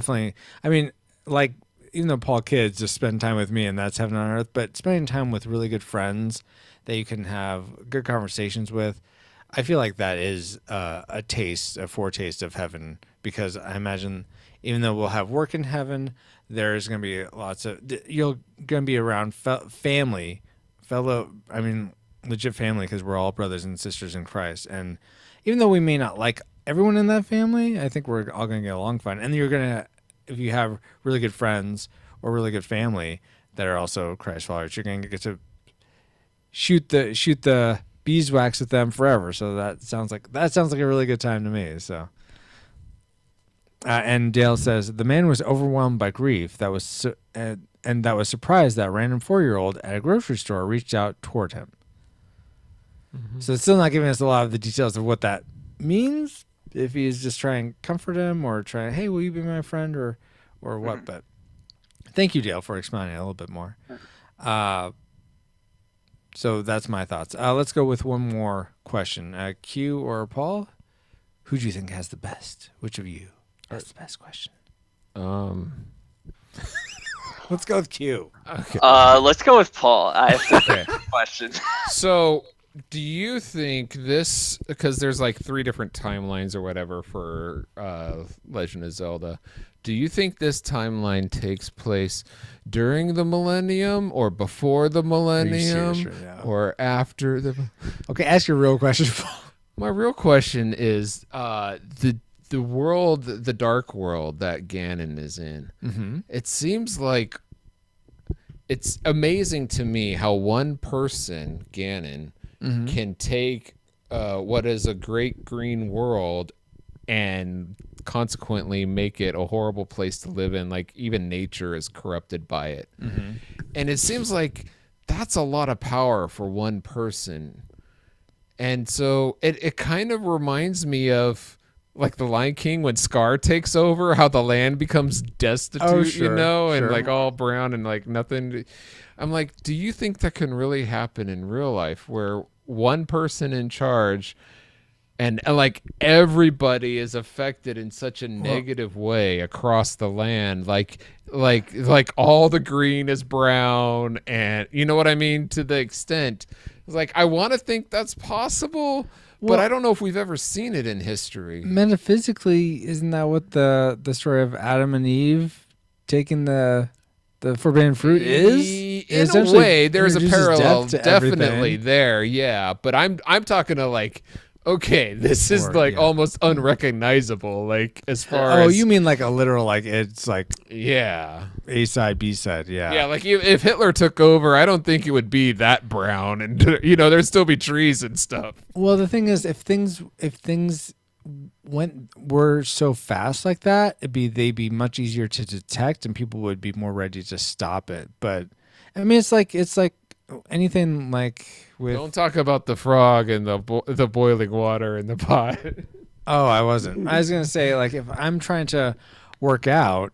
even though Paul kids just spend time with me and that's heaven on earth, but spending time with really good friends that you can have good conversations with, I feel like that is a foretaste of heaven, because I imagine even though we'll have work in heaven, there's going to be you're going to be around legit family, because we're all brothers and sisters in Christ. And even though we may not like everyone in that family, I think we're all going to get along fine. And if you have really good friends or really good family that are also Christ followers, you're going to get to shoot the beeswax with them forever. So that sounds like a really good time to me. So. And Dale says the man was overwhelmed by grief that was surprised that a random 4-year-old at a grocery store reached out toward him. Mm-hmm. So it's still not giving us a lot of the details of what that means. If he's just trying to comfort him or trying, hey, will you be my friend or what? But thank you, Dale, for explaining it a little bit more. So that's my thoughts. Let's go with one more question. Q or Paul? Who do you think has the best? Which of you has the best question? Let's go with Q. Okay. Let's go with Paul. I have Okay. a question. So, do you think this, because there's like 3 different timelines or whatever for Legend of Zelda, do you think this timeline takes place during the millennium or before the millennium serious right now? or after the... Okay, ask your real question, Paul. My real question is the world, the dark world that Ganon is in. Mm-hmm. It seems like it's amazing to me how one person, Ganon, can take what is a great green world and consequently make it a horrible place to live in. Like even nature is corrupted by it. Mm-hmm. And it seems like that's a lot of power for one person. And so it kind of reminds me of like the Lion King when Scar takes over, how the land becomes destitute, you know, and like all brown and like nothing. I'm like, do you think that can really happen in real life where one person in charge and like everybody is affected in such a negative way across the land? Like all the green is brown, and you know what I mean? To the extent, it's like, I want to think that's possible, but I don't know if we've ever seen it in history. Metaphysically, isn't that what the story of Adam and Eve taking the forbidden fruit is? In a way, there's a parallel definitely there, yeah. But I'm talking to like, okay, this is like almost unrecognizable, like as far as... Oh, you mean like a literal, like it's like... Yeah. A side, B side, yeah. Yeah, like if Hitler took over, I don't think it would be that brown, and you know, there'd still be trees and stuff. Well, the thing is, if things were so fast like that, they'd be much easier to detect, and people would be more ready to stop it. But I mean, it's like anything like with... Don't talk about the frog and the boiling water in the pot. Oh, I wasn't. I was gonna say, like, if I'm trying to work out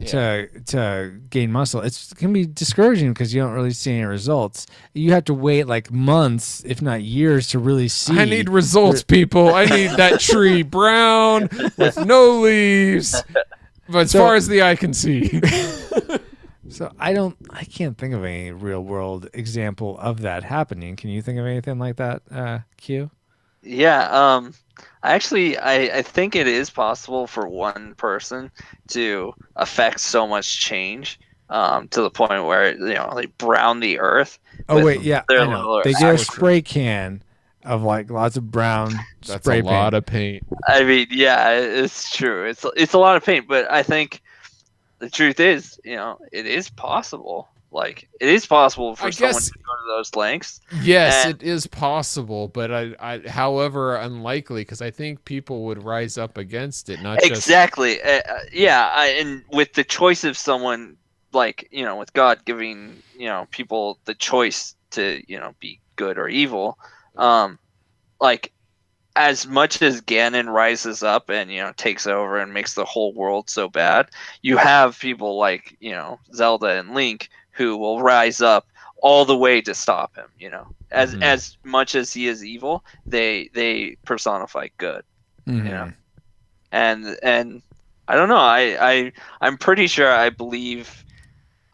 to gain muscle, it's gonna be discouraging because you don't really see any results. You have to wait like months, if not years, to really see. I need results, people. I need that tree brown with no leaves, but as far as the eye can see. So I can't think of any real world example of that happening. Can you think of anything like that, Q? Yeah, I think it is possible for one person to affect so much change to the point where, you know, they brown the earth. Oh wait, yeah, I know. They get a spray can of like lots of brown That's spray a lot of paint. I mean, yeah, it's true. It's a lot of paint, but I think the truth is, you know, it is possible. Like, it is possible for someone to go to those lengths. Yes, it is possible, but I however, unlikely, because I think people would rise up against it, not exactly. And with the choice of someone, like, you know, with God giving, you know, people the choice to, you know, be good or evil, like, as much as Ganon rises up and, you know, takes over and makes the whole world so bad, you have people like, you know, Zelda and Link who will rise up all the way to stop him, you know. As much as he is evil, they personify good, you know. And I don't know, I'm pretty sure I believe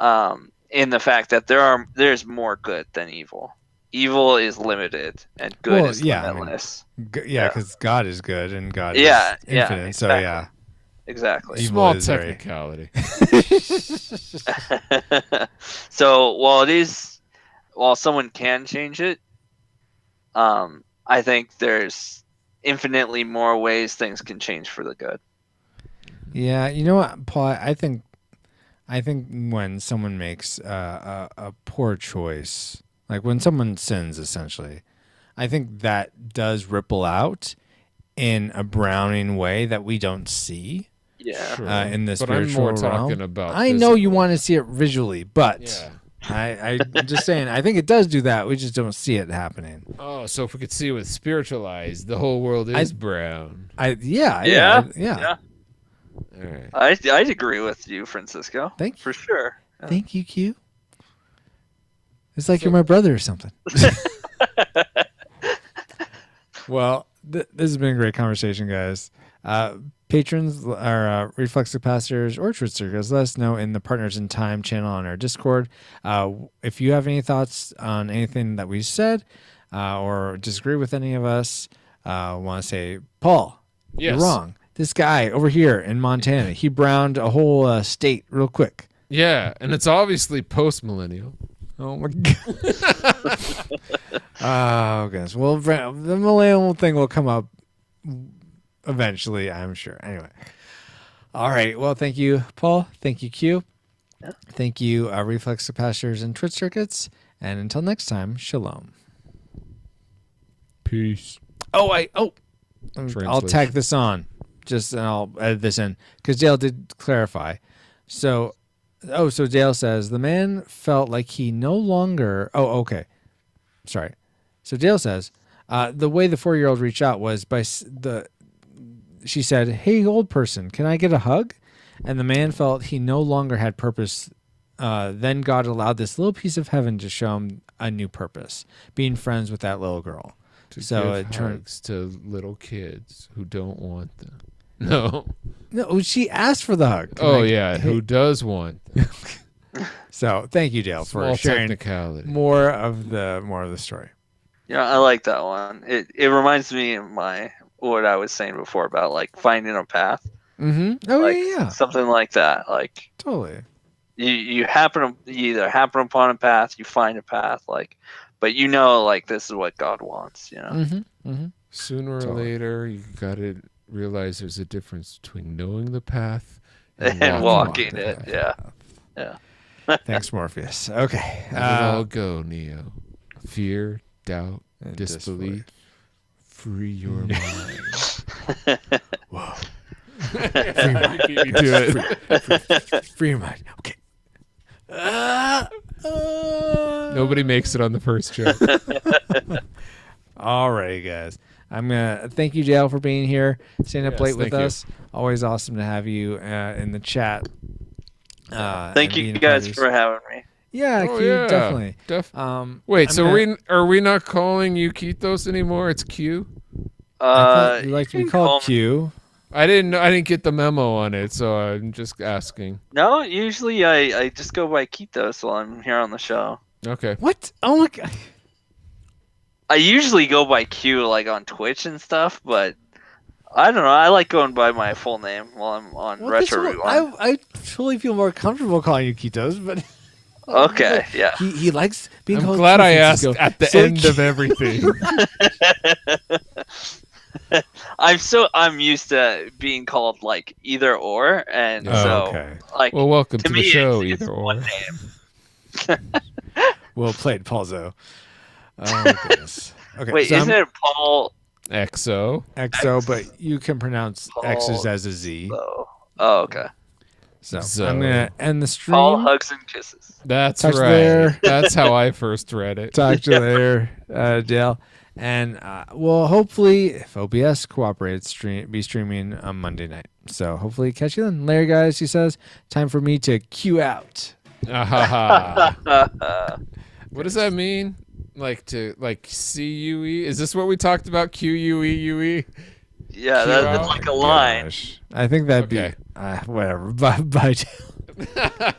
in the fact that there's more good than evil. Evil is limited and good is limitless. Because God is good and God is infinite. Exactly. So yeah. Exactly. Small technicality. So while someone can change it, I think there's infinitely more ways things can change for the good. Yeah, you know what, Paul? I think when someone makes a poor choice, like when someone sins, essentially, I think that does ripple out in a browning way that we don't see. Yeah. Sure. In the but spiritual I'm more realm. talking about I know you want to see it visually, but I'm just saying, I think it does do that. We just don't see it happening. Oh, so if we could see it with spiritual eyes, the whole world is brown. Yeah. All right. I'd agree with you, Francisco. Thank you. For sure. Thank you, Q. It's like you're my brother or something. Well, this has been a great conversation, guys. Patrons or reflex capacitors or truth circuits, let us know in the Partners in Time channel on our Discord. If you have any thoughts on anything that we said or disagree with any of us, want to say, Paul, Yes. you're wrong. This guy over here in Montana, he browned a whole state real quick. Yeah, and it's obviously post-millennial. Oh my god. Oh goodness. Well, the millennial thing will come up eventually, I'm sure. Anyway. All right. Well, thank you, Paul. Thank you, Q. Yeah. Thank you, reflex capacitors and twitch circuits. And until next time, shalom. Peace. I'll Translation. tag this on. And I'll edit this in because Dale did clarify. So Dale says the man felt like he no longer. Oh, okay. Sorry. So Dale says the way the 4-year-old reached out was by she said, "Hey, old person, can I get a hug?" And the man felt he no longer had purpose. Then God allowed this little piece of heaven to show him a new purpose, being friends with that little girl. To So give it turned. hugs to little kids who don't want them. No. No, she asked for the hug. Yeah. Who does want them? So thank you, Dale, for Small sharing technicality. more of the story. Yeah, I like that one. It reminds me of what I was saying before about like finding a path. Mm-hmm. Oh Like, yeah, something like that. Like totally. you either happen upon a path, you find a path, like, but like this is what God wants. Mm-hmm. Mm-hmm. Sooner or Totally. later, you got to realize there's a difference between knowing the path And walking the it. path. Yeah. Thanks, Morpheus. Okay. Let it all go, Neo. Fear, doubt, and disbelief. Free your mind. Whoa. You do it. Free your mind. Okay. Nobody makes it on the first joke. All right, guys. I'm gonna thank you, Dale, for being here, staying up Yes, late with thank you. us. Always awesome to have you in the chat. Thank and you being a guys part of for having me. Yeah, Oh, Q, yeah. definitely. Wait, I'm so gonna- are we not calling you Kitos anymore? It's Q. I thought you like to be you can call called me- Q. I didn't get the memo on it, so I'm just asking. No, usually I just go by Kitos while I'm here on the show. Okay. What? Oh my god. I usually go by Q like on Twitch and stuff, but I don't know. I like going by my full name while I'm on Well, Retro this Rewind. one- I totally feel more comfortable calling you Kitos, but Okay, yeah. he likes being I'm called glad I Q-Francisco. asked at the So end of everything. I'm used to being called like either or, and Oh, so okay. like Well, welcome to to me, the show, it's either one or. name. Well played, Paulzo. Oh my goodness. Okay. Wait, so isn't I'm it Paul? XO. XO, but you can pronounce X's as a Z. Oh, okay. So Zo. I'm gonna end the stream. Paul hugs and kisses. That's Touch right. there. That's how I first read it. Talk to you later, Dale. And we'll hopefully, if OBS cooperates, be streaming on Monday night. So hopefully catch you then. Later, guys, he says. Time for me to cue out. Ah-ha-ha. What does that mean? Like C-U-E? Is this what we talked about? Q-U-E-U-E? Yeah, Cue that's out? like a line. Gosh. I think that'd Okay. be whatever. Bye, Dale.